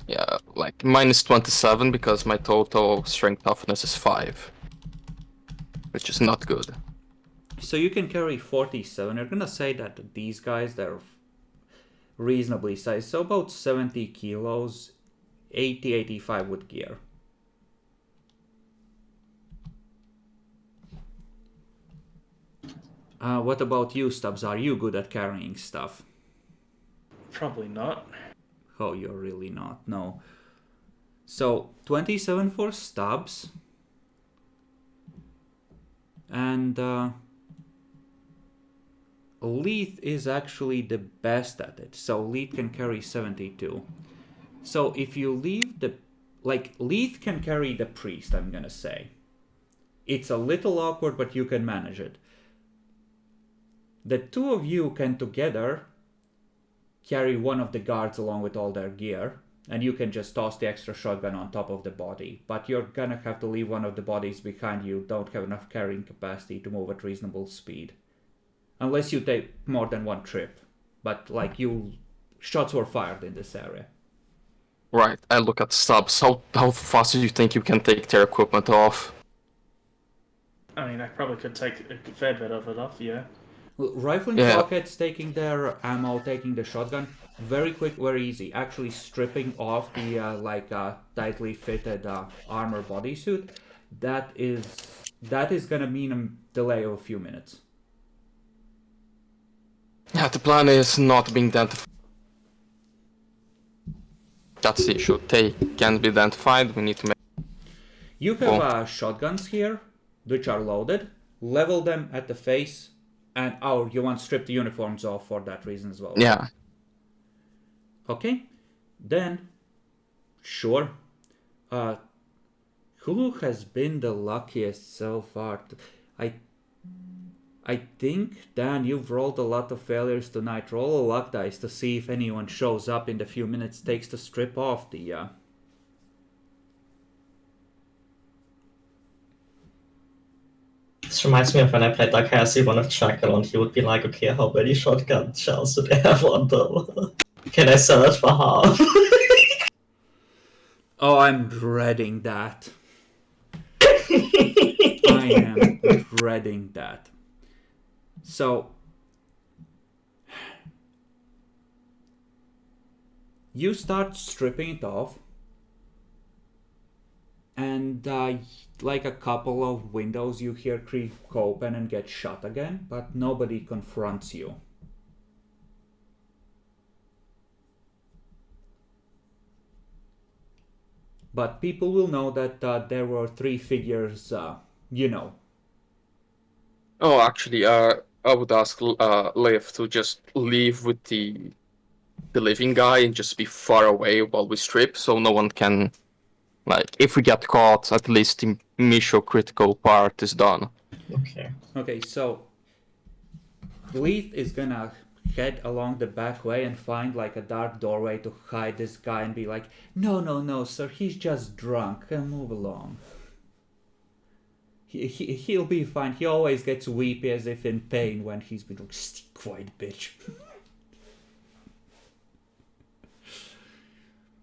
Speaker 4: yeah, like minus 27 because my total strength toughness is 5, which is not good.
Speaker 1: So you can carry 47. You're gonna say that these guys, they're reasonably sized. So about 70 kilos, 80, 85 with gear. What about you, Stubbs? Are you good at carrying stuff?
Speaker 3: Probably not.
Speaker 1: Oh, you're really not. No. So 27 for Stubbs. And Leith is actually the best at it. So Leith can carry 72. So if you leave the... Like, Leith can carry the priest, I'm gonna say. It's a little awkward, but you can manage it. The two of you can together carry one of the guards along with all their gear, and you can just toss the extra shotgun on top of the body. But you're gonna have to leave one of the bodies behind you. Don't have enough carrying capacity to move at reasonable speed. Unless you take more than one trip. But, like, shots were fired in this area.
Speaker 4: Right, I look at Stubbs. How fast do you think you can take their equipment off?
Speaker 3: I mean, I probably could take a fair bit of it off, yeah.
Speaker 1: Rifling
Speaker 4: Yeah.
Speaker 1: pockets, taking their ammo, taking the shotgun, very quick, very easy. Actually stripping off the tightly fitted armor bodysuit, that is gonna mean a delay of a few minutes.
Speaker 4: Yeah, the plan is not being identified. That's the issue. They can be identified. We need to make.
Speaker 1: You have shotguns here, which are loaded. Level them at the face, and you want to strip the uniforms off for that reason as well.
Speaker 4: Yeah.
Speaker 1: Okay, then, sure. Who has been the luckiest so far? I think, Dan, you've rolled a lot of failures tonight. Roll a luck dice to see if anyone shows up in the few minutes it takes to strip off the...
Speaker 2: This reminds me of when I played like Heresy one of Chuckle, and he would be like, okay, how many shotgun shells do they have on them? Can I sell it for half?
Speaker 1: Oh, I'm dreading that. I am dreading that. So, you start stripping it off, and like a couple of windows you hear creak open and get shut again, but nobody confronts you. But people will know that there were 3 figures,
Speaker 4: Oh, actually, I would ask Liv to just leave with the living guy and just be far away while we strip, so no one can. Like, if we get caught, at least the mission critical part is done.
Speaker 2: Okay.
Speaker 1: Okay, so Leith is gonna head along the back way and find like a dark doorway to hide this guy and be like, no, sir, he's just drunk, and move along. He'll be fine. He always gets weepy as if in pain when he's been like, stay quiet, bitch.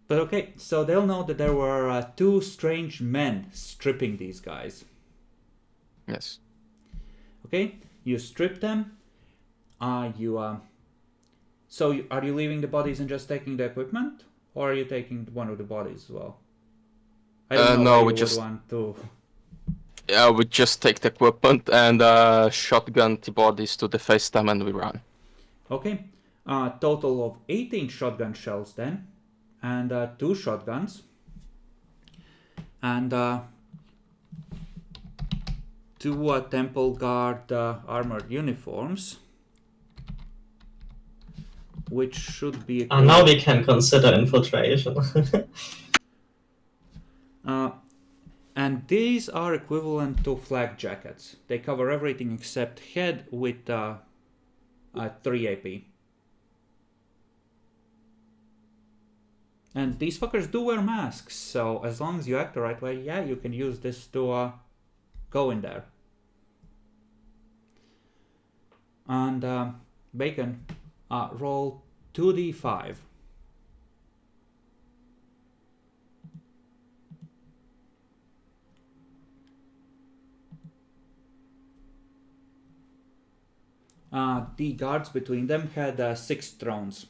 Speaker 1: But okay, so they'll know that there were 2 strange men stripping these guys.
Speaker 4: Yes.
Speaker 1: Okay, you strip them. So are you leaving the bodies and just taking the equipment, or are you taking one of the bodies as well? I don't know.
Speaker 4: No,
Speaker 1: how
Speaker 4: we
Speaker 1: you
Speaker 4: just.
Speaker 1: would want to.
Speaker 4: Yeah, we just take the equipment and shotgun the bodies to deface them, and we run.
Speaker 1: Okay, total of 18 shotgun shells then, and 2 shotguns, and 2 temple guard armored uniforms. which should be
Speaker 2: And now we can consider infiltration.
Speaker 1: and these are equivalent to flak jackets. They cover everything except head with 3 AP. And these fuckers do wear masks, so as long as you act the right way, yeah, you can use this to go in there. And Bacon, roll 2d5. The guards between them had 6 thrones.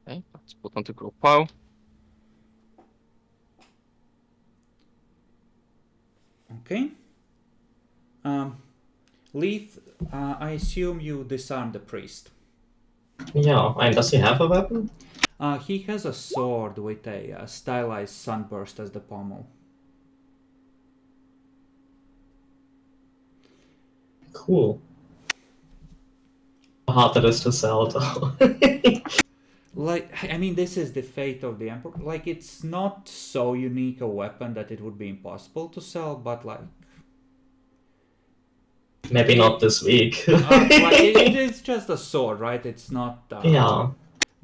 Speaker 4: Okay, let's put on the group pile.
Speaker 1: Okay. Leith, I assume you disarmed the priest.
Speaker 2: Yeah, and does he have a weapon?
Speaker 1: He has a sword with a stylized sunburst as the pommel.
Speaker 2: Cool. How hard it is to sell, though.
Speaker 1: Like, I mean, this is the fate of the Emperor. Like, it's not so unique a weapon that it would be impossible to sell, but like...
Speaker 2: Maybe not this week.
Speaker 1: It's just a sword, right? It's not...
Speaker 2: Yeah.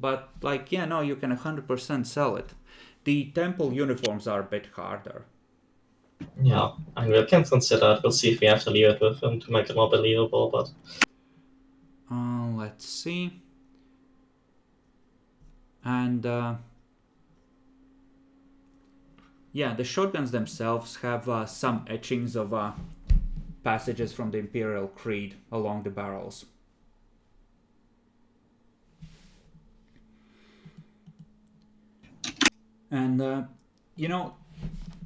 Speaker 1: But, like, yeah, no, you can 100% sell it. The temple uniforms are a bit harder.
Speaker 2: Yeah, and we can consider it. We'll see if we have to leave it with him to make it more believable, but...
Speaker 1: Let's see. And yeah, the shotguns themselves have some etchings of passages from the Imperial Creed along the barrels. And you know,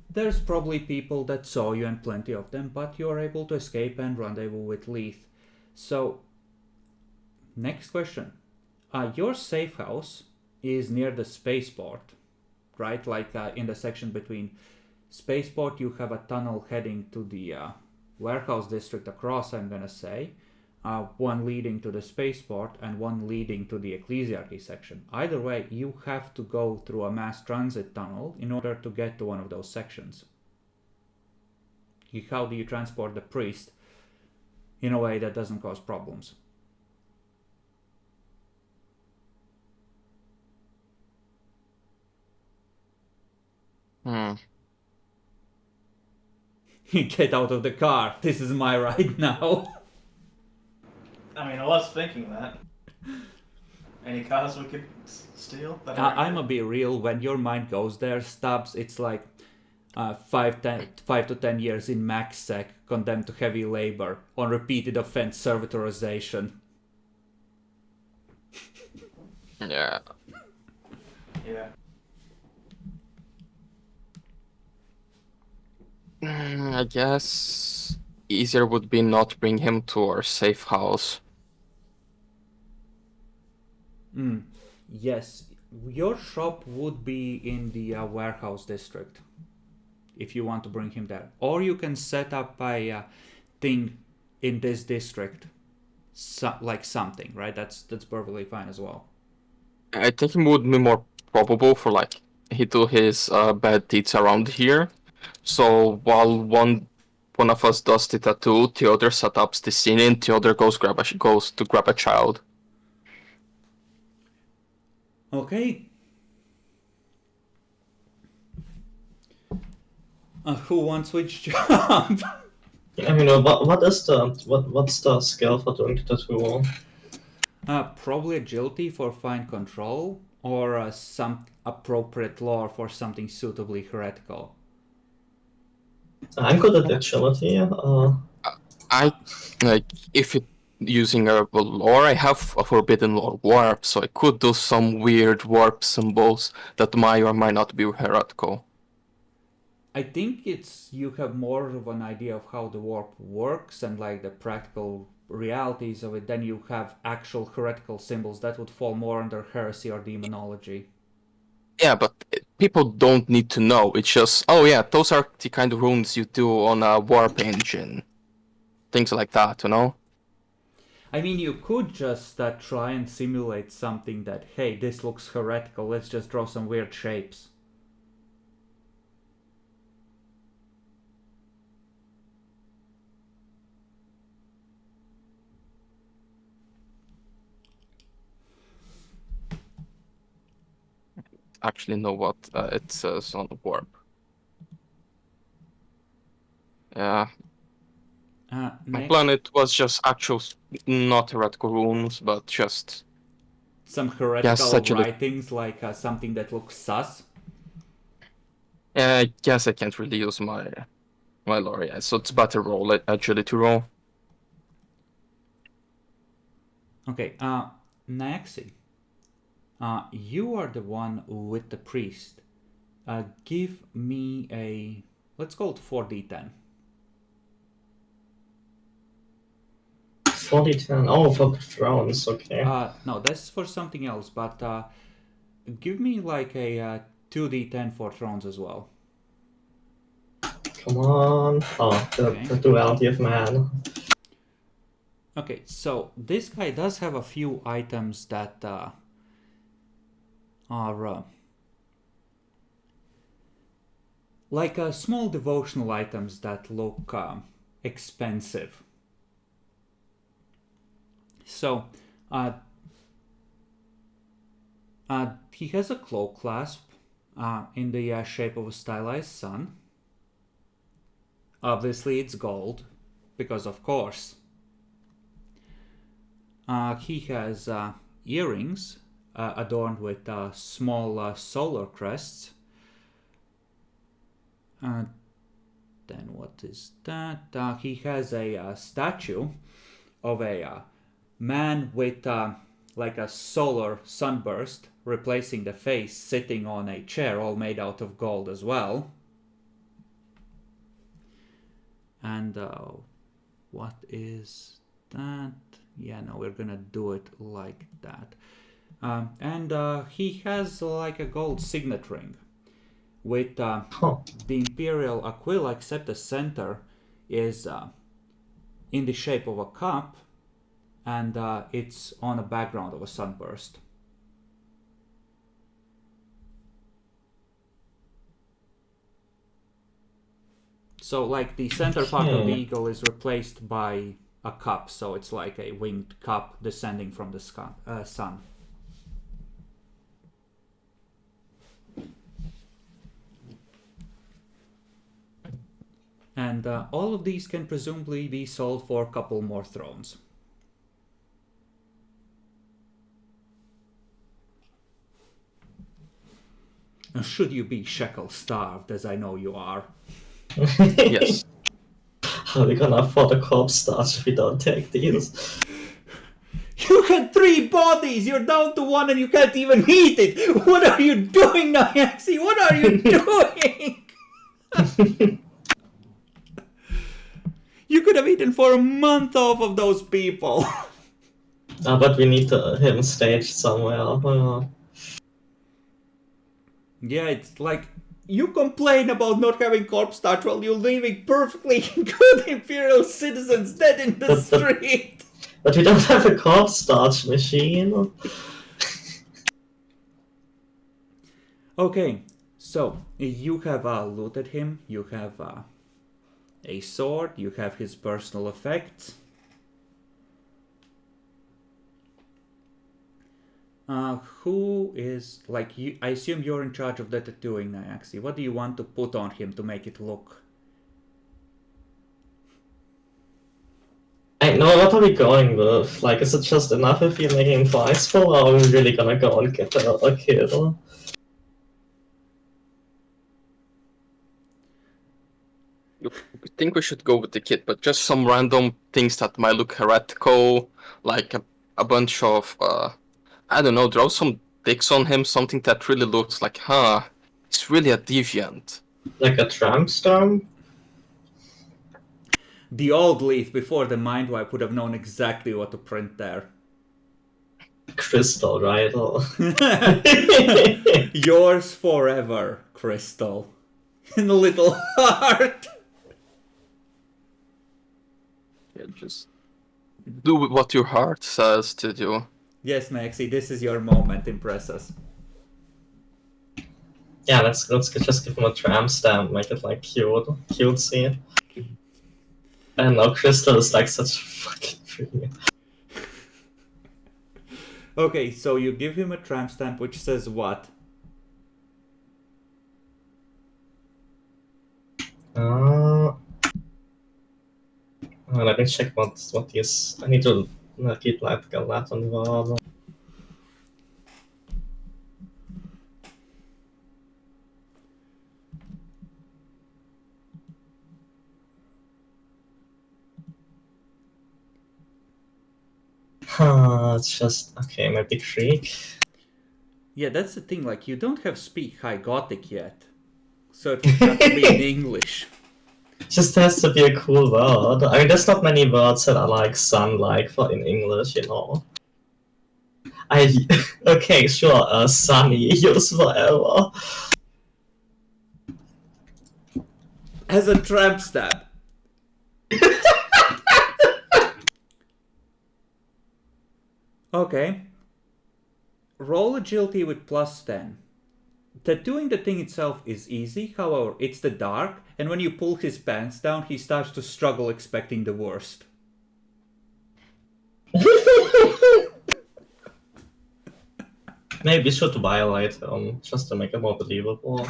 Speaker 1: there's probably people that saw you and plenty of them, but you're able to escape and rendezvous with Leith. So, next question. Your safe house is near the spaceport, right? Like in the section between spaceport, you have a tunnel heading to the warehouse district across, I'm gonna say. One leading to the spaceport and one leading to the ecclesiarchy section. Either way, you have to go through a mass transit tunnel in order to get to one of those sections. How do you transport the priest in a way that doesn't cause problems? Get out of the car. This is my ride now.
Speaker 3: I mean, I was thinking that. Any cars we could steal?
Speaker 1: I'm a be real. When your mind goes there, Stubbs, it's like 5 to 10 years in max sec, condemned to heavy labor on repeated offense servitorization.
Speaker 4: Yeah.
Speaker 3: Yeah.
Speaker 4: I guess easier would be not bring him to our safe house.
Speaker 1: Yes, your shop would be in the warehouse district if you want to bring him there. Or you can set up a thing in this district, like something, right? That's perfectly fine as well.
Speaker 4: I think it would be more probable for like he do his bad deeds around here. So while one of us does the tattoo, the other set up the scene, and the other goes to grab a child.
Speaker 1: Okay. Who wants which job?
Speaker 2: I mean, what's the skill for doing the tattoo?
Speaker 1: Probably agility for fine control, or some appropriate lore for something suitably heretical.
Speaker 2: I'm good at agility.
Speaker 4: I like if it using a lore, I have a forbidden lore warp, so I could do some weird warp symbols that might or might not be heretical.
Speaker 1: I think you have more of an idea of how the warp works and like the practical realities of it. Then you have actual heretical symbols that would fall more under heresy or demonology.
Speaker 4: Yeah, but people don't need to know. It's just, oh yeah, those are the kind of runes you do on a warp engine. Things like that, you know?
Speaker 1: I mean, you could just try and simulate something that, hey, this looks heretical, let's just draw some weird shapes.
Speaker 4: Actually know what it says on the warp. Yeah. My
Speaker 1: Next,
Speaker 4: plan it was just actual, not heretical runes, but just
Speaker 1: some heretical
Speaker 4: actually.
Speaker 1: writings, like something that looks sus.
Speaker 4: I guess I can't really use my lore, yeah, so it's better roll it actually to roll.
Speaker 1: Okay, Naxi, you are the one with the priest. Give me a, let's call it 4d10.
Speaker 2: 40-10. Oh, for thrones, okay.
Speaker 1: No, that's for something else, but give me like a 2d10 for thrones as well.
Speaker 2: Come on. Oh, the duality of man.
Speaker 1: Okay, so this guy does have a few items that are like small devotional items that look expensive. So, he has a cloak clasp in the shape of a stylized sun. Obviously, it's gold, because of course. He has earrings adorned with small solar crests. Then what is that? He has a statue of a man with like a solar sunburst replacing the face, sitting on a chair all made out of gold as well. And what is that? Yeah, no, we're gonna do it like that. And he has like a gold signet ring with the imperial aquila, except the center is in the shape of a cup, and it's on a background of a sunburst. So like the center part of the eagle is replaced by a cup, so it's like a winged cup descending from the sun. And all of these can presumably be sold for a couple more thrones. Should you be shekel starved, as I know you are.
Speaker 4: Yes.
Speaker 2: How are we gonna afford a corpse starch if we don't take these?
Speaker 1: You had 3 bodies! You're down to 1 and you can't even eat it! What are you doing, Nyaxi? What are you doing? You could have eaten for a month off of those people.
Speaker 2: But we need him staged somewhere.
Speaker 1: Yeah, it's like, you complain about not having corpse starch while you're leaving perfectly good imperial citizens dead in the street.
Speaker 2: But we don't have a corpse starch machine.
Speaker 1: Okay, so you have looted him, you have a sword, you have his personal effects. Who is, like, you? I assume you're in charge of the tattooing, Nyaxi. What do you want to put on him to make it look?
Speaker 2: I know, what are we going with? Like, is it just enough if you're making him forceful, or are we really gonna go and get a kid?
Speaker 4: You think we should go with the kit, but just some random things that might look heretical, like a bunch of, I don't know, draw some dicks on him, something that really looks like, he's really a deviant.
Speaker 2: Like a tramp storm?
Speaker 1: The old Leaf before the mind wipe would have known exactly what to print there.
Speaker 2: Crystal, right?
Speaker 1: Yours forever, Crystal. In a little heart.
Speaker 4: Yeah, just Do what your heart says to do.
Speaker 1: Yes, Maxi, this is your moment. Impress us.
Speaker 2: Yeah, let's just give him a tramp stamp, make it like cutesy. And now Crystal is like such fucking pretty.
Speaker 1: Okay, so you give him a tramp stamp which says what?
Speaker 2: Let me check what is. I need to keep like a Latin word. It's just okay. Maybe Greek.
Speaker 1: Yeah, that's the thing, like, you don't have Speak High Gothic yet. So it would have to be in English.
Speaker 2: Just has to be a cool word. I mean, there's not many words that are like sun-like for in English, you know. Okay, sure. Sunny, use forever.
Speaker 1: As a tramp stamp. Okay. Roll agility with +10. Tattooing the thing itself is easy, however, it's the dark, and when you pull his pants down, he starts to struggle expecting the worst.
Speaker 2: Maybe we should violate him just to make it more believable.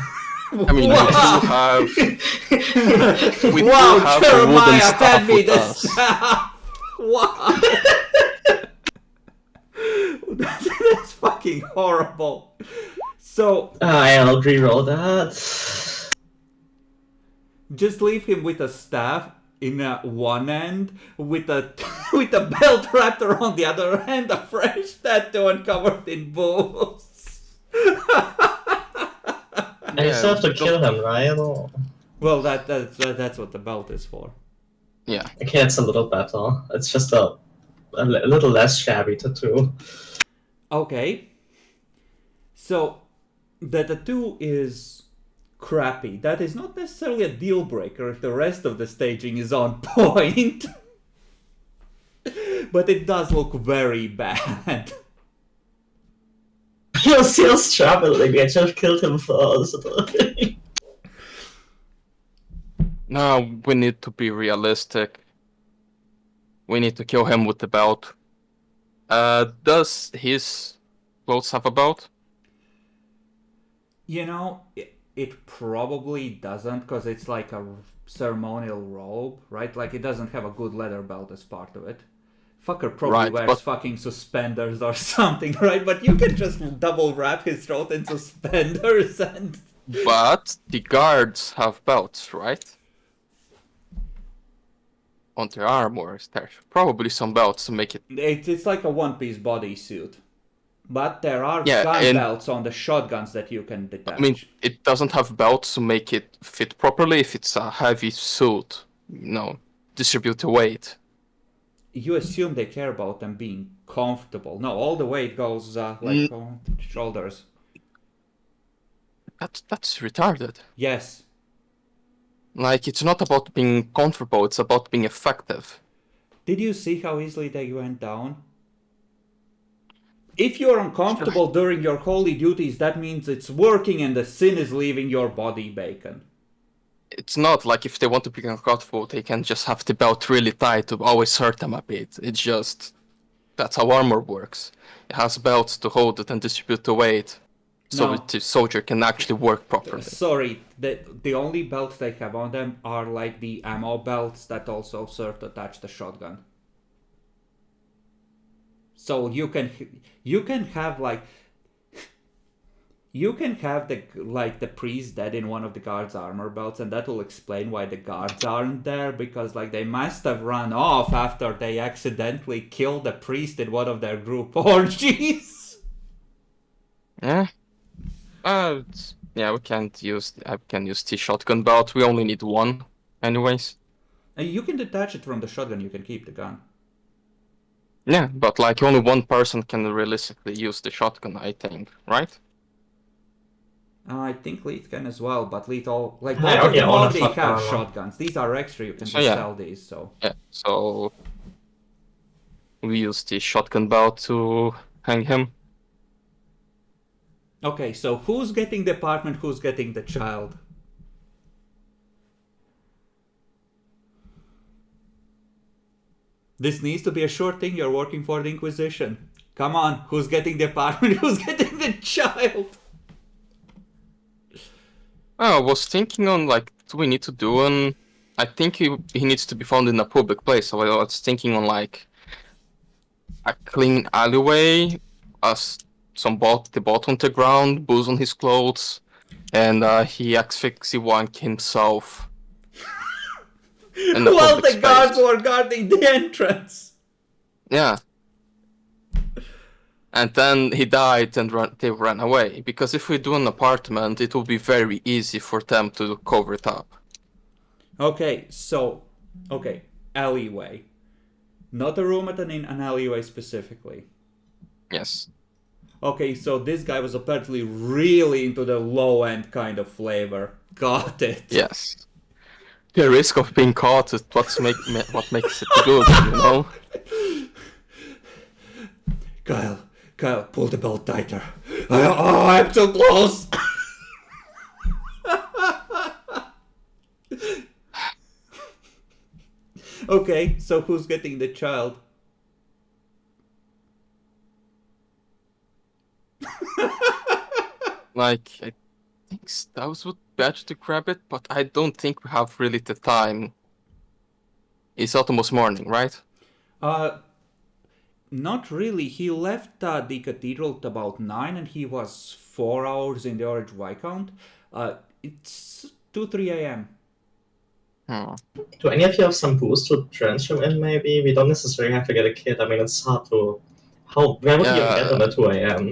Speaker 4: I mean,
Speaker 1: Wow.
Speaker 4: we do
Speaker 1: Wow,
Speaker 4: have a wooden
Speaker 1: Jeremiah, hand
Speaker 4: staff
Speaker 1: me
Speaker 4: with
Speaker 1: the
Speaker 4: us.
Speaker 1: staff! Wow! That's fucking horrible. So,
Speaker 2: I'll re-roll that.
Speaker 1: just leave him with a staff in one end, with a with a belt wrapped around the other end, a fresh tattoo and covered in booze.
Speaker 2: I still have to kill him, right?
Speaker 1: Well, that's what the belt is for.
Speaker 4: Yeah.
Speaker 2: Okay, it's a little better. It's just a little less shabby tattoo.
Speaker 1: Okay. So, the tattoo is crappy. That is not necessarily a deal breaker if the rest of the staging is on point. But it does look very bad.
Speaker 2: You're still struggling. I just killed him first.
Speaker 4: No, we need to be realistic. We need to kill him with the belt. Does his clothes have a belt?
Speaker 1: You know, it probably doesn't, because it's like a ceremonial robe, right? Like, it doesn't have a good leather belt as part of it. Fucker probably
Speaker 4: Right,
Speaker 1: wears
Speaker 4: but-
Speaker 1: fucking suspenders or something, right? But you can just double wrap his throat in suspenders and...
Speaker 4: But the guards have belts, right? On their armors, there's probably some belts to make it.
Speaker 1: It's like a one-piece bodysuit. But there are
Speaker 4: Yeah,
Speaker 1: gun
Speaker 4: and-
Speaker 1: belts on the shotguns that you can detach.
Speaker 4: I mean, it doesn't have belts to make it fit properly if it's a heavy suit. No, distribute the weight.
Speaker 1: You assume they care about them being comfortable. No, all the weight goes like on the shoulders.
Speaker 4: That's retarded.
Speaker 1: Yes.
Speaker 4: Like, it's not about being comfortable, it's about being effective.
Speaker 1: Did you see how easily they went down? If you're uncomfortable during your holy duties, that means it's working and the sin is leaving your body, Bacon.
Speaker 4: It's not like if they want to be uncomfortable, they can just have the belt really tight to always hurt them a bit. It's just... that's how armor works. It has belts to hold it and distribute the weight. So
Speaker 1: No.
Speaker 4: that the soldier can actually work properly.
Speaker 1: Sorry, the only belts they have on them are like the ammo belts that also serve to attach the shotgun. So you can have like you can have the priest dead in one of the guards' armor belts, and that will explain why the guards aren't there, because like they must have run off after they accidentally killed the priest in one of their group orgies.
Speaker 4: Yeah. Yeah, we can't use. I can use the shotgun belt. We only need one, anyways.
Speaker 1: You can detach it from the shotgun. You can keep the gun.
Speaker 4: Yeah, but like only one person can realistically use the shotgun, I think, right?
Speaker 1: I think Leith can as well, but Leith all like
Speaker 2: I
Speaker 1: both of
Speaker 2: already
Speaker 1: them
Speaker 2: own a
Speaker 1: already have
Speaker 2: shotgun.
Speaker 1: shotguns. These are extra. You can
Speaker 4: So,
Speaker 1: just
Speaker 4: yeah.
Speaker 1: sell these. So
Speaker 4: Yeah. So we use the shotgun belt to hang him.
Speaker 1: Okay, so who's getting the apartment, who's getting the child? This needs to be a short thing, you're working for the Inquisition. Come on, who's getting the apartment, who's getting the child?
Speaker 4: I was thinking on like, do we need to do an? I think he needs to be found in a public place. So I was thinking on like a clean alleyway, the bot on the ground, booze on his clothes, and he asphyxie himself in a
Speaker 1: While
Speaker 4: public
Speaker 1: the guards
Speaker 4: space.
Speaker 1: were guarding the entrance.
Speaker 4: Yeah. And then he died and they ran away. Because if we do an apartment, it will be very easy for them to cover it up.
Speaker 1: Okay, alleyway. Not a room at an inn, an alleyway specifically.
Speaker 4: Yes.
Speaker 1: Okay, so this guy was apparently really into the low-end kind of flavor. Got it.
Speaker 4: Yes. The risk of being caught is what makes it good, you know?
Speaker 1: Kyle, pull the belt tighter. I'm too close. Okay, so who's getting the child?
Speaker 4: Like, I think Stavs would better to grab it, but I don't think we have really the time. It's almost morning, right?
Speaker 1: Not really. He left the cathedral at about 9 and he was 4 hours in the Orange Viscount. It's 2-3 a.m.
Speaker 2: Do any of you have some boost to drench him in, maybe? We don't necessarily have to get a kid. I mean, it's hard to... Where would you even get him at 2 a.m.?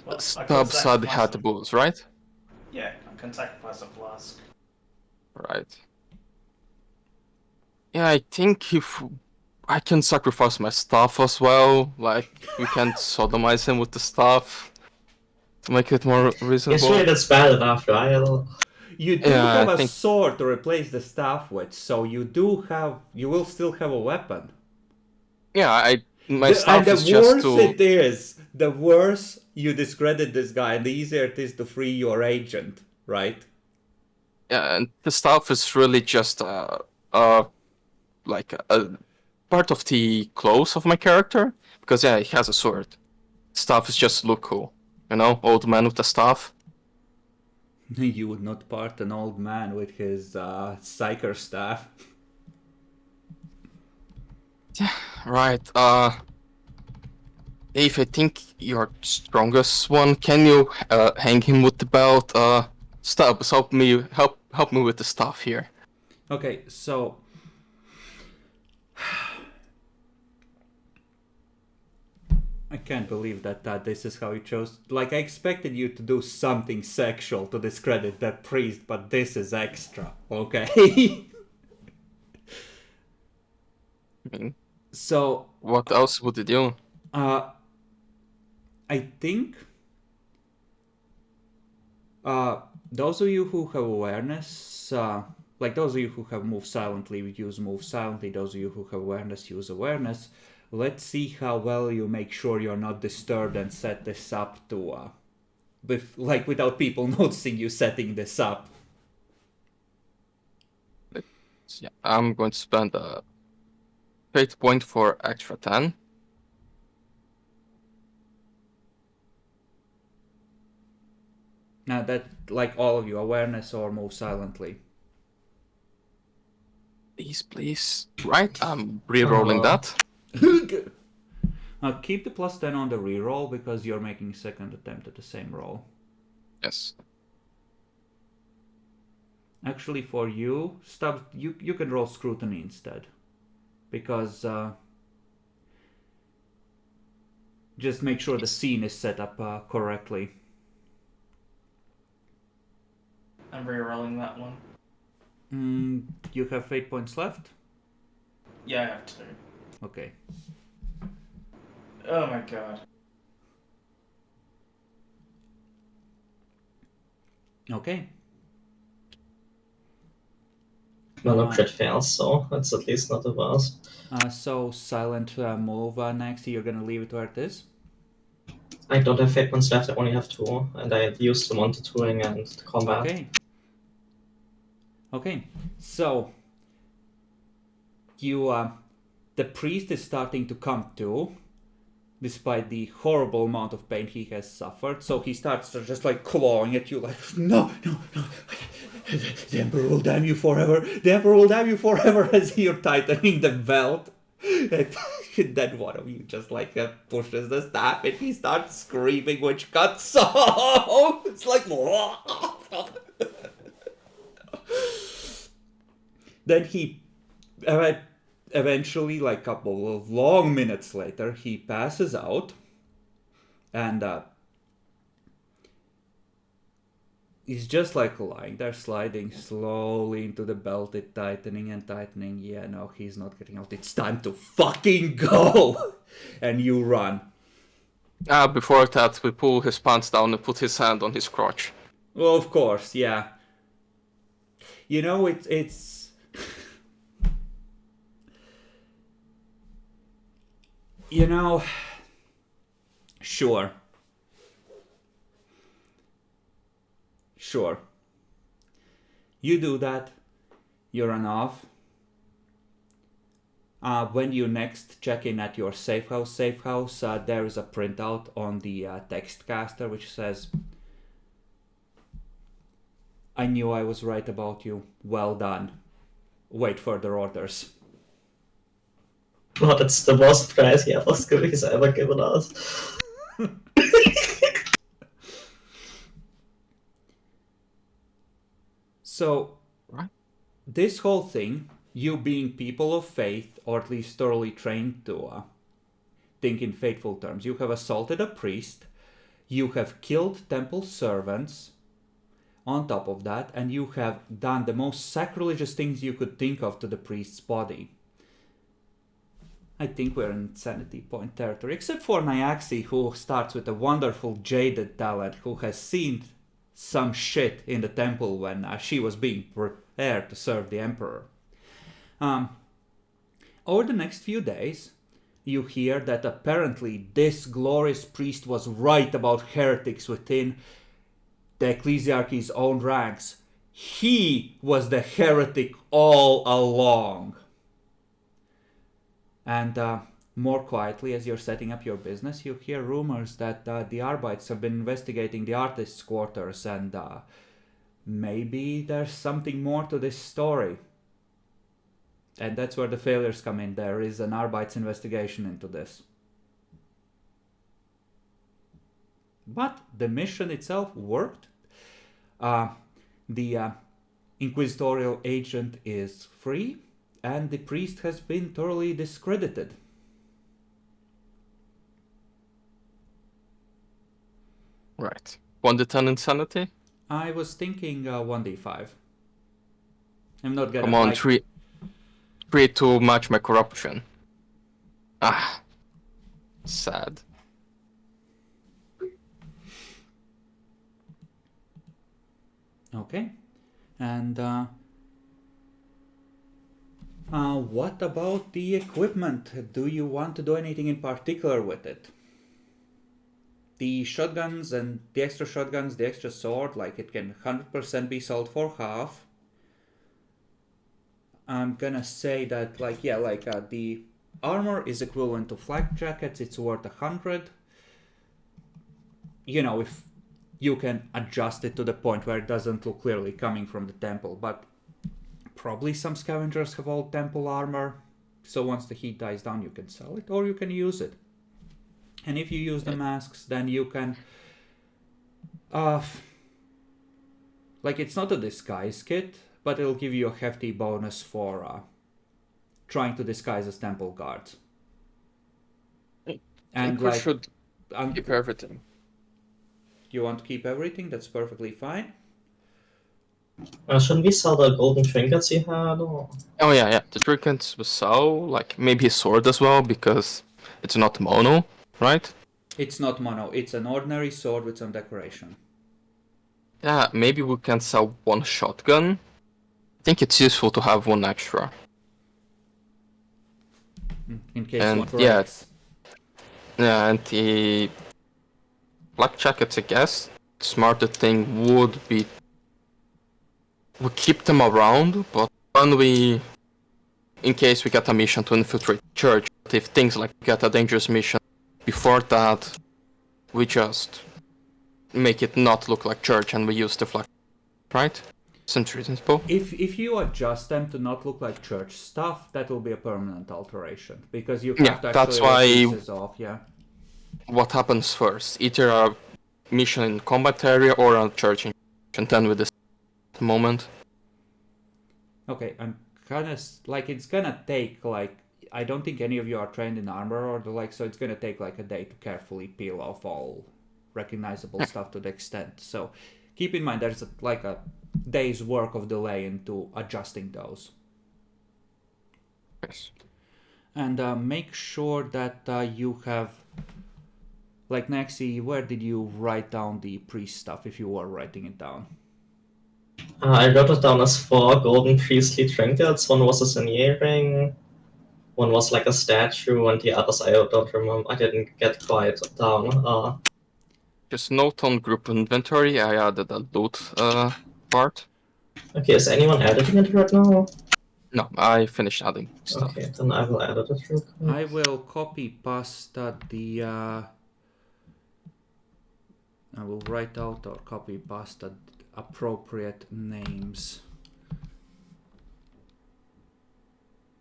Speaker 3: Well,
Speaker 4: Stab said he had the booze, right?
Speaker 3: Yeah, I can sacrifice a flask.
Speaker 4: Right. Yeah, I think if I can sacrifice my staff as well, like, we can sodomize him with the staff to make it more reasonable.
Speaker 2: It's really that's bad enough, right?
Speaker 1: You do have a sword to replace the staff with, so you will still have a weapon.
Speaker 4: Yeah, my staff is just to...
Speaker 1: The worse you discredit this guy, and the easier it is to free your agent, right?
Speaker 4: Yeah, and the staff is really just like a part of the clothes of my character, because yeah, he has a sword. Staff is just look cool, you know, old man with the staff.
Speaker 1: You would not part an old man with his psyker staff.
Speaker 4: Yeah, right. Dave, I think you're strongest one. Can you hang him with the belt? Stubbs, help me with the staff here.
Speaker 1: Okay, so I can't believe that this is how you chose. Like, I expected you to do something sexual to discredit that priest, but this is extra, okay?
Speaker 4: I mean,
Speaker 1: so...
Speaker 4: what else would you do?
Speaker 1: I think... those of you who have awareness... like, those of you who have move silently, use move silently. Those of you who have awareness, use awareness. Let's see how well you make sure you're not disturbed and set this up to, without people noticing you setting this up.
Speaker 4: Yeah, I'm going to spend a fate point for extra 10.
Speaker 1: Now that, like all of you, awareness or move silently.
Speaker 4: Please. Right, I'm re-rolling that.
Speaker 1: Keep the plus 10 on the reroll because you're making second attempt at the same roll.
Speaker 4: Yes.
Speaker 1: Actually, for you, Stubbs, you can roll scrutiny instead. Because just make sure the scene is set up correctly.
Speaker 3: I'm re-rolling that one.
Speaker 1: You have fate points left?
Speaker 3: Yeah, I have 2.
Speaker 1: Okay.
Speaker 3: Oh my god.
Speaker 1: Okay.
Speaker 2: Well, no crit fails, so it's at least not the worst.
Speaker 1: So silent move next. You're gonna leave it where it is.
Speaker 2: I don't have fate points left, I only have 2, and I used them on tattooing and combat.
Speaker 1: Okay. Okay. So you, the priest is starting to come to, despite the horrible amount of pain he has suffered. So he starts to just like clawing at you, like, no. The Emperor will damn you forever. The Emperor will damn you forever, as you're tightening the belt. And then one of you just like pushes the staff and he starts screaming, which cuts so it's like then he eventually, like a couple of long minutes later, he passes out, and he's just like lying there, sliding slowly into the belt, it tightening and tightening. Yeah, no, he's not getting out. It's time to fucking go! And you run.
Speaker 4: Before that, we pull his pants down and put his hand on his crotch.
Speaker 1: Well, of course, yeah. You know, it's... You know... Sure. Sure. You do that, you run off. When you next check in at your safe house, there is a printout on the text caster which says, I knew I was right about you. Well done. Wait further orders.
Speaker 2: Oh, that's the worst prize he's ever given us.
Speaker 1: So,
Speaker 4: Right.
Speaker 1: this whole thing, you being people of faith, or at least thoroughly trained to think in faithful terms, you have assaulted a priest, you have killed temple servants on top of that, and you have done the most sacrilegious things you could think of to the priest's body. I think we're in insanity point territory, except for Nyaxi, who starts with a wonderful jaded talent, who has seen some shit in the temple when she was being prepared to serve the Emperor. Over the next few days, you hear that apparently this glorious priest was right about heretics within the ecclesiarchy's own ranks. He was the heretic all along. And more quietly, as you're setting up your business, you hear rumors that the Arbeits have been investigating the artists' quarters, and maybe there's something more to this story. And that's where the failures come in. There is an Arbeits investigation into this. But the mission itself worked. The inquisitorial agent is free, and the priest has been thoroughly discredited.
Speaker 4: Right. 1d10 insanity?
Speaker 1: I was thinking 1d5. I'm not gonna...
Speaker 4: Come on,
Speaker 1: like,
Speaker 4: 3 to match my corruption. Ah. Sad.
Speaker 1: Okay. And what about the equipment? Do you want to do anything in particular with it? The shotguns and the extra shotguns, the extra sword, like it can 100% be sold for half. I'm gonna say that, like, yeah, like the armor is equivalent to flak jackets, it's worth 100. You know, if you can adjust it to the point where it doesn't look clearly coming from the temple, but probably some scavengers have old temple armor, so once the heat dies down you can sell it or you can use it. And if you use the masks, then you can like, it's not a disguise kit, but it'll give you a hefty bonus for trying to disguise as temple guards. And
Speaker 4: we
Speaker 1: like,
Speaker 4: should keep everything.
Speaker 1: you want to keep everything? That's perfectly fine.
Speaker 2: Shouldn't we sell the golden trinkets you had? Or...
Speaker 4: Oh yeah. The trinkets we sell, like maybe a sword as well, because it's not mono, right?
Speaker 1: It's not mono, it's an ordinary sword with some decoration.
Speaker 4: Yeah, maybe we can sell one shotgun. think it's useful to have one extra.
Speaker 1: In case
Speaker 4: And
Speaker 1: one
Speaker 4: yeah.
Speaker 1: breaks.
Speaker 4: Yeah, and the black jackets, I guess, smarter thing would be we keep them around, but when we, in case we get a mission to infiltrate the church, if things like get a dangerous mission before that, we just make it not look like church and we use the flag, right? Seems reasonable.
Speaker 1: If you adjust them to not look like church stuff, that will be a permanent alteration because you have to actually
Speaker 4: that's why
Speaker 1: rip pieces off. Yeah.
Speaker 4: what happens first? Either a mission in combat area or a church in, and then with this at the moment.
Speaker 1: Okay, I'm kind of like it's gonna take like I don't think any of you are trained in armor or the like, so it's gonna take like a day to carefully peel off all recognizable stuff to the extent. So keep in mind there's like a day's work of delay into adjusting those.
Speaker 4: Yes.
Speaker 1: And make sure that you have, like Naxi, where did you write down the priest stuff if you were writing it down?
Speaker 2: I wrote it down as 4 golden priestly trinkets. One was a signet ring, one was like a statue, and the others I don't remember. I didn't get quite down.
Speaker 4: Just note on group inventory, I added a loot part.
Speaker 2: Okay, is anyone editing it right now?
Speaker 4: No, I finished adding stuff.
Speaker 2: Okay, then I will edit it real quick.
Speaker 1: I will copy paste the I will write out or copy paste the appropriate names.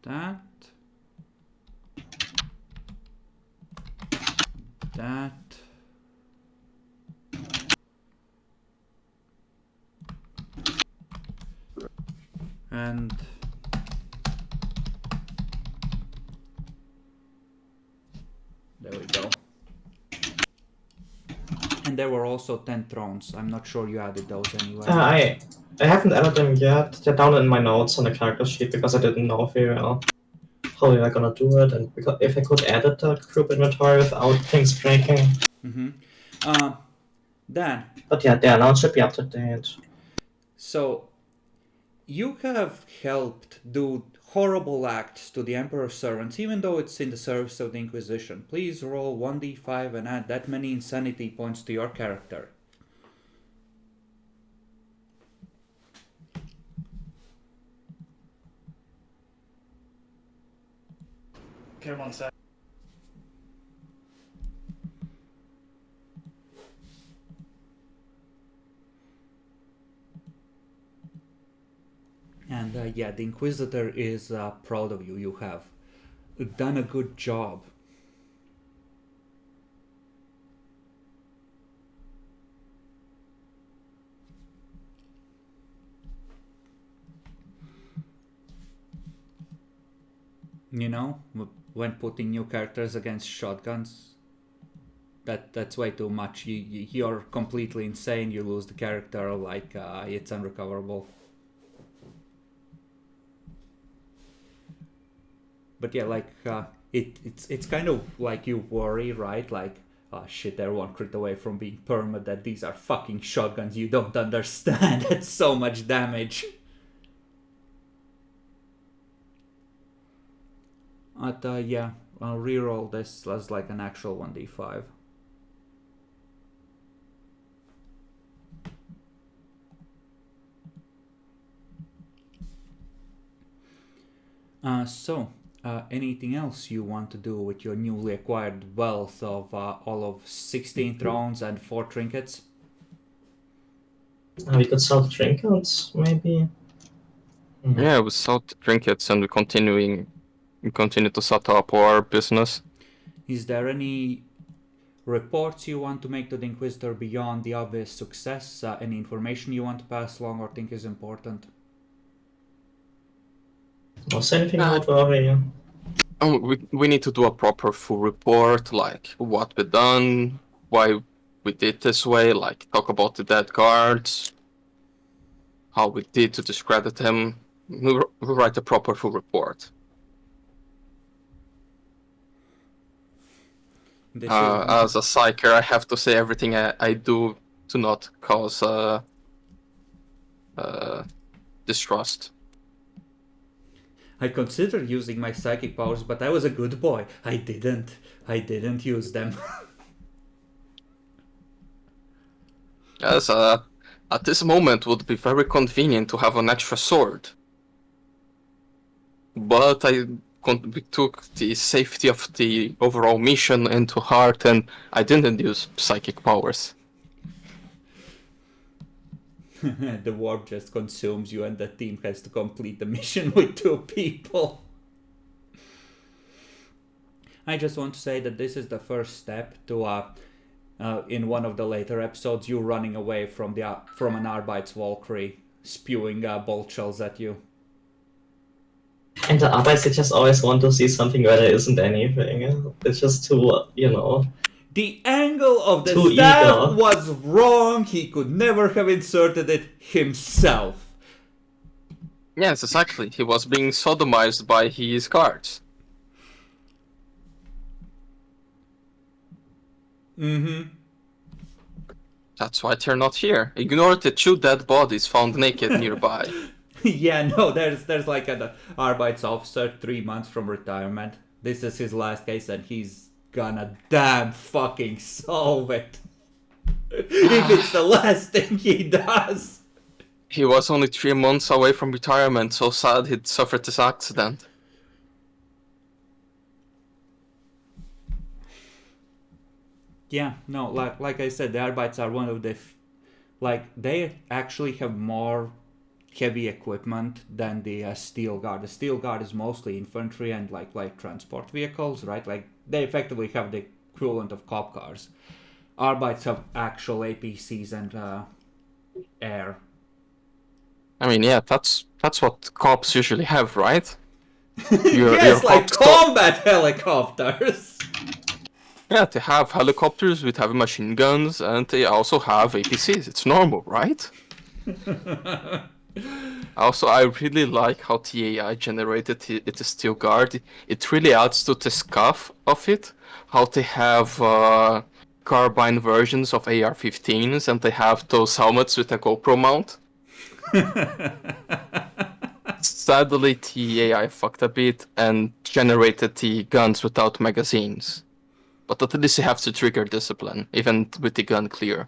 Speaker 1: That. And there we go. And there were also 10 thrones. I'm not sure you added those anyway.
Speaker 2: I haven't added them yet. They're down in my notes on the character sheet because I didn't know very well how we were gonna do it, and because if I could edit the group inventory without things breaking.
Speaker 1: Dan.
Speaker 2: But yeah, they now should be up to date.
Speaker 1: So you have helped do horrible acts to the Emperor's servants, even though it's in the service of the Inquisition. Please roll 1d5 and add that many insanity points to your character.
Speaker 3: Okay, one sec.
Speaker 1: And yeah, the Inquisitor is proud of you. You have done a good job. You know, when putting new characters against shotguns, that's way too much. You're completely insane. You lose the character, like it's unrecoverable. But yeah, like it's kind of like you worry, right? Like, oh shit, they're one crit away from being perma. That these are fucking shotguns. You don't understand. That's so much damage. But yeah, I'll reroll this as like an actual 1d5. So, anything else you want to do with your newly acquired wealth of all of 16 thrones and 4 trinkets?
Speaker 2: We could sell the trinkets, maybe.
Speaker 4: Yeah, we sold the trinkets and we continue to set up our business.
Speaker 1: Is there any reports you want to make to the Inquisitor beyond the obvious success? Any information you want to pass along or think is important?
Speaker 2: Or say anything noteworthy.
Speaker 4: We need to do a proper full report, like what we done, why we did this way, like talk about the dead guards, how we did to discredit him. We write a proper full report. As a psyker, I have to say everything I do to not cause distrust.
Speaker 1: I considered using my psychic powers, but I was a good boy. I didn't use them.
Speaker 4: Yes, at this moment would be very convenient to have an extra sword. But we took the safety of the overall mission into heart, and I didn't use psychic powers.
Speaker 1: The warp just consumes you and the team has to complete the mission with 2 people. I just want to say that this is the first step to, in one of the later episodes, you running away from an Arbeits Valkyrie, spewing bolt shells at you.
Speaker 2: And the Arbeits, they just always want to see something where there isn't anything. It's just too,
Speaker 1: The angle of the
Speaker 2: Too
Speaker 1: staff
Speaker 2: eager.
Speaker 1: was wrong. He could never have inserted it himself.
Speaker 4: Yes, exactly. He was being sodomized by his guards.
Speaker 1: Mm-hmm.
Speaker 4: That's why they're not here. Ignore the 2 dead bodies found naked nearby.
Speaker 1: Yeah, no, there's like an Arbeits officer 3 months from retirement. This is his last case and he's gonna damn fucking solve it. If it's the last thing he does.
Speaker 4: He was only 3 months away from retirement, so sad he'd suffered this accident.
Speaker 1: Yeah, no, like I said, the Arbeits are one of the... they actually have more heavy equipment than the Steel Guard. The Steel Guard is mostly infantry and like transport vehicles, right? Like, they effectively have the equivalent of cop cars. Arbeits have actual APCs and air.
Speaker 4: I mean, yeah, that's what cops usually have, right?
Speaker 1: Yes, like
Speaker 4: cops
Speaker 1: combat helicopters!
Speaker 4: Yeah, they have helicopters with heavy machine guns, and they also have APCs. It's normal, right? Also, I really like how the AI generated it is Steel Guard. It really adds to the scuff of it. How they have carbine versions of AR-15s, and they have those helmets with a GoPro mount. Sadly, the AI fucked a bit and generated the guns without magazines. But at least you have to trigger discipline, even with the gun clear.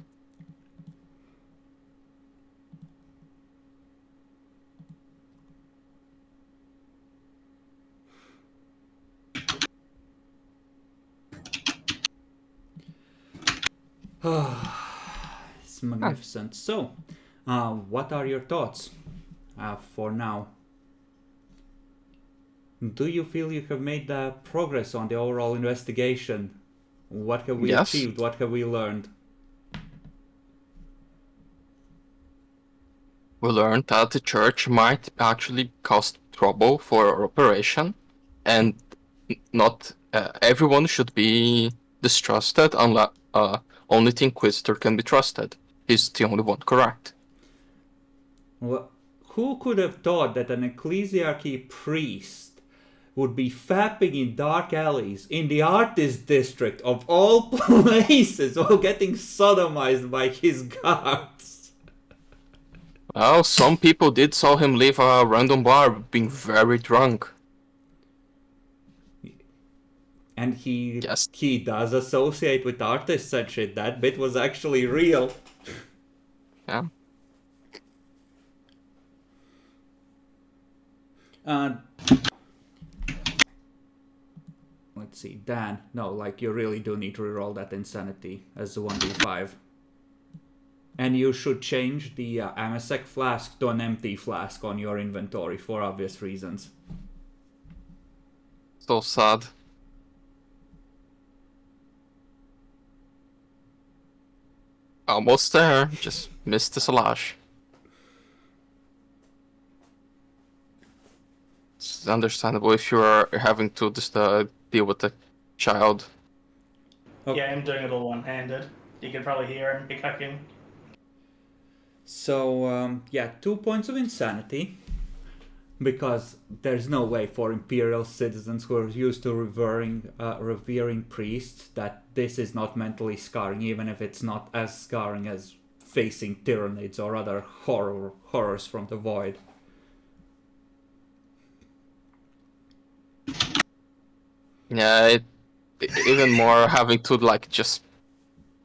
Speaker 1: It's magnificent. So, what are your thoughts for now? Do you feel you have made progress on the overall investigation? What have we
Speaker 4: Yes.
Speaker 1: achieved? What have we learned?
Speaker 4: We learned that the church might actually cause trouble for our operation, and not everyone should be distrusted unless only the Inquisitor can be trusted. He's the only one correct.
Speaker 1: Well, who could have thought that an ecclesiarchy priest would be fapping in dark alleys in the artist district of all places while getting sodomized by his guards?
Speaker 4: Well, some people did saw him leave a random bar being very drunk.
Speaker 1: And he
Speaker 4: Yes.
Speaker 1: he does associate with artists and shit. That bit was actually real.
Speaker 4: Yeah.
Speaker 1: Let's see, Dan. No, like you really do need to reroll that insanity as a 1d5. And you should change the Amasec flask to an empty flask on your inventory for obvious reasons.
Speaker 4: So sad. Almost there, just missed the slash. It's understandable if you're having to just deal with the child.
Speaker 1: Okay.
Speaker 3: Yeah, I'm doing it all one-handed. You can probably hear him hiccucking.
Speaker 1: So, yeah, 2 points of insanity. Because there's no way for Imperial citizens who are used to revering priests that this is not mentally scarring, even if it's not as scarring as facing Tyranids or other horrors from the void.
Speaker 4: Yeah, even more having to like just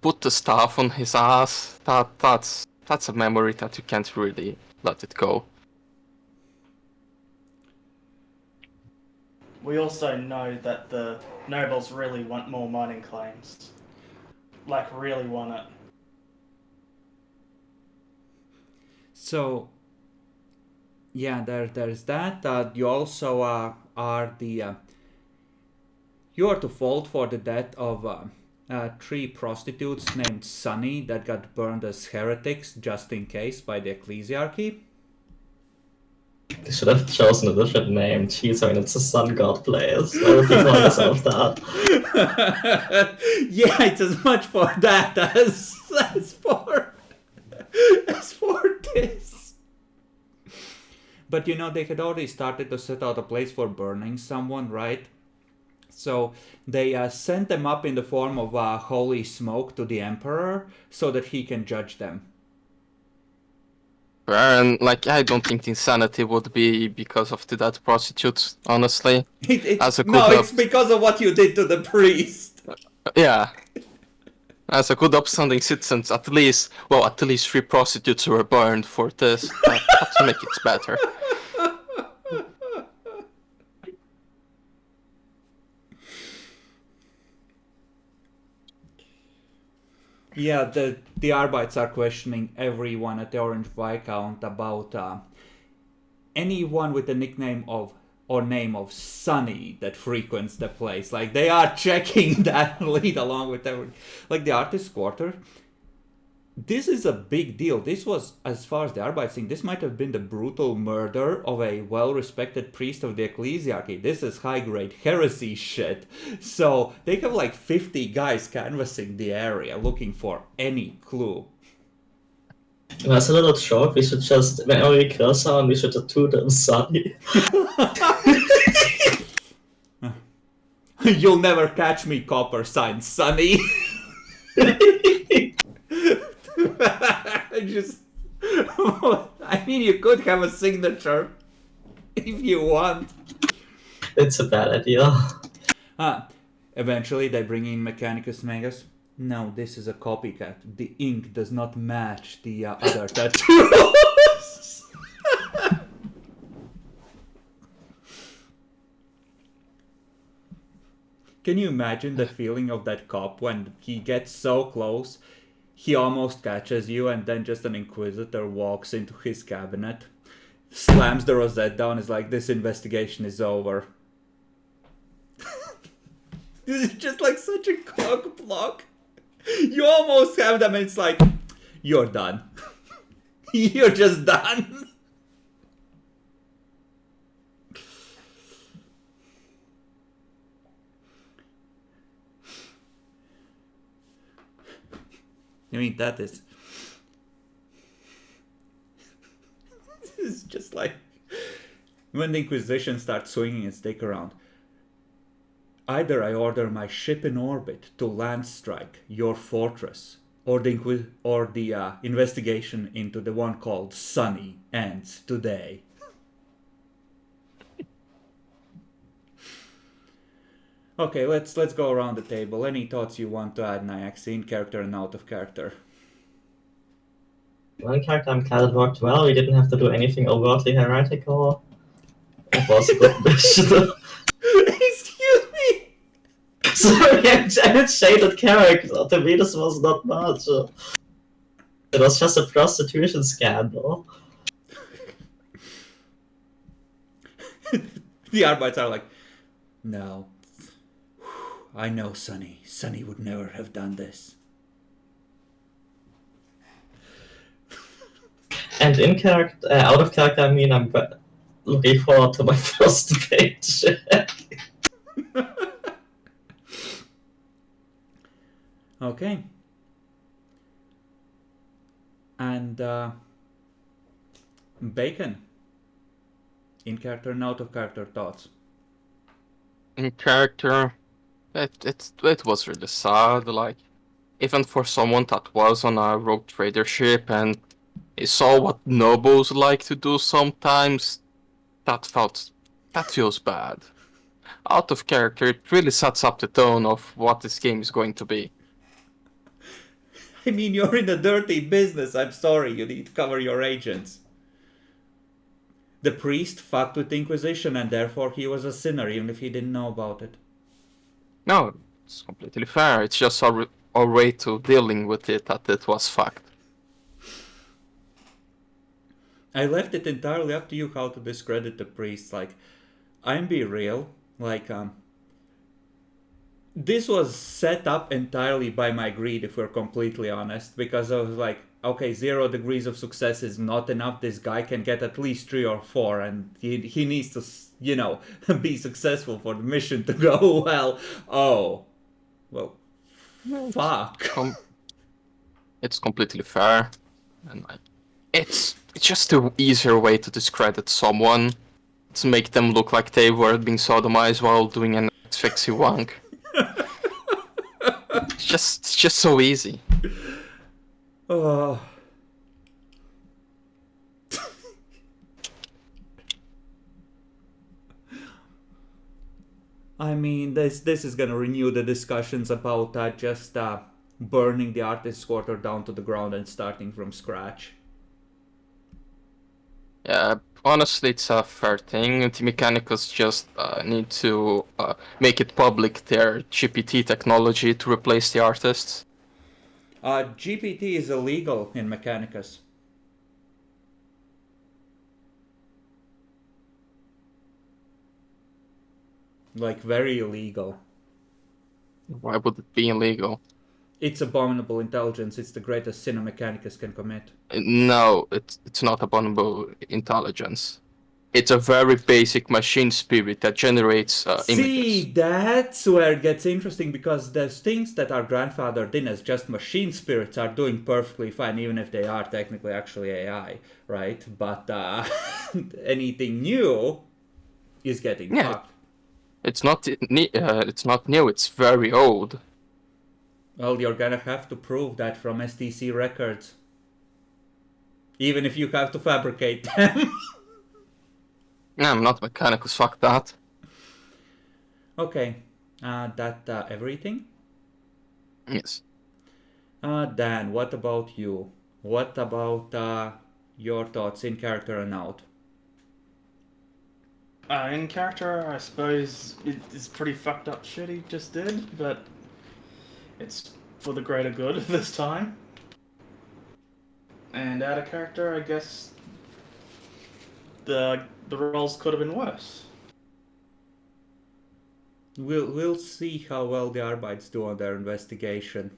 Speaker 4: put the stuff on his ass. That's a memory that you can't really let it go.
Speaker 3: We also know that the nobles really want more mining claims. Like, really want it.
Speaker 1: So, yeah, there's that. You also are the you are to fault for the death of 3 prostitutes named Sunny that got burned as heretics just in case by the ecclesiarchy.
Speaker 2: They should have chosen a different name. Jeez, I mean, it's a sun god place. Why would you call yourself that?
Speaker 1: Yeah, it's as much for that as for this. But you know, they had already started to set out a place for burning someone, right? So they sent them up in the form of holy smoke to the emperor so that he can judge them.
Speaker 4: And like, I don't think insanity would be because of the dead prostitutes, honestly.
Speaker 1: It's because of what you did to the priest.
Speaker 4: Yeah. As a good upstanding citizen, at least 3 prostitutes were burned for this. That to make it better.
Speaker 1: Yeah, the Arbites are questioning everyone at the Orange Viscount about anyone with the nickname of or name of Sunny that frequents the place. Like, they are checking that lead along with everyone. Like, the Artist's Quarter, this is a big deal. This was, as far as the Arbites think, this might have been the brutal murder of a well-respected priest of the ecclesiarchy. This is high-grade heresy shit. So they have like 50 guys canvassing the area looking for any clue.
Speaker 2: As a little joke, we should just, whenever we kill someone, we should tattoo them Sunny.
Speaker 1: You'll never catch me, copper sign, Sunny. I mean, you could have a signature if you want.
Speaker 2: It's a bad idea.
Speaker 1: Eventually, they bring in Mechanicus Magus. No, this is a copycat. The ink does not match the other tattoos. Can you imagine the feeling of that cop when he gets so close, he almost catches you, and then just an Inquisitor walks into his cabinet, slams the rosette down, is like, this investigation is over. This is just like such a cock block. You almost have them and it's like, you're done. You're just done. I mean, that is... This is just like... When the Inquisition starts swinging its dick around. Either I order my ship in orbit to land strike your fortress, or the investigation into the one called Sunny ends today. Okay, let's go around the table. Any thoughts you want to add, Nyax, in character and out of character?
Speaker 2: One character, I'm glad it worked well. We didn't have to do anything overtly heretical. It was a good mission.
Speaker 1: Excuse me!
Speaker 2: Sorry, I had shaded character. To me, this was not much. It was just a prostitution scandal.
Speaker 1: The Arbites are like, no. I know Sunny. Sunny would never have done this.
Speaker 2: And in character, out of character, I mean, I'm looking forward to my first debate.
Speaker 1: Okay. And Bacon. In character and out of character thoughts.
Speaker 4: In character, it was really sad. Like, even for someone that was on a rogue trader ship and he saw what nobles like to do sometimes, that feels bad. out of character. It really sets up the tone of what this game is going to be.
Speaker 1: I mean, you're in a dirty business. I'm sorry, you need to cover your agents. The priest fucked with the Inquisition and therefore he was a sinner even if he didn't know about it.
Speaker 4: No, it's completely fair. It's just our way to dealing with it that it was fucked.
Speaker 1: I left it entirely up to you how to discredit the priest. Like, I'm be real. Like, this was set up entirely by my greed, if we're completely honest, because I was like, okay, 0 degrees of success is not enough. This guy can get at least 3 or 4, and he needs to, you know, be successful for the mission to go well. Oh, well, fuck.
Speaker 4: It's completely fair, and it's just the easier way to discredit someone, to make them look like they were being sodomized while doing an asphyxie wank. It's just so easy.
Speaker 1: Oh. I mean, this is gonna renew the discussions about just burning the artist's quarter down to the ground and starting from scratch.
Speaker 4: Yeah, honestly, it's a fair thing. The Mechanicus just need to make it public their GPT technology to replace the artists.
Speaker 1: GPT is illegal in Mechanicus. Like, very illegal.
Speaker 4: Why would it be illegal?
Speaker 1: It's abominable intelligence. It's the greatest sin a Mechanicus can commit.
Speaker 4: No, it's not abominable intelligence. It's a very basic machine spirit that generates
Speaker 1: See,
Speaker 4: images.
Speaker 1: that's where it gets interesting, because there's things that are grandfathered in as just machine spirits are doing perfectly fine, even if they are technically actually AI, right? But anything new is getting fucked.
Speaker 4: It's not new. It's very old.
Speaker 1: Well, you're gonna have to prove that from STC records, even if you have to fabricate them.
Speaker 4: No, I'm not Mechanicus. Fuck that.
Speaker 1: Okay, that everything?
Speaker 4: Yes.
Speaker 1: Dan, what about you? What about your thoughts in character and out?
Speaker 3: In character, I suppose it's pretty fucked up shit he just did, but it's for the greater good this time. And out of character, I guess the roles could have been worse.
Speaker 1: We'll see how well the Arbeits do on their investigation.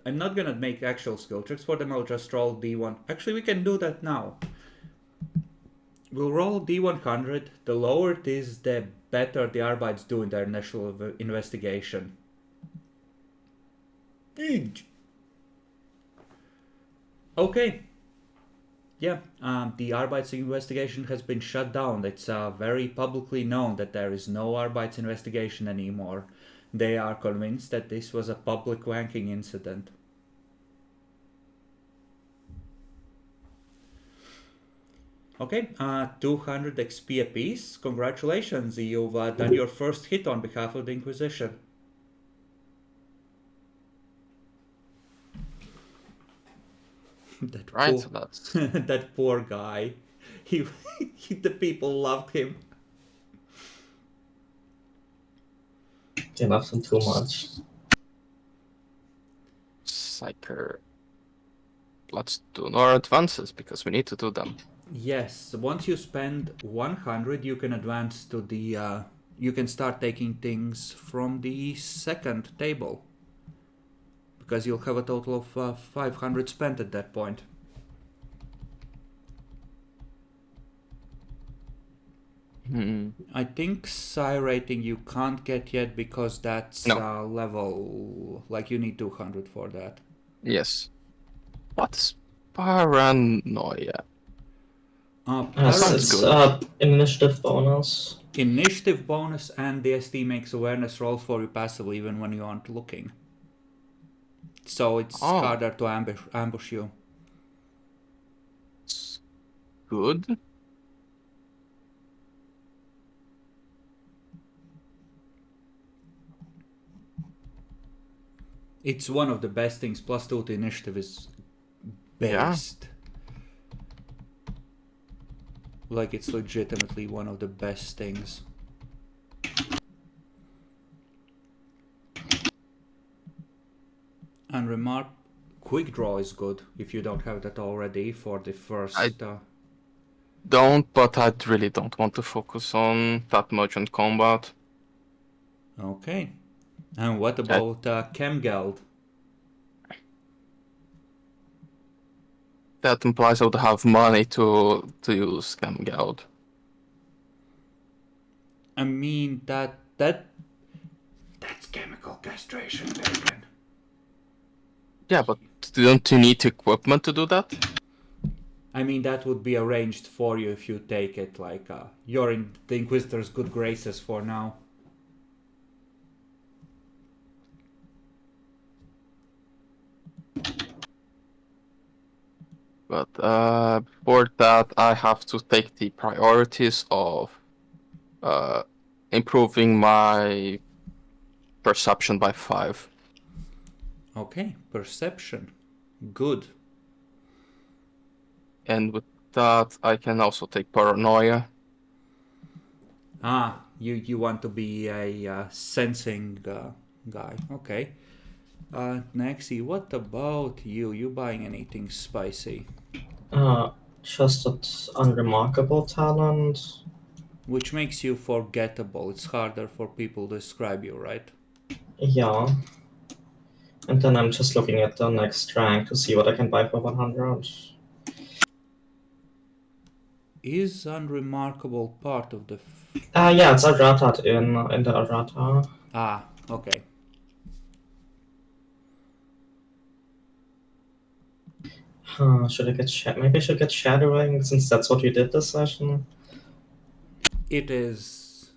Speaker 1: I'm not gonna make actual skill checks for them. I'll just roll D1. Actually, we can do that now. We'll roll D100. The lower it is, the better the Arbeits do in their initial investigation. Okay. Yeah, the Arbeits investigation has been shut down. It's very publicly known that there is no Arbeits investigation anymore. They are convinced that this was a public wanking incident. Okay, 200 XP apiece. Congratulations, you've done your first hit on behalf of the Inquisition. That
Speaker 4: Right,
Speaker 1: poor,
Speaker 4: so that's...
Speaker 1: that poor guy. The people loved him.
Speaker 2: They loved him too much.
Speaker 4: Psyker. Let's do more advances because we need to do them.
Speaker 1: Yes, once you spend 100, you can advance to the. You can start taking things from the second table. Because you'll have a total of 500 spent at that point. I think Psi rating you can't get yet because that's level. Like, you need 200 for that.
Speaker 4: Yes. What's paranoia?
Speaker 2: It's initiative bonus.
Speaker 1: Initiative bonus, and the SD makes awareness rolls for you passively even when you aren't looking. So it's harder to ambush you.
Speaker 4: good.
Speaker 1: It's one of the best things. +2 to initiative is
Speaker 4: Yeah.
Speaker 1: based. Like, it's legitimately one of the best things. And remark, quick draw is good if you don't have that already for the first.
Speaker 4: Don't, but I really don't want to focus on that much on combat.
Speaker 1: Okay. And what about Chemgeld?
Speaker 4: That implies I would have money to use Scamgeld.
Speaker 1: I mean that's chemical castration, Bacon.
Speaker 4: Yeah, but don't you need equipment to do that?
Speaker 1: I mean, that would be arranged for you if you take it. Like, you're in the Inquisitor's good graces for now.
Speaker 4: But for that, I have to take the priorities of improving my perception by 5.
Speaker 1: Okay, perception. Good.
Speaker 4: And with that, I can also take paranoia.
Speaker 1: Ah, you want to be a sensing guy. Okay. Nexi, what about you? You buying anything spicy?
Speaker 2: Just that unremarkable talent.
Speaker 1: Which makes you forgettable. It's harder for people to describe you, right?
Speaker 2: Yeah. And then I'm just looking at the next rank to see what I can buy for 100.
Speaker 1: Is unremarkable part of the...
Speaker 2: Yeah, it's errata in the errata.
Speaker 1: Ah, okay.
Speaker 2: Should I get maybe I should get shadowing since that's what you did this session.
Speaker 1: It is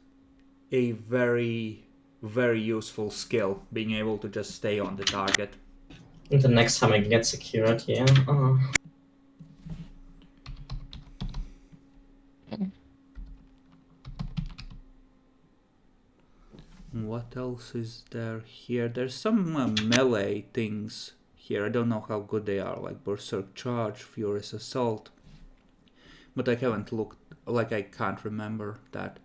Speaker 1: a very, very useful skill, being able to just stay on the target.
Speaker 2: And the next time I can get security.
Speaker 1: What else is there here? There's some melee things here. I don't know how good they are, like Berserk Charge, Furious Assault. But I haven't looked, like I can't remember that.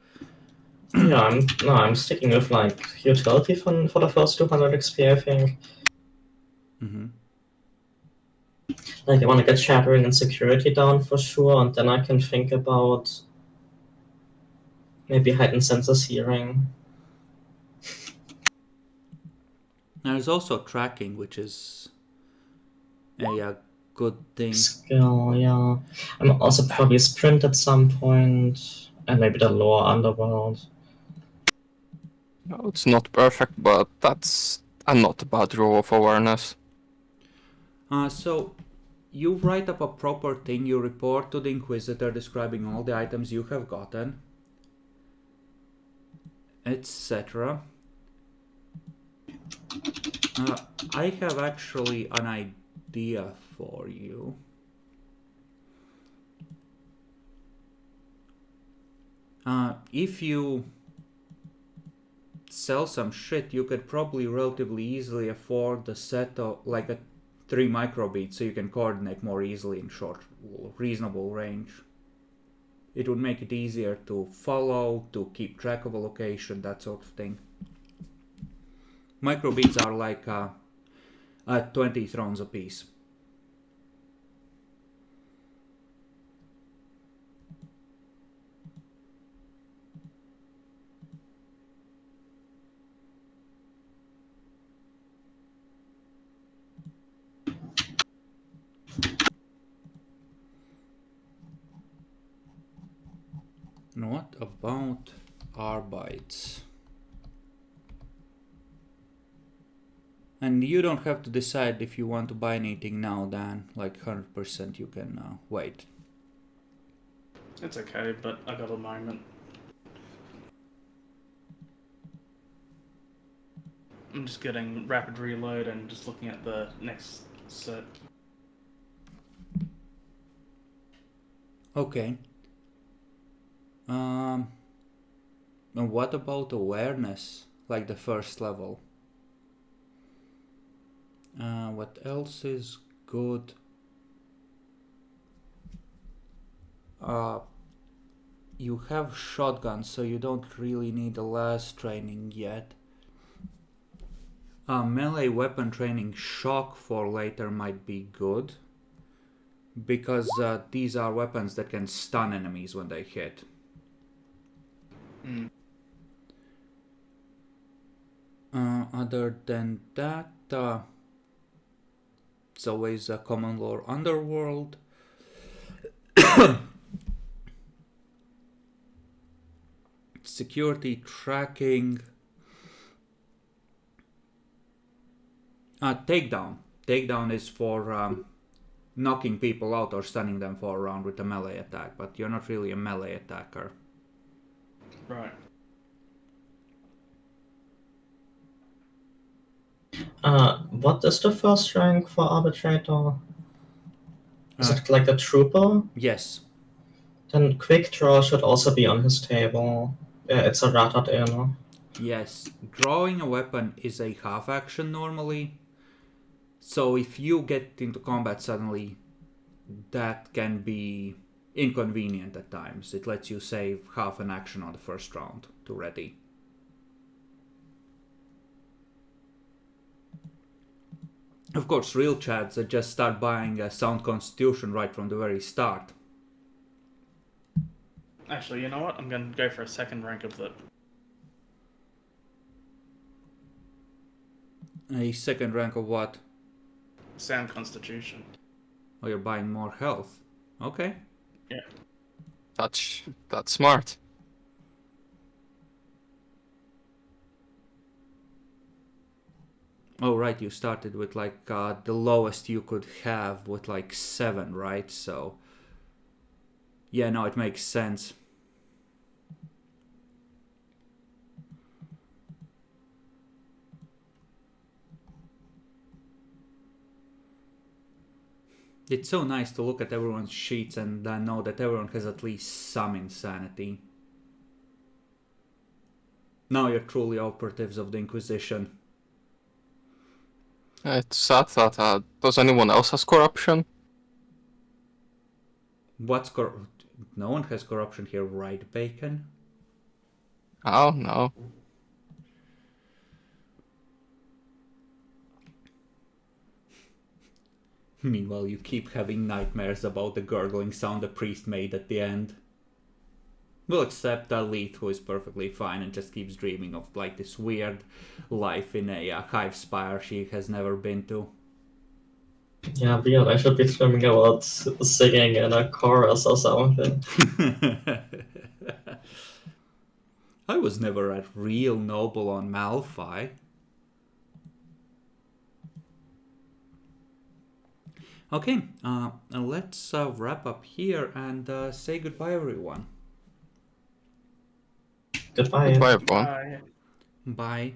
Speaker 2: Yeah, I'm sticking with like utility for the first 200 XP, I think.
Speaker 1: Mm-hmm.
Speaker 2: Like I want to get shattering and security down for sure, and then I can think about maybe heightened senses hearing.
Speaker 1: There's also tracking, which is a good thing.
Speaker 2: Skill, yeah. I'm also probably sprint at some point, and maybe the lower underworld.
Speaker 4: No, it's not perfect, but that's not a bad row of awareness.
Speaker 1: So you write up a proper thing, you report to the Inquisitor describing all the items you have gotten, etc. I have actually an idea for you. If you sell some shit, you could probably relatively easily afford the set of like a 3 microbeats, so you can coordinate more easily in short, reasonable range. It would make it easier to follow, to keep track of a location, that sort of thing. Microbeats are like 20 thrones apiece. And what about Arbites? And you don't have to decide if you want to buy anything now, Dan. Like 100% you can wait.
Speaker 3: It's okay, but I got a moment. I'm just getting rapid reload and just looking at the next set.
Speaker 1: Okay. And what about awareness, like the first level? What else is good? You have shotguns, so you don't really need the last training yet. Melee weapon training shock for later might be good, because these are weapons that can stun enemies when they hit.
Speaker 3: Mm.
Speaker 1: Other than that, it's always a common lore underworld. Security tracking. Takedown. Takedown is for knocking people out or stunning them for a round with a melee attack, but you're not really a melee attacker.
Speaker 3: Right.
Speaker 2: What is the first rank for Arbitrator? Is
Speaker 1: Uh,
Speaker 2: it like a trooper?
Speaker 1: Yes.
Speaker 2: Then Quick Draw should also be on his table. Yeah, it's a rattled in.
Speaker 1: Yes. Drawing a weapon is a half action normally. So if you get into combat suddenly, that can be inconvenient at times. It lets you save half an action on the first round to ready. Of course, real chads that just start buying a sound constitution right from the very start.
Speaker 3: Actually, you know what? I'm going to go for a second rank of that.
Speaker 1: A second rank of what?
Speaker 3: Sound Constitution.
Speaker 1: Oh, you're buying more health. Okay.
Speaker 3: Yeah.
Speaker 4: That's smart.
Speaker 1: Oh, right, you started with like the lowest you could have with like 7, right? So, yeah, no, it makes sense. It's so nice to look at everyone's sheets and know that everyone has at least some insanity. Now you're truly operatives of the Inquisition.
Speaker 4: It's sad that does anyone else has corruption?
Speaker 1: No one has corruption here, right, Bacon?
Speaker 4: Oh no.
Speaker 1: Meanwhile, you keep having nightmares about the gurgling sound the priest made at the end. We'll accept Leith, who is perfectly fine and just keeps dreaming of like this weird life in a hive spire she has never been to.
Speaker 2: Yeah, weird. I should be dreaming about singing in a chorus or something.
Speaker 1: I was never a real noble on Malphite. Okay, let's wrap up here and say goodbye, everyone.
Speaker 2: Goodbye.
Speaker 4: Goodbye, everyone.
Speaker 3: Bye.
Speaker 1: Bye.